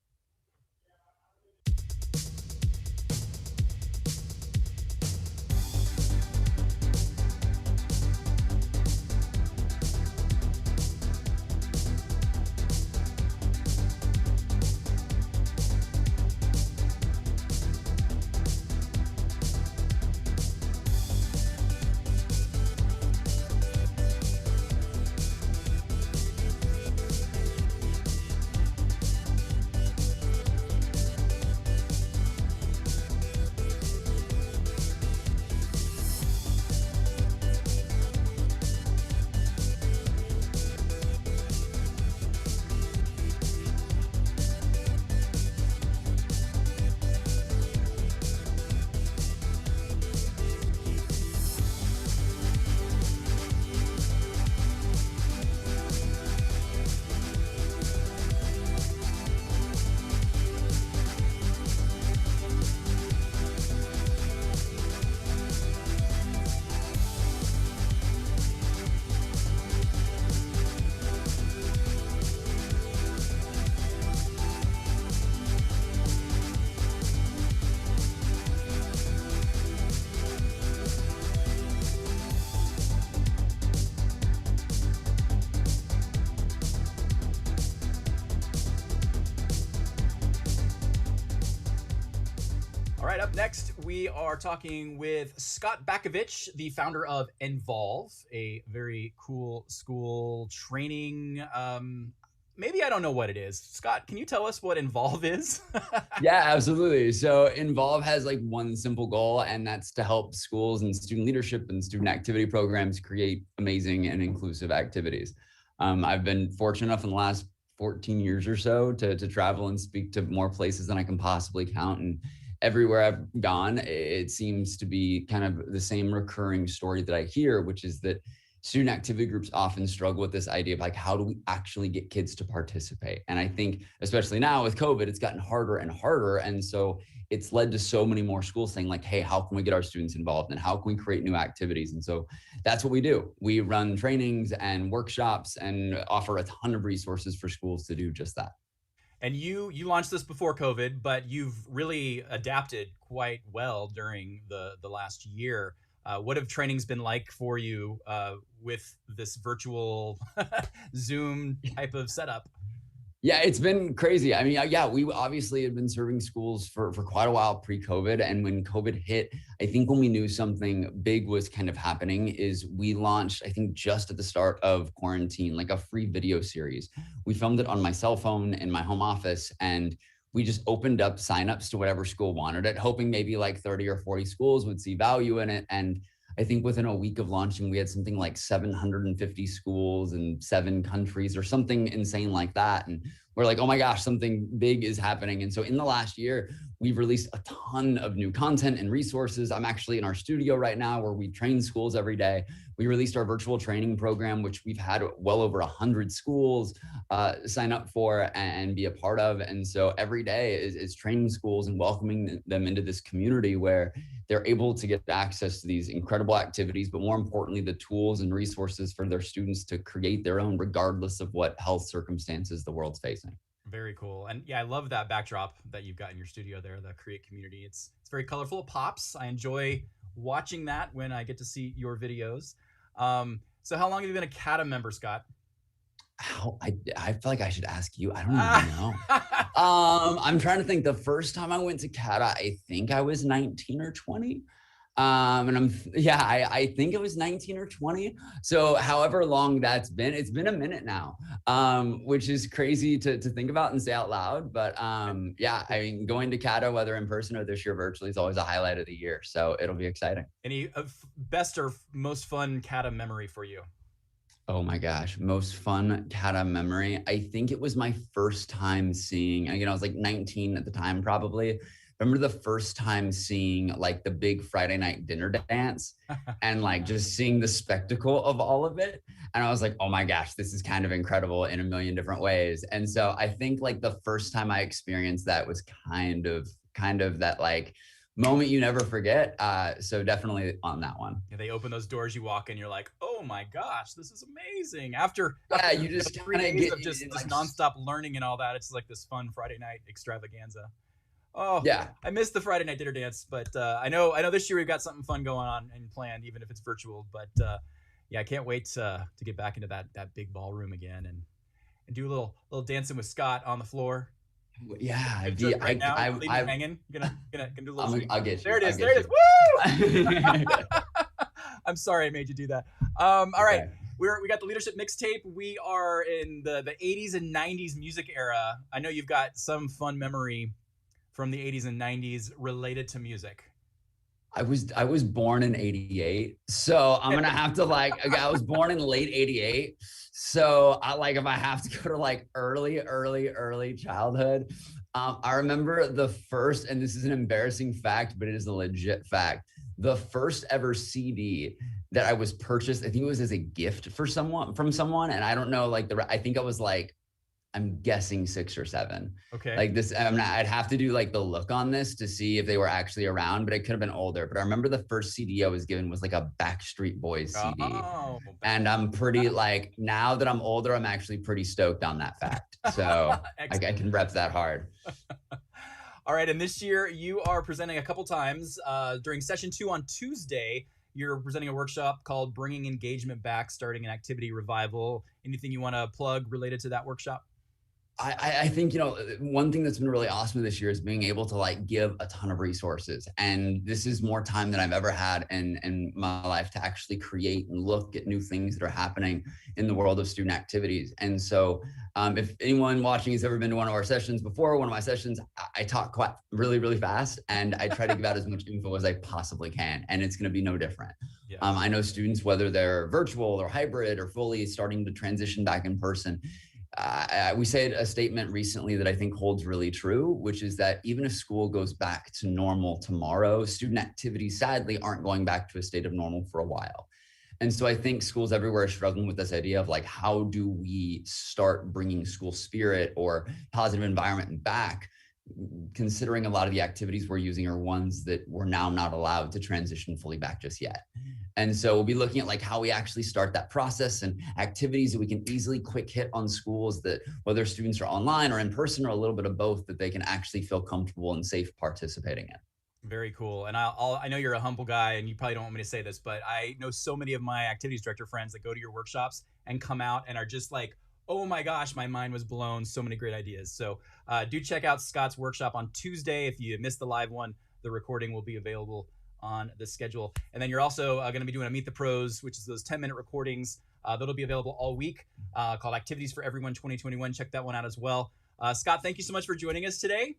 All right, up next, we are talking with Scott Bakovich, the founder of Involve, a very cool school training. Maybe I don't know what it is. Scott, can you tell us what Involve is? Yeah, absolutely. So Involve has like one simple goal, and that's to help schools and student leadership and student activity programs create amazing and inclusive activities. I've been fortunate enough in the last 14 years or so to travel and speak to more places than I can possibly count. And everywhere I've gone, it seems to be kind of the same recurring story that I hear, which is that student activity groups often struggle with this idea of like, how do we actually get kids to participate? And I think, especially now with COVID, it's gotten harder and harder. And so it's led to so many more schools saying like, hey, how can we get our students involved and how can we create new activities? And so that's what we do. We run trainings and workshops and offer a ton of resources for schools to do just that. And you launched this before COVID, but you've really adapted quite well during the last year. What have trainings been like for you with this virtual Zoom type of setup? Yeah, it's been crazy. I mean, yeah, we obviously had been serving schools for quite a while pre-COVID. And when COVID hit, I think when we knew something big was kind of happening is we launched, I think just at the start of quarantine, like a free video series. We filmed it on my cell phone in my home office, and we just opened up signups to whatever school wanted it, hoping maybe like 30 or 40 schools would see value in it. And I think within a week of launching, we had something like 750 schools in 7 countries or something insane like that. And we're like, oh my gosh, something big is happening. And so in the last year, we've released a ton of new content and resources. I'm actually in our studio right now where we train schools every day. We released our virtual training program, which we've had well over 100 schools sign up for and be a part of. And so every day is training schools and welcoming them into this community where they're able to get access to these incredible activities, but more importantly, the tools and resources for their students to create their own, regardless of what health circumstances the world's facing. Very cool. And yeah, I love that backdrop that you've got in your studio there, the Create community. It's very colorful. It pops. I enjoy watching that when I get to see your videos. So how long have you been a CADA member, Scott? I feel like I should ask you. I don't even know. I'm trying to think. The first time I went to CADA, I think I was 19 or 20. And I think it was 19 or 20. So however long that's been, it's been a minute now, which is crazy to think about and say out loud. But yeah, I mean, going to CADA, whether in person or this year virtually, is always a highlight of the year. So it'll be exciting. Any best or most fun CADA memory for you? Oh my gosh, most fun CADA memory. I think it was my first time seeing, I was like 19 at the time, probably. Remember the first time seeing like the big Friday night dinner dance and like just seeing the spectacle of all of it. And I was like, oh my gosh, this is kind of incredible in a million different ways. And so I think like the first time I experienced that was kind of that like moment you never forget. So definitely on that one. Yeah, they open those doors, you walk in, you're like, oh my gosh, this is amazing. After you just 3 days of just nonstop learning and all that, it's like this fun Friday night extravaganza. Oh yeah, I missed the Friday night dinner dance, but I know this year we've got something fun going on and planned, even if it's virtual. But yeah, I can't wait to get back into that big ballroom again and do a little dancing with Scott on the floor. Yeah, hanging. Gonna do a little. I'll get you. There it is. There it is. Woo! I'm sorry I made you do that. All right. Okay. We got the leadership mixtape. We are in the 80s and 90s music era. I know you've got some fun memory from the 80s and 90s related to music. I was born in 88. So I'm gonna have to I was born in late 88. So if I have to go to like early childhood, I remember the first, and this is an embarrassing fact, but it is a legit fact. The first ever CD that I was purchased, I think it was as a gift from someone. And I don't know, I think I was I'm guessing 6 or 7. Okay. Like this, I'd have to do the look on this to see if they were actually around, but it could have been older. But I remember the first CD I was given was a Backstreet Boys CD. Oh, and I'm pretty now that I'm older, I'm actually pretty stoked on that fact. So I can rep that hard. All right. And this year you are presenting a couple times during session 2 on Tuesday. You're presenting a workshop called Bringing Engagement Back, Starting an Activity Revival. Anything you want to plug related to that workshop? I think, one thing that's been really awesome this year is being able to like give a ton of resources. And this is more time than I've ever had in my life to actually create and look at new things that are happening in the world of student activities. And so if anyone watching has ever been to one of our sessions before, one of my sessions, I talk quite really, really fast, and I try to give out as much info as I possibly can. And it's going to be no different. Yes. I know students, whether they're virtual or hybrid or fully starting to transition back in person, we said a statement recently that I think holds really true, which is that even if school goes back to normal tomorrow, student activities sadly aren't going back to a state of normal for a while. And so I think schools everywhere are struggling with this idea of like, how do we start bringing school spirit or positive environment back, considering a lot of the activities we're using are ones that we're now not allowed to transition fully back just yet. And so we'll be looking at like how we actually start that process and activities that we can easily quick hit on schools that whether students are online or in person or a little bit of both, that they can actually feel comfortable and safe participating in. Very cool. And I know you're a humble guy and you probably don't want me to say this, but I know so many of my activities director friends that go to your workshops and come out and are just like, oh my gosh, my mind was blown. So many great ideas. So do check out Scott's workshop on Tuesday. If you missed the live one, the recording will be available on the schedule. And then you're also going to be doing a Meet the Pros, which is those 10-minute recordings that'll be available all week called Activities for Everyone 2021. Check that one out as well. Scott, thank you so much for joining us today.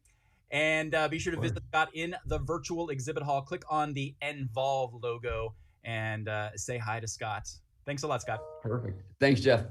And be sure to visit Scott in the virtual exhibit hall. Click on the Involve logo and say hi to Scott. Thanks a lot, Scott. Perfect. Thanks, Jeff.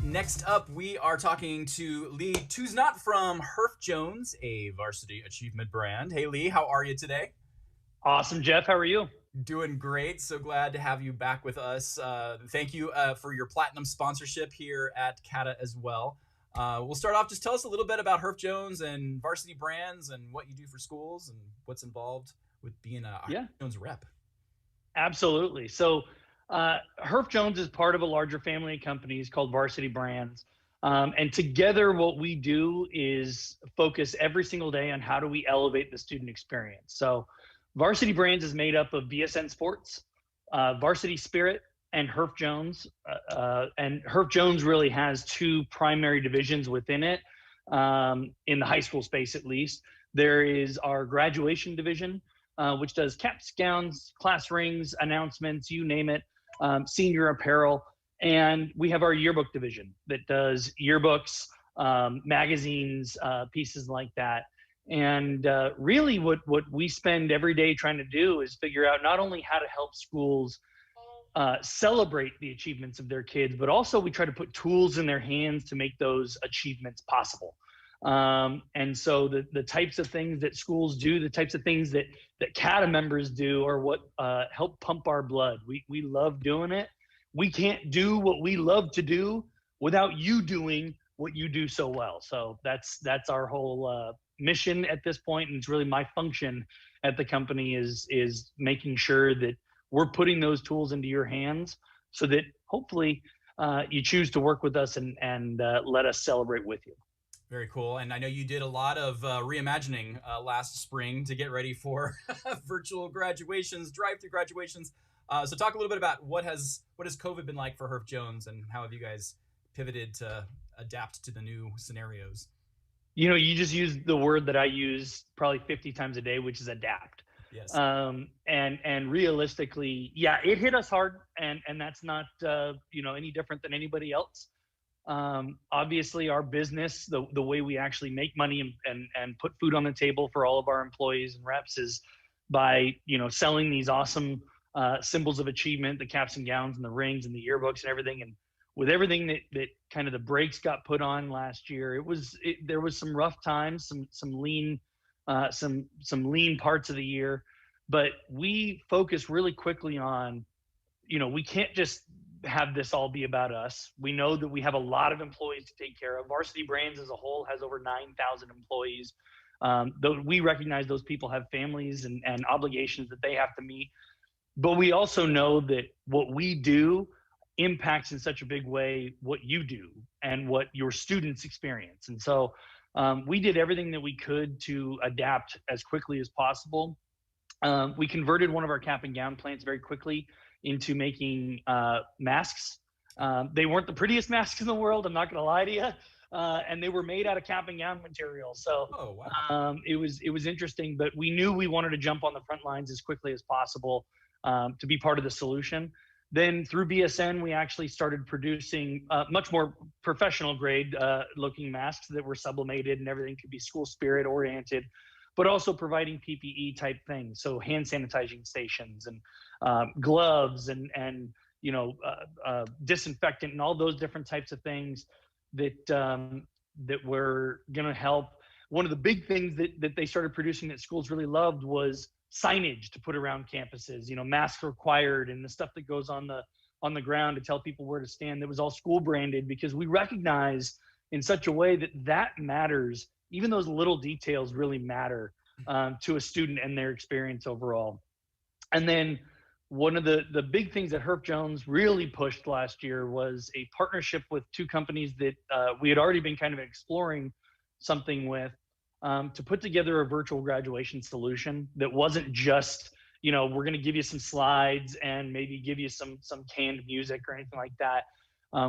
Next up, we are talking to Lee Tuesnot from Herf Jones, a varsity achievement brand. Hey, Lee, how are you today? Awesome, Jeff. How are you? Doing great. So glad to have you back with us. Thank you for your platinum sponsorship here at CADA as well. We'll start off. Just tell us a little bit about Herf Jones and varsity brands and what you do for schools and what's involved with being a Herf Jones rep. Absolutely. So Herf Jones is part of a larger family of companies called Varsity Brands. And together what we do is focus every single day on how do we elevate the student experience. So Varsity Brands is made up of VSN Sports, Varsity Spirit, and Herf Jones. And Herf Jones really has two primary divisions within it, in the high school space at least. There is our graduation division, which does caps, gowns, class rings, announcements, you name it, senior apparel. And we have our yearbook division that does yearbooks, magazines, pieces like that. And really what we spend every day trying to do is figure out not only how to help schools celebrate the achievements of their kids, but also we try to put tools in their hands to make those achievements possible. And so the types of things that schools do, the types of things that CADA members do are what help pump our blood. We love doing it. We can't do what we love to do without you doing what you do so well. So that's our whole mission at this point, and it's really my function at the company is making sure that we're putting those tools into your hands so that hopefully you choose to work with us and let us celebrate with you. Very cool. And I know you did a lot of reimagining last spring to get ready for virtual graduations, drive-through graduations. So talk a little bit about what has COVID been like for Herff Jones, and how have you guys pivoted to adapt to the new scenarios? You know, you just used the word that I use probably 50 times a day, which is adapt. Yes. And realistically, yeah, it hit us hard, and that's not any different than anybody else. Obviously, our business, the way we actually make money and put food on the table for all of our employees and reps is by selling these awesome symbols of achievement, the caps and gowns and the rings and the yearbooks and everything. And with everything that kind of the brakes got put on last year, there was some rough times, some lean parts of the year, but we focused really quickly on, we can't just have this all be about us. We know that we have a lot of employees to take care of. Varsity Brands as a whole has over 9,000 employees. Though we recognize those people have families and obligations that they have to meet. But we also know that what we do impacts in such a big way what you do and what your students experience. And so we did everything that we could to adapt as quickly as possible. We converted one of our cap and gown plants very quickly into making masks. They weren't the prettiest masks in the world, I'm not gonna lie to you. And they were made out of cap and gown material. So it was interesting, but we knew we wanted to jump on the front lines as quickly as possible to be part of the solution. Then through BSN, we actually started producing much more professional grade looking masks that were sublimated and everything could be school spirit oriented, but also providing PPE type things. So hand sanitizing stations and gloves and disinfectant and all those different types of things that were going to help. One of the big things that they started producing that schools really loved was signage to put around campuses, masks required and the stuff that goes on the ground to tell people where to stand. That was all school branded, because we recognize in such a way that matters. Even those little details really matter to a student and their experience overall. And then one of the big things that Herff Jones really pushed last year was a partnership with two companies that we had already been kind of exploring something with, to put together a virtual graduation solution that wasn't just, we're going to give you some slides and maybe give you some canned music or anything like that.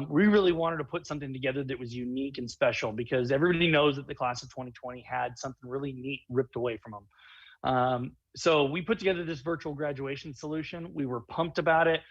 We really wanted to put something together that was unique and special, because everybody knows that the class of 2020 had something really neat ripped away from them. So we put together this virtual graduation solution. We were pumped about it.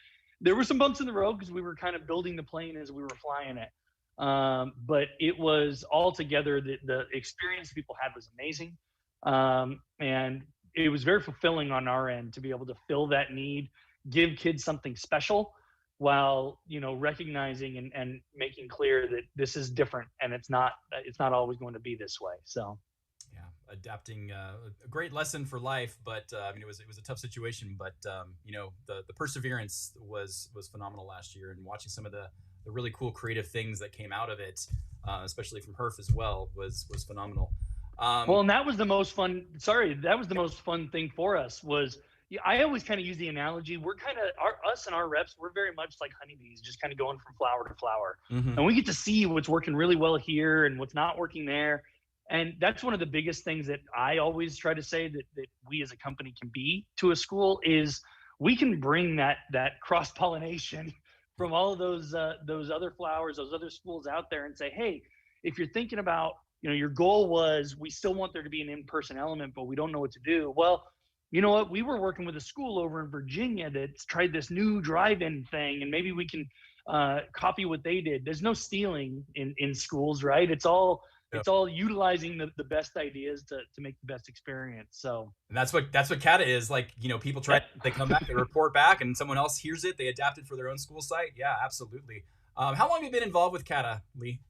There were some bumps in the road because we were kind of building the plane as we were flying it. But it was altogether, the experience people had was amazing. And it was very fulfilling on our end to be able to fill that need, give kids something special, while recognizing and making clear that this is different and it's not always going to be this way. So yeah, adapting, a great lesson for life, but it was a tough situation, but the perseverance was phenomenal last year, and watching some of the really cool creative things that came out of it, especially from Herff as well, was phenomenal. Well, and that was the most fun. That was the most fun thing for us. Was I always kind of use the analogy. We're kind of us and our reps. We're very much like honeybees, just kind of going from flower to flower, and we get to see what's working really well here and what's not working there. And that's one of the biggest things that I always try to say that we as a company can be to a school is we can bring that cross-pollination from all of those other flowers, those other schools out there, and say, hey, if you're thinking about, your goal was we still want there to be an in-person element, but we don't know what to do. Well, you know what? We were working with a school over in Virginia that's tried this new drive-in thing, and maybe we can copy what they did. There's no stealing in schools, right? It's all utilizing the best ideas to make the best experience. So, and that's what CADA is like. People try, they come back, they report back, and someone else hears it. They adapt it for their own school site. Yeah, absolutely. How long have you been involved with CADA, Lee?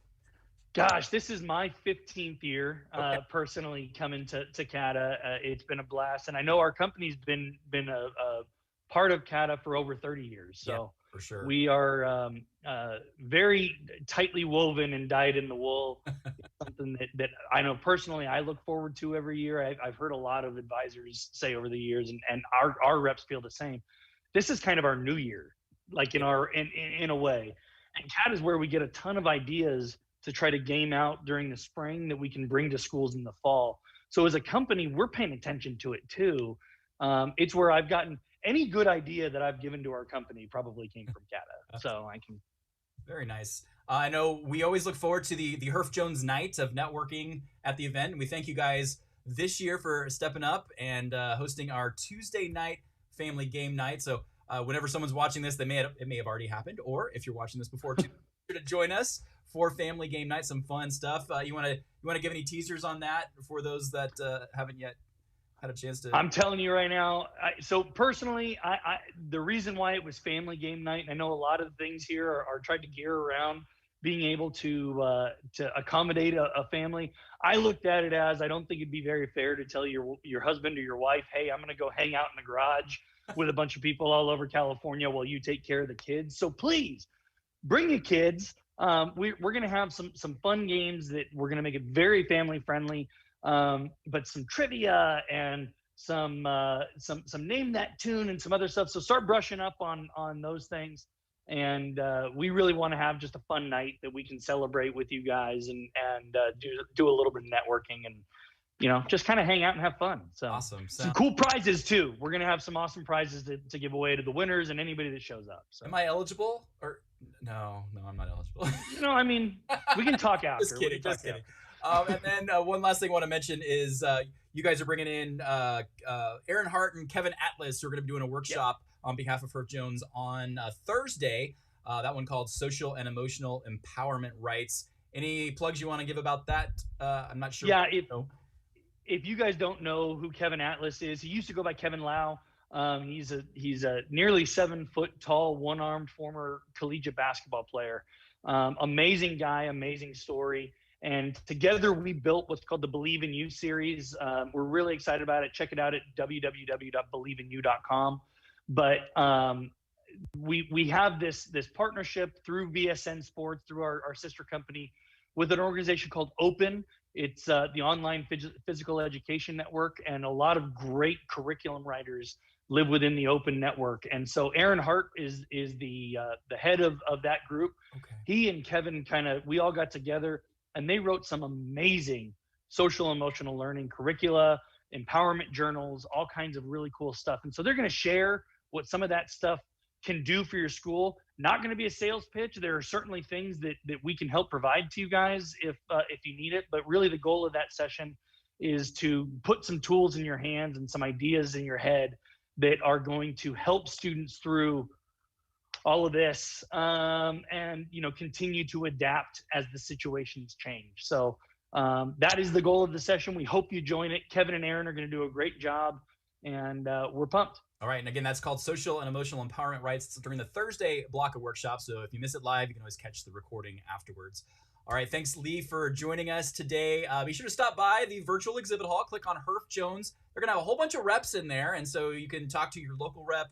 Gosh, this is my 15th year personally coming to CADA. It's been a blast, and I know our company's been a part of CADA for over 30 years. So yeah, for sure, we are very tightly woven and dyed in the wool. Something that I know personally I look forward to every year. I've heard a lot of advisors say over the years, and our reps feel the same. This is kind of our new year, like in a way. And CADA is where we get a ton of ideas to try to game out during the spring that we can bring to schools in the fall. So as a company, we're paying attention to it too. It's where I've gotten any good idea that I've given to our company probably came from CADA. So I can. Very nice. I know we always look forward to the Herf Jones night of networking at the event. And we thank you guys this year for stepping up and hosting our Tuesday night family game night. So whenever someone's watching this, it may have already happened, or if you're watching this before, too, to join us for family game night, some fun stuff. You want to give any teasers on that for those that haven't yet had a chance to? I'm telling you right now. So personally, the reason why it was family game night, and I know a lot of things here are tried to gear around being able to accommodate a family. I looked at it as, I don't think it'd be very fair to tell your husband or your wife, hey, I'm going to go hang out in the garage with a bunch of people all over California while you take care of the kids. So please bring your kids. We're going to have some fun games that we're going to make it very family friendly, but some trivia and some name that tune and some other stuff. So start brushing up on those things. And we really want to have just a fun night that we can celebrate with you guys and do a little bit of networking and, just kind of hang out and have fun. So awesome. Some cool prizes too. We're going to have some awesome prizes to give away to the winners and anybody that shows up. So. Am I eligible or no, I'm not eligible. I mean, we can talk after. Just kidding. And then one last thing I want to mention is you guys are bringing in Aaron Hart and Kevin Atlas, who are going to be doing a workshop on behalf of Herf Jones on Thursday. That one called Social and Emotional Empowerment Rights. Any plugs you want to give about that? I'm not sure. Yeah, if you guys don't know who Kevin Atlas is, he used to go by Kevin Lau. He's a nearly 7 foot tall, one-armed former collegiate basketball player. Amazing guy, amazing story. And together we built what's called the Believe in You series. We're really excited about it. Check it out at www.believeinu.com. But we have this partnership through VSN Sports, through our sister company, with an organization called Open. It's the online physical education network, and a lot of great curriculum writers live within the Open network. And so Aaron Hart is the head of that group. Okay. He and Kevin we all got together and they wrote some amazing social emotional learning curricula, empowerment journals, all kinds of really cool stuff. And so they're going to share what some of that stuff can do for your school. Not going to be a sales pitch. There are certainly things that we can help provide to you guys if you need it. But really the goal of that session is to put some tools in your hands and some ideas in your head that are going to help students through all of this and continue to adapt as the situations change. So that is the goal of the session. We hope you join it. Kevin and Aaron are going to do a great job, and we're pumped. All right. And again, that's called Social and Emotional Empowerment Rights during the Thursday block of workshops. So if you miss it live, you can always catch the recording afterwards. All right. Thanks, Lee, for joining us today. Be sure to stop by the virtual exhibit hall. Click on Herf Jones. They're going to have a whole bunch of reps in there. And so you can talk to your local rep.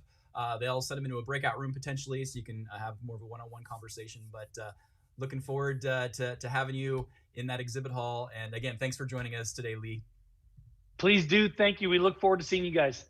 They'll send them into a breakout room potentially so you can have more of a one-on-one conversation. But looking forward to having you in that exhibit hall. And again, thanks for joining us today, Lee. Please do. Thank you. We look forward to seeing you guys.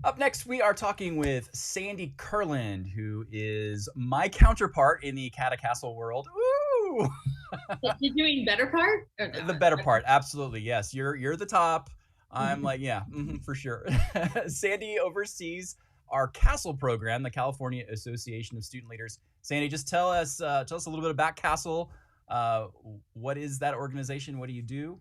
Up next, we are talking with Sandy Kurland, who is my counterpart in the CADA Castle world. Ooh! You're doing better part? Or no? The better part, absolutely. Yes, you're the top. I'm like, yeah, for sure. Sandy oversees our CASTLE program, the California Association of Student Leaders. Sandy, just tell us a little bit about CASTLE. What is that organization? What do you do?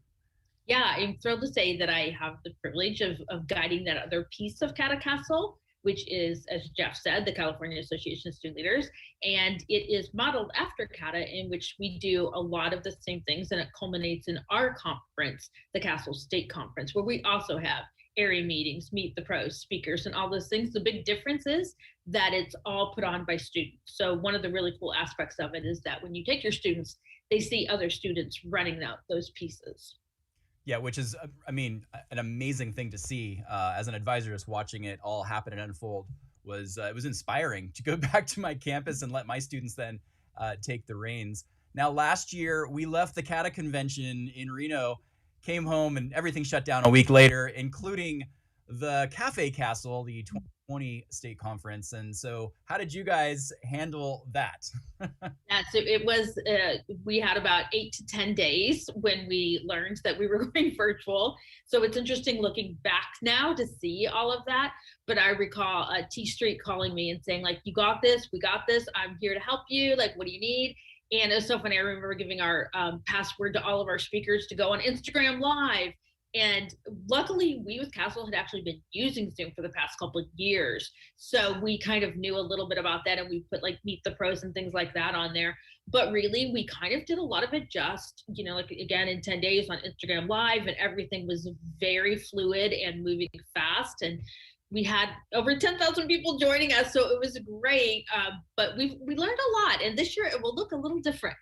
Yeah, I'm thrilled to say that I have the privilege of guiding that other piece of CADA Castle, which is, as Jeff said, the California Association of Student Leaders. And it is modeled after CADA, in which we do a lot of the same things, and it culminates in our conference, the Castle State Conference, where we also have area meetings, meet the pros, speakers, and all those things. The big difference is that it's all put on by students. So one of the really cool aspects of it is that when you take your students, they see other students running those pieces. Yeah, which is, I mean, an amazing thing to see as an advisor. Just watching it all happen and unfold was it was inspiring to go back to my campus and let my students then take the reins. Now, last year we left the CADA convention in Reno, came home, and everything shut down a week later, including the Cafe Castle, the 2020 state conference. And so, how did you guys handle that? It was, we had about 8 to 10 days when we learned that we were going virtual. So it's interesting looking back now to see all of that. But I recall T Street calling me and saying, like, you got this, we got this, I'm here to help you. Like, what do you need? And it was so funny. I remember giving our password to all of our speakers to go on Instagram Live. And luckily, we with Castle had actually been using Zoom for the past couple of years. So we kind of knew a little bit about that, and we put like Meet the Pros and things like that on there. But really, we kind of did a lot of it just, like again, in 10 days on Instagram Live, and everything was very fluid and moving fast. And we had over 10,000 people joining us, so it was great. But we learned a lot, and this year it will look a little different.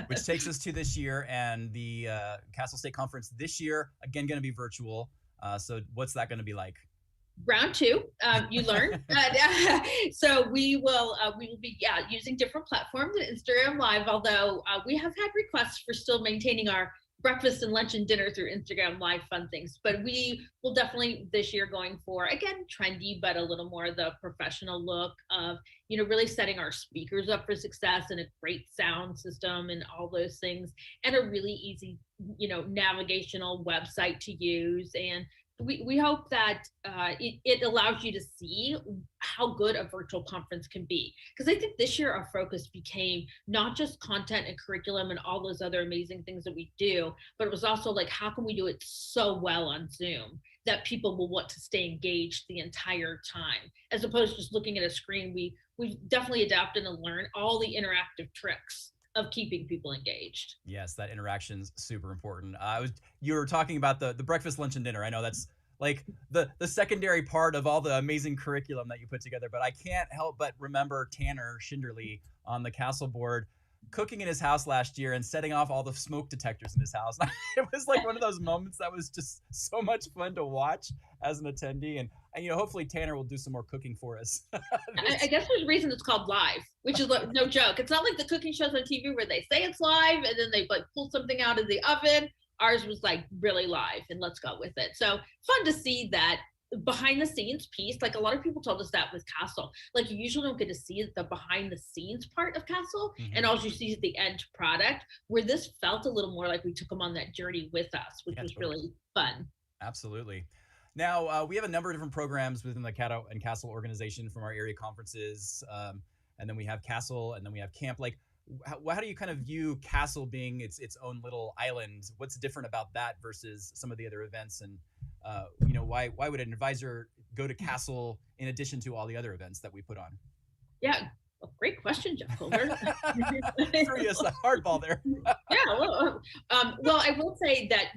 Which takes us to this year, and the Castle State Conference this year, again, going to be virtual. So what's that going to be like? Round 2, you learn. So we will be using different platforms and Instagram Live, although we have had requests for still maintaining our breakfast and lunch and dinner through Instagram Live fun things. But we will definitely this year going for, again, trendy, but a little more the professional look of, really setting our speakers up for success and a great sound system and all those things, and a really easy, navigational website to use. And we hope that it allows you to see how good a virtual conference can be. Because I think this year our focus became not just content and curriculum and all those other amazing things that we do, but it was also like, how can we do it so well on Zoom that people will want to stay engaged the entire time, as opposed to just looking at a screen. We've definitely adapted and learned all the interactive tricks of keeping people engaged. Yes, that interaction's super important. You were talking about the breakfast, lunch, and dinner. I know that's like the secondary part of all the amazing curriculum that you put together, but I can't help but remember Tanner Schinderly on the Castle board cooking in his house last year and setting off all the smoke detectors in his house. It was like one of those moments that was just so much fun to watch as an attendee. And hopefully Tanner will do some more cooking for us. I guess there's a reason it's called live, which is no joke. It's not like the cooking shows on TV where they say it's live and then they like pull something out of the oven. Ours was like really live, and let's go with it. So fun to see that behind the scenes piece. Like a lot of people told us that with Castle, like you usually don't get to see the behind the scenes part of Castle, and all you see is the end product, where this felt a little more like we took them on that journey with us, which was really fun. Absolutely. Now, we have a number of different programs within the CADA and Castle organization from our area conferences. And then we have Castle, and then we have camp. Like, how do you kind of view Castle being its own little island? What's different about that versus some of the other events? And, why would an advisor go to Castle in addition to all the other events that we put on? Yeah, great question, Jeff Culver. Threw us a hardball there. Yeah, well, I will say that,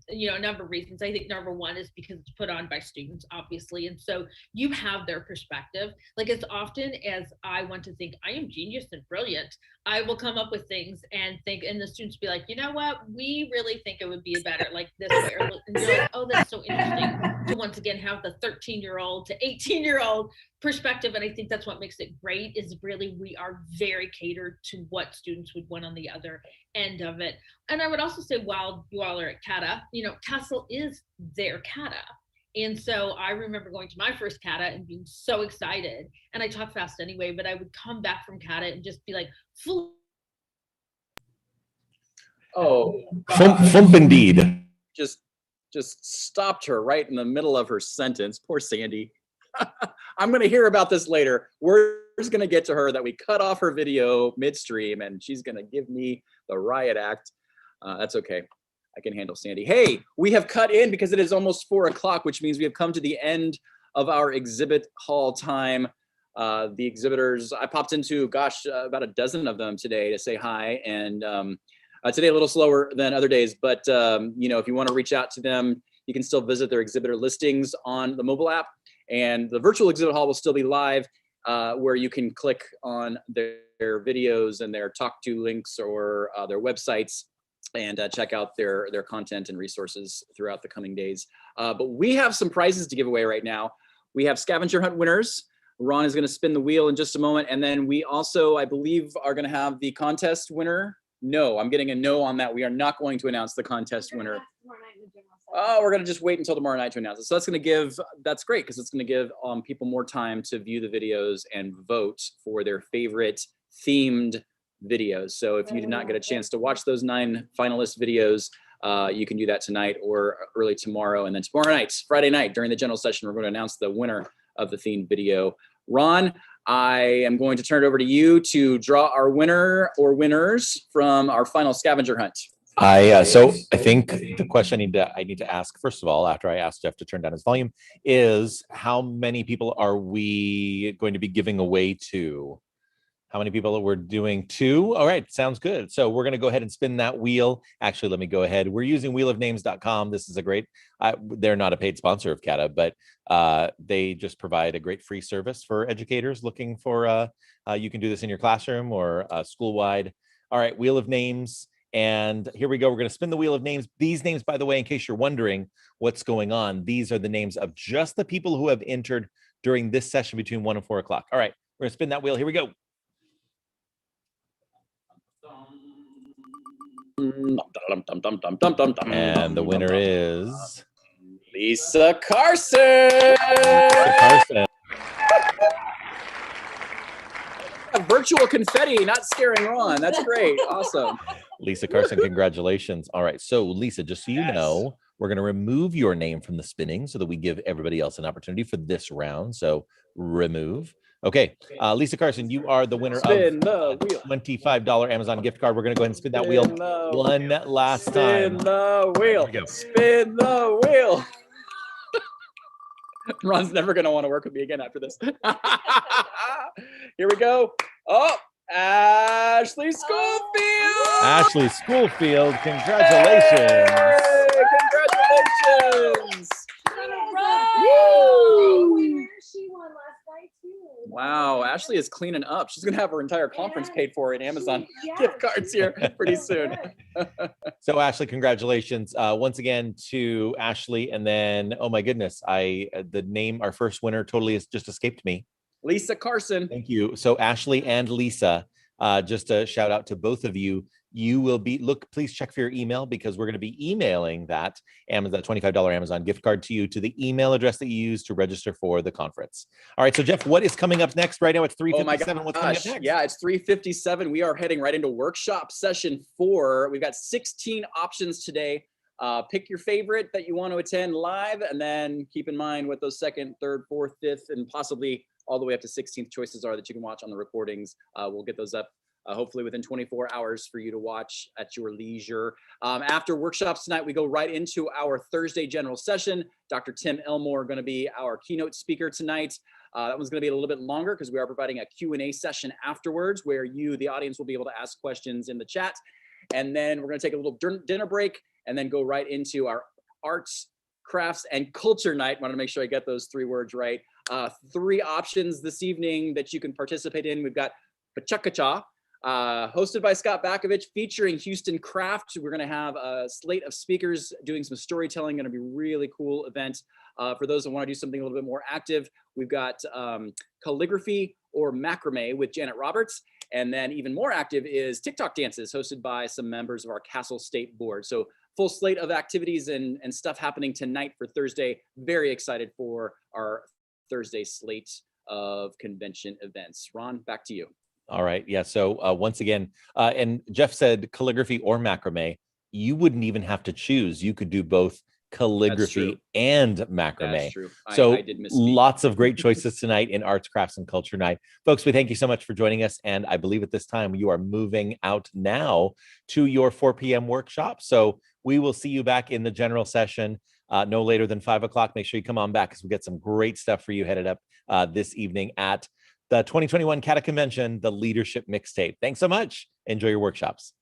a number of reasons. I think number one is because it's put on by students, obviously. And so you have their perspective. Like as often as I want to think I am genius and brilliant, I will come up with things and the students be like, you know what, we really think it would be better like this way. And you're like, oh, that's so interesting to once again have the 13-year-old to 18-year-old perspective. And I think that's what makes it great, is really we are very catered to what students would want on the other end of it. And I would also say, while you all are at CADA, Castle is their CADA. And so I remember going to my first CADA and being so excited. And I talk fast anyway, but I would come back from CADA and just be like, full. Oh, Thump indeed. just stopped her right in the middle of her sentence. Poor Sandy. I'm going to hear about this later. Word's going to get to her that we cut off her video midstream, and she's going to give me the riot act. That's okay. I can handle Sandy. Hey, we have cut in because it is almost 4 o'clock, which means we have come to the end of our exhibit hall time. The exhibitors, I popped into, about a dozen of them today to say hi. And today a little slower than other days, but if you want to reach out to them, you can still visit their exhibitor listings on the mobile app. And the virtual exhibit hall will still be live, where you can click on their videos and their talk to links or their websites, and check out their content and resources throughout the coming days. But we have some prizes to give away right now. We have scavenger hunt winners. Ron is going to spin the wheel in just a moment. And then we also, I believe, are going to have the contest winner. No, I'm getting a no on that. We are not going to announce the contest winner. Oh, we're going to just wait until tomorrow night to announce it. So that's great, because it's going to give people more time to view the videos and vote for their favorite themed videos. So if you did not get a chance to watch those 9 finalist videos, you can do that tonight or early tomorrow. And then tomorrow night, Friday night, during the general session, we're going to announce the winner of the themed video. Ron, I am going to turn it over to you to draw our winner or winners from our final scavenger hunt. So I think the question I need to ask, first of all, after I ask Jeff to turn down his volume, is how many people are we going to be giving away to? How many people we're doing? 2? All right, sounds good. So we're going to go ahead and spin that wheel. Actually, let me go ahead. We're using wheelofnames.com. This is a great, they're not a paid sponsor of CADA, but they just provide a great free service for educators looking for, you can do this in your classroom or school-wide. All right, Wheel of Names. And here we go. We're going to spin the wheel of names. These names, by the way, in case you're wondering what's going on, these are the names of just the people who have entered during this session between 1 and 4 o'clock. All right, we're going to spin that wheel. Here we go. And the winner is Lisa Carson. Virtual confetti, not scaring Ron. That's great. Awesome. Lisa Carson, congratulations. All right. So Lisa, just so you know, we're going to remove your name from the spinning so that we give everybody else an opportunity for this round. So remove. Okay. Lisa Carson, you are the winner of the $25 Amazon gift card. We're going to go ahead and spin that wheel one last time. Spin the wheel. Spin the wheel. Ron's never going to want to work with me again after this. Here we go. Oh, Ashley Schofield. Ashley Schofield, congratulations. Yay, congratulations. She won last night too. Wow, Ashley is cleaning up. She's going to have her entire conference paid for in Amazon gift cards here pretty soon. So Ashley, congratulations once again to Ashley. And then, oh my goodness, the name, our first winner totally has just escaped me. Lisa Carson. Thank you. So Ashley and Lisa, just a shout out to both of you. You will be, please check for your email, because we're going to be emailing that $25 Amazon gift card to you, to the email address that you use to register for the conference. All right. So Jeff, what is coming up next? Right now it's 3:57. Oh my gosh. What's coming up next? Yeah, it's 3:57. We are heading right into workshop session 4. We've got 16 options today. Pick your favorite that you want to attend live, and then keep in mind what those 2nd, 3rd, 4th, 5th, and possibly all the way up to 16th choices are that you can watch on the recordings. We'll get those up hopefully within 24 hours for you to watch at your leisure. After workshops tonight, we go right into our Thursday general session. Dr. Tim Elmore going to be our keynote speaker tonight. That one's going to be a little bit longer because we are providing a Q&A session afterwards, where you, the audience, will be able to ask questions in the chat. And then we're going to take a little dinner break and then go right into our arts, crafts, and culture night. I want to make sure I get those 3 words right. 3 options this evening that you can participate in. We've got Pachakacha, hosted by Scott Bakovich, featuring Houston Craft. We're going to have a slate of speakers doing some storytelling. Going to be a really cool event for those that want to do something a little bit more active. We've got calligraphy or macrame with Janet Roberts. And then even more active is TikTok dances, hosted by some members of our Castle State Board. So full slate of activities and stuff happening tonight for Thursday. Very excited for our Thursday slate of convention events. Ron, back to you. All right. Yeah. So once again, and Jeff said calligraphy or macrame. You wouldn't even have to choose. You could do both calligraphy and macrame. That's true. So I did misspeak. Lots of great choices tonight in Arts, Crafts, and Culture Night. Folks, we thank you so much for joining us. And I believe at this time you are moving out now to your 4 p.m. workshop. So we will see you back in the general session no later than 5 o'clock. Make sure you come on back because we get some great stuff for you headed up this evening at the 2021 CADA Convention, the Leadership Mixtape. Thanks so much. Enjoy your workshops.